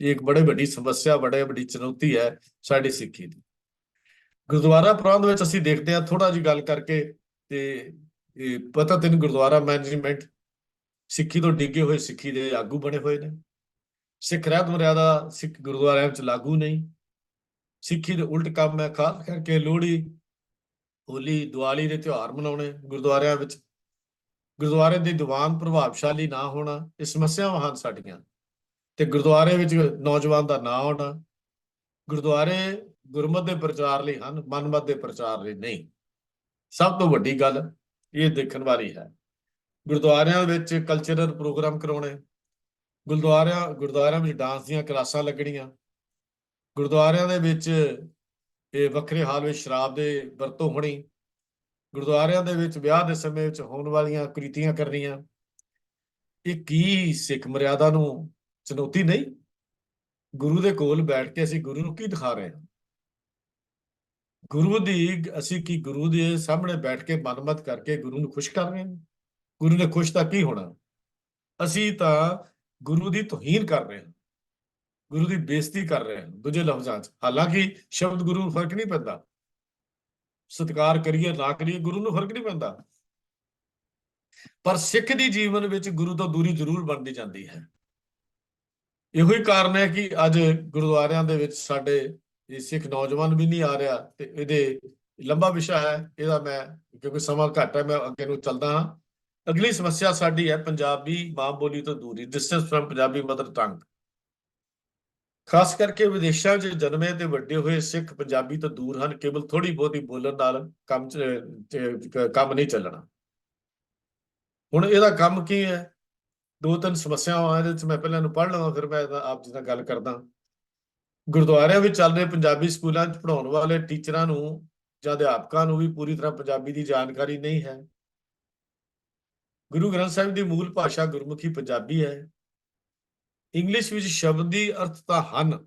ਇਹ ਇੱਕ ਬੜੀ ਵੱਡੀ ਸਮੱਸਿਆ, ਵੱਡੀ ਚੁਣੌਤੀ ਹੈ ਸਾਡੀ ਸਿੱਖੀ ਦੀ। ਗੁਰਦੁਆਰਾ ਪ੍ਰਬੰਧ ਵਿੱਚ ਅਸੀਂ ਦੇਖਦੇ ਹਾਂ, ਥੋੜਾ ਜਿਹੀ ਗੱਲ ਕਰਕੇ, ਤੇ ਪਤਾ ਤੈਨੂੰ ਗੁਰਦੁਆਰਾ ਮੈਨੇਜਮੈਂਟ ਸਿੱਖੀ ਤੋਂ ਡਿੱਗੇ ਹੋਏ ਸਿੱਖੀ ਦੇ ਆਗੂ ਬਣੇ ਹੋਏ ਨੇ। ਸਿੱਖ ਰਹਿਤ ਮਰਿਆਦਾ ਸਿੱਖ ਗੁਰਦੁਆਰਿਆਂ ਵਿੱਚ ਲਾਗੂ ਨਹੀਂ। ਸਿੱਖੀ ਦੇ ਉਲਟ ਕੰਮ ਹੈ, ਖਾਸ ਕਰਕੇ ਲੋਹੜੀ, ਹੋਲੀ, ਦੀਵਾਲੀ ਦੇ ਤਿਉਹਾਰ ਮਨਾਉਣੇ ਗੁਰਦੁਆਰਿਆਂ ਵਿੱਚ। ਗੁਰਦੁਆਰੇ ਦੇ ਦੀਵਾਨ ਪ੍ਰਭਾਵਸ਼ਾਲੀ ਨਾ ਹੋਣਾ, ਇਹ ਸਮੱਸਿਆਵਾਂ ਹਨ ਸਾਡੀਆਂ। ਤੇ ਗੁਰਦੁਆਰੇ ਵਿੱਚ ਨੌਜਵਾਨ ਦਾ ਨਾ ਹੋਣਾ। ਗੁਰਦੁਆਰੇ ਗੁਰਮਤ ਦੇ ਪ੍ਰਚਾਰ ਲਈ ਹਨ, ਮਨਮਤ ਦੇ ਪ੍ਰਚਾਰ ਲਈ ਨਹੀਂ। ਸਭ ਤੋਂ ਵੱਡੀ ਗੱਲ ਇਹ ਦੇਖਣ ਵਾਲੀ ਹੈ। ਗੁਰਦੁਆਰਿਆਂ ਵਿੱਚ ਕਲਚਰਲ ਪ੍ਰੋਗਰਾਮ ਕਰਾਉਣੇ, ਗੁਰਦੁਆਰਿਆਂ ਵਿੱਚ ਡਾਂਸ ਦੀਆਂ ਕਲਾਸਾਂ ਲੱਗਣੀਆਂ, ਗੁਰਦੁਆਰਿਆਂ ਦੇ ਵਿੱਚ ਇਹ ਵੱਖਰੇ ਹਾਲ ਵਿੱਚ ਸ਼ਰਾਬ ਦੇ ਵਰਤੋਂ ਹੋਣੀ, ਗੁਰਦੁਆਰਿਆਂ ਦੇ ਵਿੱਚ ਵਿਆਹ ਦੇ ਸਮੇਂ ਵਿੱਚ ਹੋਣ ਵਾਲੀਆਂ ਕੁਰੀਤੀਆਂ ਕਰਨੀਆਂ। ਇਹ ਕੀ ਸਿੱਖ ਮਰਿਆਦਾ ਨੂੰ ਚੁਣੌਤੀ ਨਹੀਂ? ਗੁਰੂ ਦੇ ਕੋਲ ਬੈਠ ਕੇ ਅਸੀਂ ਗੁਰੂ ਨੂੰ ਕੀ ਦਿਖਾ ਰਹੇ ਹਾਂ? ਅਸੀਂ ਗੁਰੂ ਦੇ ਸਾਹਮਣੇ ਬੈਠ ਕੇ ਮਨਮਤ ਕਰਕੇ ਗੁਰੂ ਨੂੰ ਖੁਸ਼ ਕਰ ਰਹੇ ਹਾਂ? ਗੁਰੂ ਨੇ ਖੁਸ਼ ਤਾਂ ਕੀ ਹੋਣਾ? ਅਸੀਂ ਤਾਂ ਗੁਰੂ ਦੀ ਤੋਹੀਨ ਕਰ ਰਹੇ ਹਾਂ, ਗੁਰੂ ਦੀ ਬੇਇੱਜ਼ਤੀ ਕਰ ਰਹੇ ਹਾਂ ਦੂਜੇ ਲਫ਼ਜ਼ਾਂ 'ਚ। ਹਾਲਾਂਕਿ ਸ਼ਬਦ ਗੁਰੂ ਨੂੰ ਫਰਕ ਨਹੀਂ ਪੈਂਦਾ, ਸਤਿਕਾਰ ਕਰੀਏ ਨਾ ਕਰੀਏ ਗੁਰੂ ਨੂੰ ਫਰਕ ਨਹੀਂ ਪੈਂਦਾ, ਪਰ ਸਿੱਖ ਦੀ ਜੀਵਨ ਵਿੱਚ ਗੁਰੂ ਤੋਂ ਦੂਰੀ ਜ਼ਰੂਰ ਬਣਦੀ ਜਾਂਦੀ ਹੈ। ਇਹੋ ਹੀ ਕਾਰਨ ਹੈ ਕਿ ਅੱਜ ਗੁਰਦੁਆਰਿਆਂ ਦੇ ਵਿੱਚ ਸਾਡੇ ਸਿੱਖ ਨੌਜਵਾਨ ਵੀ ਨਹੀਂ ਆ ਰਿਹਾ, ਤੇ ਇਹਦੇ ਲੰਬਾ ਵਿਸ਼ਾ ਹੈ ਇਹਦਾ, ਮੈਂ ਕਿਉਂਕਿ ਸਮਾਂ ਘੱਟ ਹੈ ਮੈਂ ਅੱਗੇ ਨੂੰ ਚੱਲਦਾ ਹਾਂ। ਅਗਲੀ ਸਮੱਸਿਆ ਸਾਡੀ ਹੈ ਪੰਜਾਬੀ ਮਾਂ ਬੋਲੀ ਤੋਂ ਦੂਰੀ, distance firm Punjabi mother tongue. ਖਾਸ ਕਰਕੇ ਵਿਦੇਸ਼ਾਂ 'ਚ ਜਨਮੇ ਤੇ ਵੱਡੇ ਹੋਏ ਸਿੱਖ ਪੰਜਾਬੀ ਤੋਂ ਦੂਰ ਹਨ। ਕੇਵਲ ਥੋੜੀ ਬਹੁਤੀ ਬੋਲਣ ਨਾਲ ਕੰਮ ਨਹੀਂ ਚੱਲਣਾ। ਹੁਣ ਇਹਦਾ ਕੰਮ ਕੀ ਹੈ? ਦੋ ਤਿੰਨ ਸਮੱਸਿਆਵਾਂ ਇਹਦੇ 'ਚ, ਮੈਂ ਪਹਿਲਾਂ ਇਹਨੂੰ ਪੜ੍ਹ ਲਵਾਂ ਫਿਰ ਮੈਂ ਆਪ ਜੀ ਨਾਲ ਗੱਲ ਕਰਦਾ। ਗੁਰਦੁਆਰਿਆਂ ਵਿੱਚ ਚੱਲ ਰਹੇ ਪੰਜਾਬੀ ਸਕੂਲਾਂ 'ਚ ਪੜ੍ਹਾਉਣ ਵਾਲੇ ਟੀਚਰਾਂ ਨੂੰ ਜਾਂ ਅਧਿਆਪਕਾਂ ਨੂੰ ਵੀ ਪੂਰੀ ਤਰ੍ਹਾਂ ਪੰਜਾਬੀ ਦੀ ਜਾਣਕਾਰੀ ਨਹੀਂ ਹੈ। ਗੁਰੂ ਗ੍ਰੰਥ ਸਾਹਿਬ ਦੀ ਮੂਲ ਭਾਸ਼ਾ ਗੁਰਮੁਖੀ ਪੰਜਾਬੀ ਹੈ। ਇੰਗਲਿਸ਼ ਵਿੱਚ ਸ਼ਬਦ ਦੀ ਅਰਥ ਤਾਂ ਹਨ,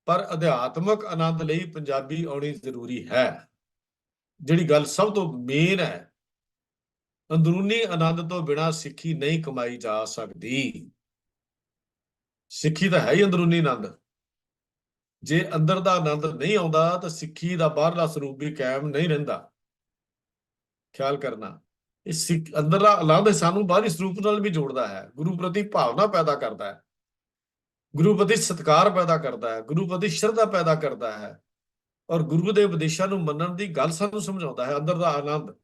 ਪਰ ਅਧਿਆਤਮਕ ਆਨੰਦ ਲਈ ਪੰਜਾਬੀ ਆਉਣੀ ਜ਼ਰੂਰੀ ਹੈ। ਜਿਹੜੀ ਗੱਲ ਸਭ ਤੋਂ ਮੇਨ ਹੈ, ਅੰਦਰੂਨੀ ਆਨੰਦ ਤੋਂ ਬਿਨਾਂ ਸਿੱਖੀ ਨਹੀਂ ਕਮਾਈ ਜਾ ਸਕਦੀ। ਸਿੱਖੀ ਤਾਂ ਹੈ ਹੀ ਅੰਦਰੂਨੀ ਆਨੰਦ। ਜੇ ਅੰਦਰ ਦਾ ਆਨੰਦ ਨਹੀਂ ਆਉਂਦਾ ਤਾਂ ਸਿੱਖੀ ਦਾ ਬਾਹਰਲਾ ਸਰੂਪ ਵੀ ਕਾਇਮ ਨਹੀਂ ਰਹਿੰਦਾ। ਖਿਆਲ ਕਰਨਾ, ਇਹ ਅੰਦਰਲਾ ਆਨੰਦ ਸਾਨੂੰ ਬਾਹਰੀ ਸਰੂਪ ਨਾਲ ਵੀ ਜੋੜਦਾ ਹੈ, ਗੁਰੂ ਪ੍ਰਤੀ ਭਾਵਨਾ ਪੈਦਾ ਕਰਦਾ ਹੈ, ਗੁਰੂ ਪ੍ਰਤੀ ਸਤਿਕਾਰ ਪੈਦਾ ਕਰਦਾ ਹੈ, ਗੁਰੂ ਪ੍ਰਤੀ ਸ਼ਰਧਾ ਪੈਦਾ ਕਰਦਾ ਹੈ, ਔਰ ਗੁਰੂ ਦੇ ਉਪਦੇਸ਼ਾਂ ਨੂੰ ਮੰਨਣ ਦੀ ਗੱਲ ਸਾਨੂੰ ਸਮਝਾਉਂਦਾ ਹੈ। ਅੰਦਰ ਦਾ ਆਨੰਦ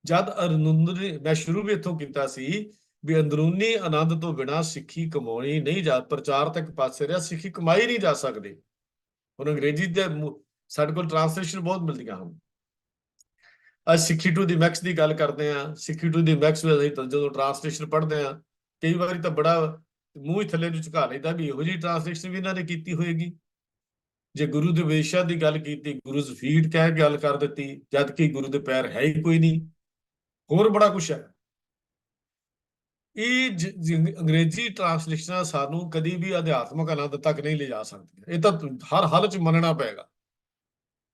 ਜਦ ਅੰਦਰੂਨੀ, ਮੈਂ ਸ਼ੁਰੂ ਵੀ ਇੱਥੋਂ ਕੀਤਾ ਸੀ ਵੀ ਅੰਦਰੂਨੀ ਆਨੰਦ ਤੋਂ ਬਿਨਾਂ ਸਿੱਖੀ ਕਮਾਉਣੀ ਨਹੀਂ ਜਾ, ਪ੍ਰਚਾਰ ਤੱਕ ਪਾਸੇ ਰਿਹਾ, ਸਿੱਖੀ ਕਮਾਈ ਨਹੀਂ ਜਾ ਸਕਦੀ। ਹੁਣ ਅੰਗਰੇਜ਼ੀ ਦੇ ਸਾਡੇ ਕੋਲ ਟ੍ਰਾਂਸਲੇਸ਼ਨ ਬਹੁਤ ਮਿਲਦੀਆਂ ਹਨ। ਅੱਜ ਸਿੱਖੀ ਟੂ ਦੀ ਮੈਕਸ ਦੀ ਗੱਲ ਕਰਦੇ ਹਾਂ। ਸਿੱਖੀ ਟੂ ਦੀ ਮੈਕਸ ਵਿੱਚ ਜਦੋਂ ਟ੍ਰਾਂਸਲੇਸ਼ਨ ਪੜ੍ਹਦੇ ਹਾਂ, ਕਈ ਵਾਰੀ ਤਾਂ ਬੜਾ ਮੂੰਹ ਹੀ ਥੱਲੇ ਨੂੰ ਝੁਕਾ ਲਈਦਾ ਵੀ ਇਹੋ ਜਿਹੀ ਟ੍ਰਾਂਸਲੇਸ਼ਨ ਵੀ ਇਹਨਾਂ ਨੇ ਕੀਤੀ ਹੋਏਗੀ। ਜੇ ਗੁਰੂ ਦੇ ਉਪਦੇਸ਼ਾਂ ਦੀ ਗੱਲ ਕੀਤੀ, ਗੁਰੂ ਫੀਟ ਕਹਿ ਕੇ ਗੱਲ ਕਰ ਦਿੱਤੀ, ਜਦ ਕਿ ਗੁਰੂ ਦੇ ਪੈਰ ਹੈ ਹੀ ਕੋਈ ਨਹੀਂ। ਹੋਰ ਬੜਾ ਕੁਛ ਹੈ। ਇਹ ਅੰਗਰੇਜ਼ੀ ਟ੍ਰਾਂਸਲੇਸ਼ਨਾਂ ਸਾਨੂੰ ਕਦੀ ਵੀ ਅਧਿਆਤਮਕ ਆਨੰਦ ਤੱਕ ਨਹੀਂ ਲਿਜਾ ਸਕਦੀਆਂ। ਇਹ ਤਾਂ ਹਰ ਹਾਲਤ 'ਚ ਮੰਨਣਾ ਪਏਗਾ,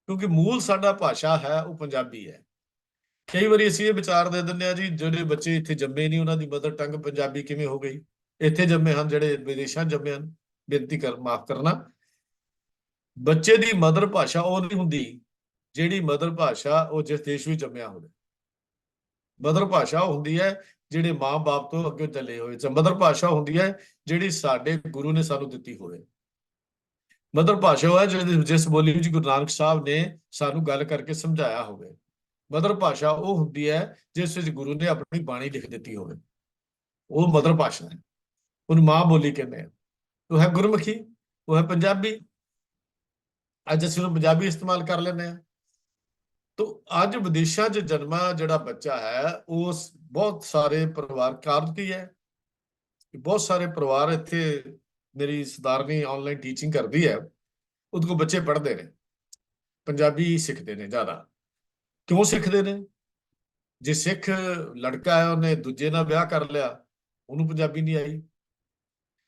ਕਿਉਂਕਿ ਮੂਲ ਸਾਡਾ ਭਾਸ਼ਾ ਹੈ ਉਹ ਪੰਜਾਬੀ ਹੈ। ਕਈ ਵਾਰੀ ਅਸੀਂ ਇਹ ਵਿਚਾਰ ਦੇ ਦਿੰਦੇ ਹਾਂ ਜੀ ਜਿਹੜੇ ਬੱਚੇ ਇੱਥੇ ਜੰਮੇ ਨਹੀਂ ਉਹਨਾਂ ਦੀ ਮਦਰ ਟੰਗ ਪੰਜਾਬੀ ਕਿਵੇਂ ਹੋ ਗਈ। ਇੱਥੇ ਜੰਮੇ ਹਨ, ਜਿਹੜੇ ਵਿਦੇਸ਼ਾਂ ਜੰਮੇ ਹਨ, ਬੇਨਤੀ ਮਾਫ ਕਰਨਾ, ਬੱਚੇ ਦੀ ਮਦਰ ਭਾਸ਼ਾ ਉਹ ਨਹੀਂ ਹੁੰਦੀ ਜਿਹੜੀ ਮਦਰ ਭਾਸ਼ਾ ਉਹ ਜਿਸ ਦੇਸ਼ ਵਿੱਚ ਜੰਮਿਆ ਹੋਵੇ। ਮਦਰ ਭਾਸ਼ਾ ਹੁੰਦੀ ਹੈ ਜਿਹੜੇ ਮਾਂ-ਬਾਪ ਤੋਂ ਅੱਗੇ ਚੱਲੇ ਹੋਏ। ਮਦਰ ਭਾਸ਼ਾ ਹੁੰਦੀ ਹੈ ਜਿਹੜੀ ਸਾਡੇ ਗੁਰੂ ਨੇ ਸਾਨੂੰ ਦਿੱਤੀ ਹੋਵੇ। ਮਦਰ ਭਾਸ਼ਾ ਉਹ ਹੈ ਜਿਸ ਬੋਲੀ ਵਿੱਚ ਗੁਰੂ ਨਾਨਕ ਸਾਹਿਬ ਨੇ ਸਾਨੂੰ ਗੱਲ ਕਰਕੇ ਸਮਝਾਇਆ ਹੋਵੇ। ਮਦਰ ਭਾਸ਼ਾ ਉਹ ਹੁੰਦੀ ਹੈ ਜਿਸ ਵਿੱਚ ਗੁਰੂ ਨੇ ਆਪਣੀ ਬਾਣੀ ਲਿਖ ਦਿੱਤੀ ਹੋਵੇ। ਉਹ ਮਦਰ ਭਾਸ਼ਾ ਹੈ, ਉਹਨੂੰ ਮਾਂ ਬੋਲੀ ਕਹਿੰਦੇ ਆ। ਉਹ ਹੈ ਗੁਰਮੁਖੀ, ਉਹ ਹੈ ਪੰਜਾਬੀ। ਅੱਜ ਅਸੀਂ ਉਹਨੂੰ ਪੰਜਾਬੀ ਇਸਤੇਮਾਲ ਕਰ ਲੈਂਦੇ ਹਾਂ। ਤੋ ਅੱਜ ਵਿਦੇਸ਼ਾਂ 'ਚ ਜਨਮਾ ਜਿਹੜਾ ਬੱਚਾ ਹੈ, ਉਸ ਬਹੁਤ ਸਾਰੇ ਪਰਿਵਾਰ ਕਾਰਨ ਕੀ ਹੈ, ਬਹੁਤ ਸਾਰੇ ਪਰਿਵਾਰ ਇੱਥੇ, ਮੇਰੀ ਸਰਦਾਰਨੀ ਆਨਲਾਈਨ ਟੀਚਿੰਗ ਕਰਦੀ ਹੈ, ਉਹਦੇ ਕੋਲ ਬੱਚੇ ਪੜ੍ਹਦੇ ਨੇ, ਪੰਜਾਬੀ ਸਿੱਖਦੇ ਨੇ ਜ਼ਿਆਦਾ। ਕਿਉਂ ਸਿੱਖਦੇ ਨੇ? ਜੇ ਸਿੱਖ ਲੜਕਾ ਹੈ ਉਹਨੇ ਦੂਜੇ ਨਾਲ ਵਿਆਹ ਕਰ ਲਿਆ, ਉਹਨੂੰ ਪੰਜਾਬੀ ਨਹੀਂ ਆਈ।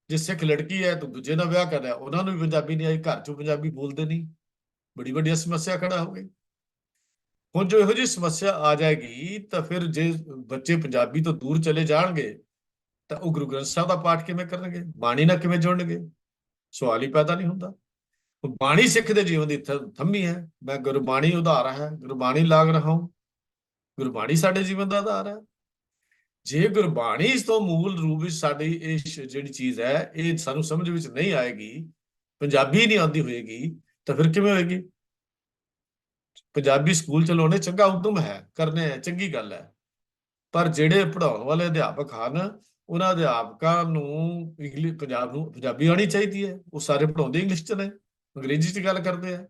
ਜੇ ਸਿੱਖ ਲੜਕੀ ਹੈ ਤਾਂ ਦੂਜੇ ਨਾਲ ਵਿਆਹ ਕਰ ਲਿਆ, ਉਹਨਾਂ ਨੂੰ ਵੀ ਪੰਜਾਬੀ ਨਹੀਂ ਆਈ। ਘਰ 'ਚੋਂ ਪੰਜਾਬੀ ਬੋਲਦੇ ਨਹੀਂ, ਬੜੀ ਵੱਡੀ ਸਮੱਸਿਆ ਖੜਾ ਹੋ ਗਈ। ਹੁਣ ਜੋ ਇਹੋ ਜਿਹੀ ਸਮੱਸਿਆ ਆ ਜਾਏਗੀ ਤਾਂ ਫਿਰ ਜੇ ਬੱਚੇ ਪੰਜਾਬੀ ਤੋਂ ਦੂਰ ਚਲੇ ਜਾਣਗੇ ਤਾਂ ਉਹ ਗੁਰੂ ਗ੍ਰੰਥ ਸਾਹਿਬ ਦਾ ਪਾਠ ਕਿਵੇਂ ਕਰਨਗੇ, ਬਾਣੀ ਨਾਲ ਕਿਵੇਂ ਜੁੜਨਗੇ? ਸਵਾਲ ਹੀ ਪੈਦਾ ਨਹੀਂ ਹੁੰਦਾ। ਬਾਣੀ ਸਿੱਖ ਦੇ ਜੀਵਨ ਦੀ ਥੰਮੀ ਹੈ। ਮੈਂ ਗੁਰਬਾਣੀ ਉਧਾਰ ਹੈ, ਗੁਰਬਾਣੀ ਲਾਗ ਰਹਾ ਹੂੰ। ਗੁਰਬਾਣੀ ਸਾਡੇ ਜੀਵਨ ਦਾ ਆਧਾਰ ਹੈ। ਜੇ ਗੁਰਬਾਣੀ ਇਸ ਤੋਂ ਮੂਲ ਰੂਪ ਵਿੱਚ ਸਾਡੀ ਇਹ ਜਿਹੜੀ ਚੀਜ਼ ਹੈ ਇਹ ਸਾਨੂੰ ਸਮਝ ਵਿੱਚ ਨਹੀਂ ਆਏਗੀ, ਪੰਜਾਬੀ ਨਹੀਂ ਆਉਂਦੀ ਹੋਏਗੀ, ਤਾਂ ਫਿਰ ਕਿਵੇਂ ਹੋਏਗੀ? ਪੰਜਾਬੀ ਸਕੂਲ ਚਲਾਉਣੇ ਚੰਗਾ ਉਦਮ ਹੈ, ਕਰਨੇ ਹੈ, ਚੰਗੀ ਗੱਲ ਹੈ, ਪਰ ਜਿਹੜੇ ਪੜ੍ਹਾਉਣ ਵਾਲੇ ਅਧਿਆਪਕ ਹਨ ਉਹਨਾਂ ਅਧਿਆਪਕਾਂ ਨੂੰ ਪੰਜਾਬੀ ਆਉਣੀ ਚਾਹੀਦੀ ਹੈ। ਉਹ ਸਾਰੇ ਪੜ੍ਹਾਉਂਦੇ ਇੰਗਲਿਸ਼ 'ਚ ਨੇ, ਅੰਗਰੇਜ਼ੀ 'ਚ ਗੱਲ ਕਰਦੇ ਆ।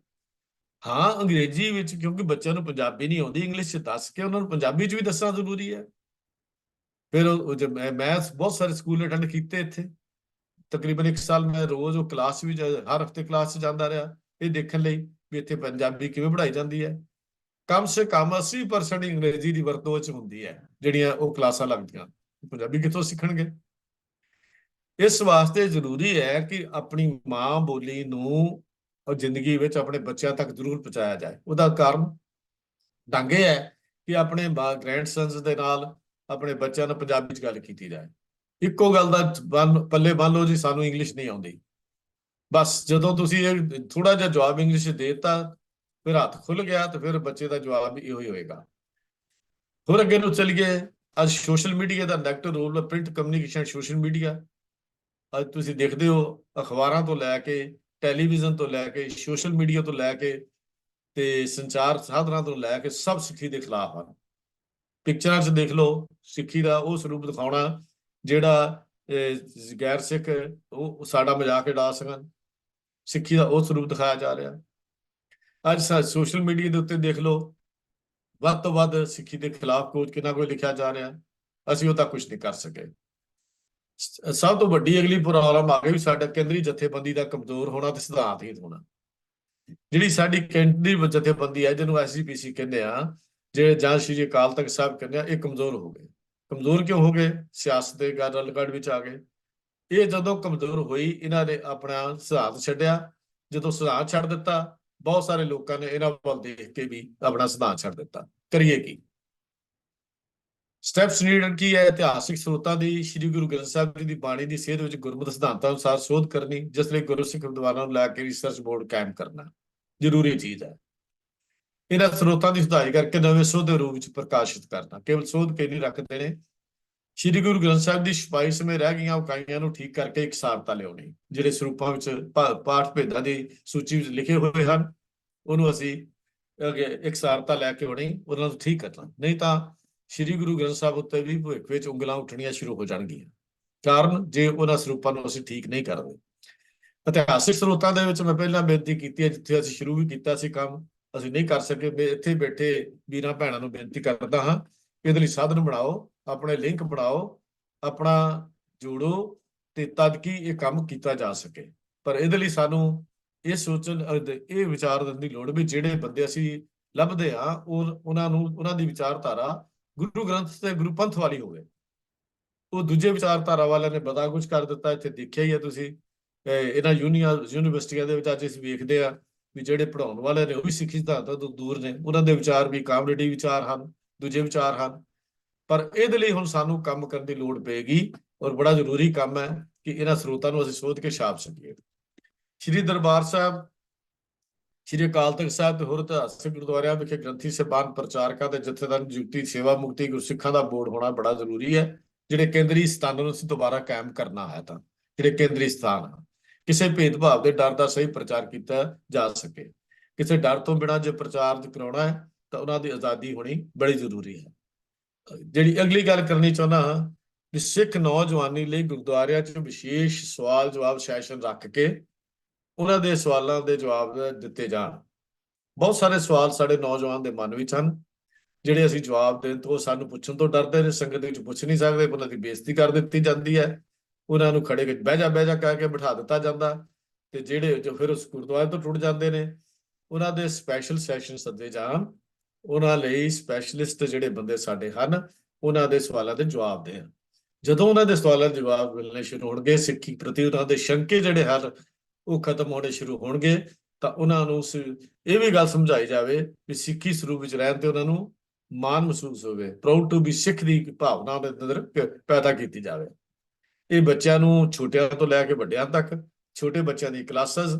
ਹਾਂ, ਅੰਗਰੇਜ਼ੀ ਵਿੱਚ ਕਿਉਂਕਿ ਬੱਚਿਆਂ ਨੂੰ ਪੰਜਾਬੀ ਨਹੀਂ ਆਉਂਦੀ, ਇੰਗਲਿਸ਼ 'ਚ ਦੱਸ ਕੇ ਉਹਨਾਂ ਨੂੰ ਪੰਜਾਬੀ 'ਚ ਵੀ ਦੱਸਣਾ ਜ਼ਰੂਰੀ ਹੈ। ਫਿਰ ਮੈਂ ਬਹੁਤ ਸਾਰੇ ਸਕੂਲ ਅਟੈਂਡ ਕੀਤੇ ਇੱਥੇ, ਤਕਰੀਬਨ 1 ਸਾਲ ਮੈਂ ਰੋਜ਼ ਉਹ ਕਲਾਸ ਵਿੱਚ, ਹਰ ਹਫਤੇ ਕਲਾਸ 'ਚ ਜਾਂਦਾ ਰਿਹਾ ਇਹ ਦੇਖਣ ਲਈ ਵੀ ਇੱਥੇ ਪੰਜਾਬੀ ਕਿਵੇਂ ਪੜ੍ਹਾਈ ਜਾਂਦੀ ਹੈ। ਕਮ ਸੇ ਕਮ 80% ਅੰਗਰੇਜ਼ੀ ਦੀ ਵਰਤੋਂ 'ਚ ਹੁੰਦੀ ਹੈ ਜਿਹੜੀਆਂ ਉਹ ਕਲਾਸਾਂ ਲੱਗਦੀਆਂ। ਪੰਜਾਬੀ ਕਿੱਥੋਂ ਸਿੱਖਣਗੇ? ਇਸ ਵਾਸਤੇ ਜ਼ਰੂਰੀ ਹੈ ਕਿ ਆਪਣੀ ਮਾਂ ਬੋਲੀ ਨੂੰ ਜ਼ਿੰਦਗੀ ਵਿੱਚ ਆਪਣੇ ਬੱਚਿਆਂ ਤੱਕ ਜ਼ਰੂਰ ਪਹੁੰਚਾਇਆ ਜਾਏ। ਉਹਦਾ ਕਾਰਨ ਢੰਗ ਇਹ ਹੈ ਕਿ ਆਪਣੇ ਗ੍ਰੈਂਡਸਨਸ ਦੇ ਨਾਲ ਆਪਣੇ ਬੱਚਿਆਂ ਨਾਲ ਪੰਜਾਬੀ 'ਚ ਗੱਲ ਕੀਤੀ ਜਾਏ। ਇੱਕੋ ਗੱਲ ਦਾ ਪੱਲੇ ਬੰਨ ਲਓ ਜੀ ਸਾਨੂੰ ਇੰਗਲਿਸ਼ ਨਹੀਂ ਆਉਂਦੀ, ਬਸ ਜਦੋਂ ਤੁਸੀਂ ਇਹ ਥੋੜਾ ਜਿਹਾ ਜਵਾਬ ਇੰਗਲਿਸ਼ 'ਚ ਦੇ ਦਿੱਤਾ ਫਿਰ ਹੱਥ ਖੁੱਲ ਗਿਆ ਤੇ ਫਿਰ ਬੱਚੇ ਦਾ ਜਵਾਬ ਇਹੋ ਹੀ ਹੋਏਗਾ। ਹੋਰ ਅੱਗੇ ਨੂੰ ਚੱਲੀਏ। ਅੱਜ ਸੋਸ਼ਲ ਮੀਡੀਆ ਦਾ ਨੈਗੇਟਿਵ ਰੋਲ ਹੈ, ਪ੍ਰਿੰਟ ਕਮਿਊਨੀਕੇਸ਼ਨ, ਸੋਸ਼ਲ ਮੀਡੀਆ। ਅੱਜ ਤੁਸੀਂ ਦੇਖਦੇ ਹੋ ਅਖਬਾਰਾਂ ਤੋਂ ਲੈ ਕੇ, ਟੈਲੀਵਿਜ਼ਨ ਤੋਂ ਲੈ ਕੇ, ਸੋਸ਼ਲ ਮੀਡੀਆ ਤੋਂ ਲੈ ਕੇ ਤੇ ਸੰਚਾਰ ਸਾਧਨਾਂ ਤੋਂ ਲੈ ਕੇ ਸਭ ਸਿੱਖੀ ਦੇ ਖਿਲਾਫ ਹਨ। ਪਿਕਚਰਾਂ 'ਚ ਦੇਖ ਲਓ, ਸਿੱਖੀ ਦਾ ਉਹ ਸਰੂਪ ਦਿਖਾਉਣਾ ਜਿਹੜਾ ਗੈਰ ਸਿੱਖ ਉਹ ਸਾਡਾ ਮਜ਼ਾਕ ਉਡਾ ਸਕਣ। ਸਿੱਖੀ ਦਾ ਉਹ ਸਰੂਪ ਦਿਖਾਇਆ ਜਾ ਰਿਹਾ। ਅੱਜ ਸੋਸ਼ਲ ਮੀਡੀਆ ਦੇ ਉੱਤੇ ਦੇਖ ਲਓ, ਵੱਧ ਤੋਂ ਵੱਧ ਸਿੱਖੀ ਦੇ ਖਿਲਾਫ ਕਿੰਨਾ ਕੋਈ ਲਿਖਿਆ ਜਾ ਰਿਹਾ। ਅਸੀਂ ਉਹ ਤਾਂ ਕੁਝ ਨਹੀਂ ਕਰ ਸਕੇ। ਸਭ ਤੋਂ ਵੱਡੀ ਅਗਲੀ ਪ੍ਰੋਬਲਮ ਆ ਗਈ ਵੀ ਸਾਡਾ ਕੇਂਦਰੀ ਜਥੇਬੰਦੀ ਦਾ ਕਮਜ਼ੋਰ ਹੋਣਾ ਤੇ ਸਿਧਾਂਤਹੀਨ ਹੋਣਾ। ਜਿਹੜੀ ਸਾਡੀ ਕੇਂਦਰੀ ਜਥੇਬੰਦੀ ਹੈ, ਜਿਹਨੂੰ SGPC ਕਹਿੰਦੇ ਆ, ਜਿਹੜੇ ਜਾਂ ਸ਼੍ਰੀ ਅਕਾਲ ਤਖਤ ਸਾਹਿਬ ਕਹਿੰਦੇ ਆ, ਇਹ ਕਮਜ਼ੋਰ ਹੋ ਗਏ। ਕਮਜ਼ੋਰ ਕਿਉਂ ਹੋ ਗਏ? ਸਿਆਸਤ ਦੇ ਗੜਬੜ ਵਿੱਚ ਆ ਗਏ। ਇਹ ਜਦੋਂ ਕਮਜ਼ੋਰ ਹੋਈ, ਇਹਨਾਂ ਨੇ ਆਪਣਾ ਸਿਧਾਂਤ ਛੱਡਿਆ। ਜਦੋਂ ਸਿਧਾਂਤ ਛੱਡ ਦਿੱਤਾ, ਬਹੁਤ ਸਾਰੇ ਲੋਕਾਂ ਨੇ ਇਹਨਾਂ ਵੱਲ ਦੇਖ ਕੇ ਵੀ ਆਪਣਾ ਸਿਧਾਂਤ ਛੱਡ ਦਿੱਤਾ। ਕਰੀਏ ਕੀ? ਸਟੈਪਸ ਨੀਡਡ ਕੀ ਹੈ? ਇਤਿਹਾਸਿਕ ਸਰੋਤਾਂ ਦੀ ਸ੍ਰੀ ਗੁਰੂ ਗ੍ਰੰਥ ਸਾਹਿਬ ਜੀ ਦੀ ਬਾਣੀ ਦੀ ਸੇਧ ਵਿੱਚ ਗੁਰਮਤਿ ਸਿਧਾਂਤਾਂ ਅਨੁਸਾਰ ਸੋਧ ਕਰਨੀ, ਜਿਸ ਲਈ ਗੁਰਸਿੱਖ ਗੁਰਦੁਆਰਿਆਂ ਨੂੰ ਲੈ ਕੇ ਰਿਸਰਚ ਬੋਰਡ ਕਾਇਮ ਕਰਨਾ ਜ਼ਰੂਰੀ ਚੀਜ਼ ਹੈ। ਇਹਨਾਂ ਸਰੋਤਾਂ ਦੀ ਸੁਧਾਈ ਕਰਕੇ ਨਵੇਂ ਸੋਧ ਦੇ ਰੂਪ ਵਿੱਚ ਪ੍ਰਕਾਸ਼ਿਤ ਕਰਨਾ। ਕੇਵਲ ਸੋਧ ਕੇ ਨਹੀਂ ਰੱਖ ਦੇਣੇ। ਸ੍ਰੀ ਗੁਰੂ ਗ੍ਰੰਥ ਸਾਹਿਬ ਦੀ ਛਪਾਈ ਸਮੇਂ ਰਹਿ ਗਈਆਂ ਉਕਾਈਆਂ ਨੂੰ ਠੀਕ ਕਰਕੇ ਇਕਸਾਰਤਾ ਲਿਆਉਣੀ। ਜਿਹੜੇ ਸਰੂਪਾਂ ਵਿੱਚ ਪਾਠ ਭੇਦਾਂ ਦੀ ਸੂਚੀ ਵਿੱਚ ਲਿਖੇ ਹੋਏ ਹਨ, ਉਹਨੂੰ ਅਸੀਂ ਇਕਸਾਰਤਾ ਲੈ ਕੇ ਆਉਣੀ, ਉਹਨਾਂ ਨੂੰ ਠੀਕ ਕਰਨਾ। ਨਹੀਂ ਤਾਂ ਸ੍ਰੀ ਗੁਰੂ ਗ੍ਰੰਥ ਸਾਹਿਬ ਉੱਤੇ ਵੀ ਭਵਿੱਖ ਵਿੱਚ ਉਂਗਲਾਂ ਉੱਠਣੀਆਂ ਸ਼ੁਰੂ ਹੋ ਜਾਣਗੀਆਂ, ਕਾਰਨ ਜੇ ਉਹਨਾਂ ਸਰੂਪਾਂ ਨੂੰ ਅਸੀਂ ਠੀਕ ਨਹੀਂ ਕਰਦੇ। ਇਤਿਹਾਸਿਕ ਸਰੋਤਾਂ ਦੇ ਵਿੱਚ ਮੈਂ ਪਹਿਲਾਂ ਬੇਨਤੀ ਕੀਤੀ ਹੈ, ਜਿੱਥੇ ਅਸੀਂ ਸ਼ੁਰੂ ਵੀ ਕੀਤਾ ਸੀ ਕੰਮ, ਅਸੀਂ ਨਹੀਂ ਕਰ ਸਕੇ। ਇੱਥੇ ਬੈਠੇ ਵੀਰਾਂ ਭੈਣਾਂ ਨੂੰ ਬੇਨਤੀ ਕਰਦਾ ਹਾਂ, ਇਹਦੇ ਲਈ ਸਾਧਨ ਬਣਾਓ, ਆਪਣੇ ਲਿੰਕ ਬਣਾਓ, ਆਪਣਾ ਜੋੜੋ, ਤੇ ਤਦ ਕਿ ਇਹ ਕੰਮ ਕੀਤਾ ਜਾ ਸਕੇ। ਪਰ ਇਹਦੇ ਲਈ ਸਾਨੂੰ ਇਹ ਸੋਚਣ, ਇਹ ਵਿਚਾਰ ਕਰਨ ਦੀ ਲੋੜ ਵੀ ਜਿਹੜੇ ਬੰਦੇ ਅਸੀਂ ਲੱਭਦੇ ਆ, ਉਹਨਾਂ ਨੂੰ, ਉਹਨਾਂ ਦੀ ਵਿਚਾਰਧਾਰਾ ਗੁਰੂ ਗ੍ਰੰਥ ਤੇ ਗੁਰੂ ਪੰਥ ਵਾਲੀ ਹੋਵੇ। ਉਹ ਦੂਜੇ ਵਿਚਾਰਧਾਰਾ ਵਾਲਿਆਂ ਨੇ ਬੜਾ ਕੁਝ ਕਰ ਦਿੱਤਾ। ਇੱਥੇ ਦੇਖਿਆ ਹੀ ਹੈ ਤੁਸੀਂ, ਇਹਨਾਂ ਯੂਨੀਵਰਸਿਟੀਆਂ ਦੇ ਵਿੱਚ ਅੱਜ ਅਸੀਂ ਵੇਖਦੇ ਆ ਵੀ ਜਿਹੜੇ ਪੜ੍ਹਾਉਣ ਵਾਲੇ ਨੇ ਉਹ ਵੀ ਸਿੱਖੀ ਸਿਧਾਂਤਾਂ ਤੋਂ ਦੂਰ ਨੇ। ਉਹਨਾਂ ਦੇ ਵਿਚਾਰ ਵੀ ਕਾਮਰੇਡੀ ਵਿਚਾਰ ਹਨ, ਦੂਜੇ ਵਿਚਾਰ ਹਨ। ਪਰ ਇਹਦੇ ਲਈ ਹੁਣ ਸਾਨੂੰ ਕੰਮ ਕਰਨ ਦੀ ਲੋੜ ਪਏਗੀ, ਔਰ ਬੜਾ ਜ਼ਰੂਰੀ ਕੰਮ ਹੈ ਕਿ ਇਹਨਾਂ ਸਰੋਤਾਂ ਨੂੰ ਅਸੀਂ ਸੋਧ ਕੇ ਛਾਪ ਸਕੀਏ। ਸ੍ਰੀ ਦਰਬਾਰ ਸਾਹਿਬ, ਸ੍ਰੀ ਅਕਾਲ ਤਖਤ ਸਾਹਿਬ ਤੇ ਹੋਰ ਇਤਿਹਾਸਕ ਗੁਰਦੁਆਰਿਆਂ ਵਿਖੇ ਗ੍ਰੰਥੀ ਸਾਹਿਬਾਨ, ਪ੍ਰਚਾਰਕਾਂ ਤੇ ਜਥੇਦਾਰ ਨਿਯੁਕਤੀ, ਸੇਵਾ ਮੁਕਤੀ ਗੁਰਸਿੱਖਾਂ ਦਾ ਬੋਰਡ ਹੋਣਾ ਬੜਾ ਜ਼ਰੂਰੀ ਹੈ। ਜਿਹੜੇ ਕੇਂਦਰੀ ਸਥਾਨਾਂ ਨੂੰ ਅਸੀਂ ਦੁਬਾਰਾ ਕਾਇਮ ਕਰਨਾ ਹੈ, ਤਾਂ ਜਿਹੜੇ ਕੇਂਦਰੀ ਸਥਾਨ ਹਨ, ਕਿਸੇ ਭੇਦਭਾਵ ਦੇ ਡਰ ਦਾ ਸਹੀ ਪ੍ਰਚਾਰ ਕੀਤਾ ਜਾ ਸਕੇ। ਕਿਸੇ ਡਰ ਤੋਂ ਬਿਨਾਂ ਜੇ ਪ੍ਰਚਾਰ ਕਰਾਉਣਾ ਹੈ ਤਾਂ ਉਹਨਾਂ ਦੀ ਆਜ਼ਾਦੀ ਹੋਣੀ ਬੜੀ ਜ਼ਰੂਰੀ ਹੈ। ਜਿਹੜੀ ਅਗਲੀ ਗੱਲ ਕਰਨੀ ਚਾਹੁੰਦਾ ਹਾਂ ਵੀ ਸਿੱਖ ਨੌਜਵਾਨੀ ਲਈ ਗੁਰਦੁਆਰਿਆਂ 'ਚ ਵਿਸ਼ੇਸ਼ ਸਵਾਲ ਜਵਾਬ ਸੈਸ਼ਨ ਰੱਖ ਕੇ ਉਹਨਾਂ ਦੇ ਸਵਾਲਾਂ ਦੇ ਜਵਾਬ ਦਿੱਤੇ ਜਾਣ। ਬਹੁਤ ਸਾਰੇ ਸਵਾਲ ਸਾਡੇ ਨੌਜਵਾਨ ਦੇ ਮਨ ਵਿੱਚ ਹਨ, ਜਿਹੜੇ ਅਸੀਂ ਜਵਾਬ ਦੇਣ ਤੋਂ, ਸਾਨੂੰ ਪੁੱਛਣ ਤੋਂ ਡਰਦੇ ਨੇ। ਸੰਗਤ ਵਿੱਚ ਪੁੱਛ ਨਹੀਂ ਸਕਦੇ, ਉਹਨਾਂ ਦੀ ਬੇਇੱਜ਼ਤੀ ਕਰ ਦਿੱਤੀ ਜਾਂਦੀ ਹੈ, ਉਹਨਾਂ ਨੂੰ ਖੜੇ ਬਹਿ ਜਾ ਕਹਿ ਕੇ ਬਿਠਾ ਦਿੱਤਾ ਜਾਂਦਾ। ਤੇ ਜਿਹੜੇ ਜੋ ਫਿਰ ਉਸ ਗੁਰਦੁਆਰੇ ਤੋਂ ਟੁੱਟ ਜਾਂਦੇ ਨੇ, ਉਹਨਾਂ ਦੇ ਸਪੈਸ਼ਲ ਸੈਸ਼ਨ ਸੱਦੇ ਜਾਣ। ਉਹਨਾਂ ਲਈ ਸਪੈਸ਼ਲਿਸਟ ਜਿਹੜੇ ਬੰਦੇ ਸਾਡੇ ਹਨ, ਉਹਨਾਂ ਦੇ ਸਵਾਲਾਂ ਦੇ ਜਵਾਬ ਦੇਣ। ਜਦੋਂ ਉਹਨਾਂ ਦੇ ਸਵਾਲਾਂ ਦੇ ਜਵਾਬ ਮਿਲਣੇ ਸ਼ੁਰੂ ਹੋਣਗੇ, ਸਿੱਖੀ ਪ੍ਰਤੀ ਉਹਨਾਂ ਦੇ ਸ਼ੰਕੇ ਜਿਹੜੇ ਹਨ ਉਹ ਖਤਮ ਹੋਣੇ ਸ਼ੁਰੂ ਹੋਣਗੇ। ਤਾਂ ਉਹਨਾਂ ਨੂੰ ਇਹ ਵੀ ਗੱਲ ਸਮਝਾਈ ਜਾਵੇ ਵੀ ਸਿੱਖੀ ਸਰੂਪ ਵਿੱਚ ਰਹਿਣ ਤੇ ਉਹਨਾਂ ਨੂੰ ਮਾਣ ਮਹਿਸੂਸ ਹੋਵੇ, ਪ੍ਰਾਊਡ ਟੂ ਬੀ ਸਿੱਖ ਦੀ ਭਾਵਨਾ ਉਹਦੇ ਅੰਦਰ ਪੈਦਾ ਕੀਤੀ ਜਾਵੇ। ਇਹ ਬੱਚਿਆਂ ਨੂੰ ਛੋਟਿਆਂ ਤੋਂ ਲੈ ਕੇ ਵੱਡਿਆਂ ਤੱਕ, ਛੋਟੇ ਬੱਚਿਆਂ ਦੀ ਕਲਾਸਿਸ,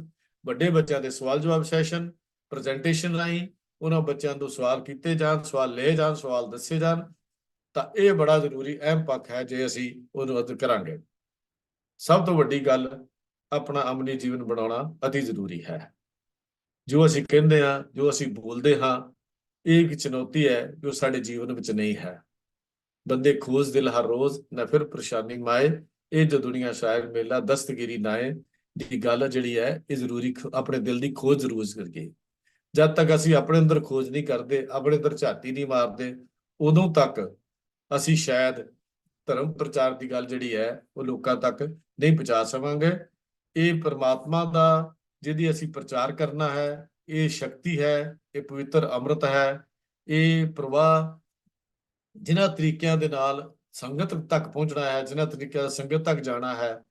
ਵੱਡੇ ਬੱਚਿਆਂ ਦੇ ਸਵਾਲ ਜਵਾਬ ਸੈਸ਼ਨ, ਪ੍ਰੈਜੈਂਟੇਸ਼ਨ ਰਾਹੀਂ ਉਹਨਾਂ ਬੱਚਿਆਂ ਤੋਂ ਸਵਾਲ ਕੀਤੇ ਜਾਣ, ਸਵਾਲ ਲਏ ਜਾਣ, ਸਵਾਲ ਦੱਸੇ ਜਾਣ। ਤਾਂ ਇਹ ਬੜਾ ਜ਼ਰੂਰੀ ਅਹਿਮ ਪੱਖ ਹੈ ਜੇ ਅਸੀਂ ਉਹਨੂੰ ਅਦ ਕਰਾਂਗੇ। ਸਭ ਤੋਂ ਵੱਡੀ ਗੱਲ, ਆਪਣਾ ਅਮਲੀ ਜੀਵਨ ਬਣਾਉਣਾ ਅਤੀ ਜ਼ਰੂਰੀ ਹੈ। ਜੋ ਅਸੀਂ ਕਹਿੰਦੇ ਹਾਂ, ਜੋ ਅਸੀਂ ਬੋਲਦੇ ਹਾਂ, ਇਹ ਇੱਕ ਚੁਣੌਤੀ ਹੈ ਜੋ ਸਾਡੇ ਜੀਵਨ ਵਿੱਚ ਨਹੀਂ ਹੈ। ਬੰਦੇ ਖੋਜ ਦਿਲ ਹਰ ਰੋਜ਼ ਨਾ ਫਿਰ ਪਰੇਸ਼ਾਨੀ ਮਾਏ, ਇਹ ਜੋ ਦੁਨੀਆ ਸ਼ਾਇਰ ਮੇਲਾ ਦਸਤਗੀਰੀ ਨਾਏ ਦੀ ਗੱਲ ਜਿਹੜੀ ਹੈ, ਇਹ ਜ਼ਰੂਰੀ ਆਪਣੇ ਦਿਲ ਦੀ ਖੋਜ ਜ਼ਰੂਰ ਕਰੀਏ। ਜਦ ਤੱਕ ਅਸੀਂ ਆਪਣੇ ਅੰਦਰ ਖੋਜ ਨਹੀਂ ਕਰਦੇ, ਆਪਣੇ ਅੰਦਰ ਝਾਤੀ ਨਹੀਂ ਮਾਰਦੇ, ਉਦੋਂ ਤੱਕ ਅਸੀਂ ਸ਼ਾਇਦ ਧਰਮ ਪ੍ਰਚਾਰ ਦੀ ਗੱਲ ਜਿਹੜੀ ਹੈ ਉਹ ਲੋਕਾਂ ਤੱਕ ਨਹੀਂ ਪਹੁੰਚਾ ਸਕਾਂਗੇ। ਇਹ ਪ੍ਰਮਾਤਮਾ ਦਾ ਜਿਹਦੀ ਅਸੀਂ ਪ੍ਰਚਾਰ ਕਰਨਾ ਹੈ, ਇਹ ਸ਼ਕਤੀ ਹੈ, ਇਹ ਪਵਿੱਤਰ ਅੰਮ੍ਰਿਤ ਹੈ, ਇਹ ਪ੍ਰਵਾਹ ਜਿਨ੍ਹਾਂ ਤਰੀਕਿਆਂ ਦੇ ਨਾਲ ਸੰਗਤ ਤੱਕ ਪਹੁੰਚਣਾ ਹੈ, ਜਿਨ੍ਹਾਂ ਤਰੀਕਿਆਂ ਨਾਲ ਸੰਗਤ ਤੱਕ ਜਾਣਾ ਹੈ।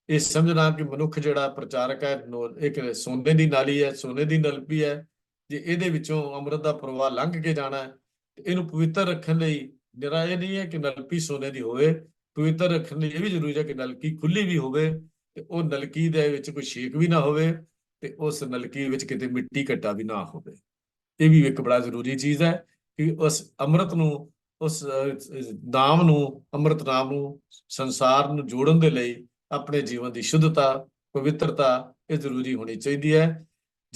ਇਹ ਸਮਝਣਾ ਕਿ ਮਨੁੱਖ ਜਿਹੜਾ ਪ੍ਰਚਾਰਕ ਹੈ, ਇੱਕ ਸੋਨੇ ਦੀ ਨਾਲੀ ਹੈ, ਸੋਨੇ ਦੀ ਨਲਪੀ ਹੈ। ਜੇ ਇਹਦੇ ਵਿੱਚੋਂ ਅੰਮ੍ਰਿਤ ਦਾ ਪ੍ਰਵਾਹ ਲੰਘ ਕੇ ਜਾਣਾ ਹੈ, ਇਹਨੂੰ ਪਵਿੱਤਰ ਰੱਖਣ ਲਈ ਨਿਰਾ ਇਹ ਨਹੀਂ ਹੈ ਕਿ ਨਲਕੀ ਸੋਨੇ ਦੀ ਹੋਵੇ। ਪਵਿੱਤਰ ਰੱਖਣ ਲਈ ਇਹ ਵੀ ਜ਼ਰੂਰੀ ਹੈ ਕਿ ਨਲਕੀ ਖੁੱਲੀ ਵੀ ਹੋਵੇ, ਤੇ ਉਹ ਨਲਕੀ ਦੇ ਵਿੱਚ ਕੋਈ ਛੇਕ ਵੀ ਨਾ ਹੋਵੇ, ਤੇ ਉਸ ਨਲਕੀ ਵਿੱਚ ਕਿਤੇ ਮਿੱਟੀ ਘੱਟਾ ਵੀ ਨਾ ਹੋਵੇ। ਇਹ ਵੀ ਇੱਕ ਬੜਾ ਜ਼ਰੂਰੀ ਚੀਜ਼ ਹੈ ਕਿ ਉਸ ਅੰਮ੍ਰਿਤ ਨੂੰ, ਉਸ ਨਾਮ ਨੂੰ, ਅੰਮ੍ਰਿਤ ਨਾਮ ਨੂੰ ਸੰਸਾਰ ਨੂੰ ਜੋੜਨ ਦੇ ਲਈ ਆਪਣੇ ਜੀਵਨ ਦੀ ਸ਼ੁੱਧਤਾ, ਪਵਿੱਤਰਤਾ ਇਹ ਜ਼ਰੂਰੀ ਹੋਣੀ ਚਾਹੀਦੀ ਹੈ।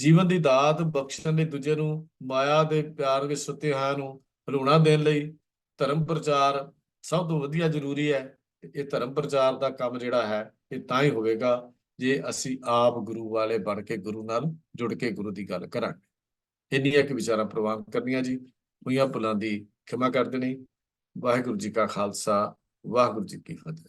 ਜੀਵਨ ਦੀ ਦਾਤ ਬਖਸ਼ਣ ਲਈ, ਦੂਜੇ ਨੂੰ ਮਾਇਆ ਦੇ ਪਿਆਰ ਵਿੱਚ ਸੁੱਤੇ ਹੋਇਆਂ ਨੂੰ ਹਲੂਣਾ ਦੇਣ ਲਈ ਧਰਮ ਪ੍ਰਚਾਰ ਸਭ ਤੋਂ ਵਧੀਆ ਜ਼ਰੂਰੀ ਹੈ। ਤੇ ਇਹ ਧਰਮ ਪ੍ਰਚਾਰ ਦਾ ਕੰਮ ਜਿਹੜਾ ਹੈ ਇਹ ਤਾਂ ਹੀ ਹੋਵੇਗਾ ਜੇ ਅਸੀਂ ਆਪ ਗੁਰੂ ਵਾਲੇ ਬਣ ਕੇ ਗੁਰੂ ਨਾਲ ਜੁੜ ਕੇ ਗੁਰੂ ਦੀ ਗੱਲ ਕਰਾਂਗੇ। ਇੰਨੀਆਂ ਕਿ ਵਿਚਾਰਾਂ ਪ੍ਰਵਾਨ ਕਰਨੀਆਂ ਜੀ। ਹੋਈਆਂ ਭੁੱਲਾਂ ਦੀ ਖਿਮਾ ਕਰ ਦੇਣੀ। ਵਾਹਿਗੁਰੂ ਜੀ ਕਾ ਖਾਲਸਾ, ਵਾਹਿਗੁਰੂ ਜੀ ਕੀ ਫਤਿਹ।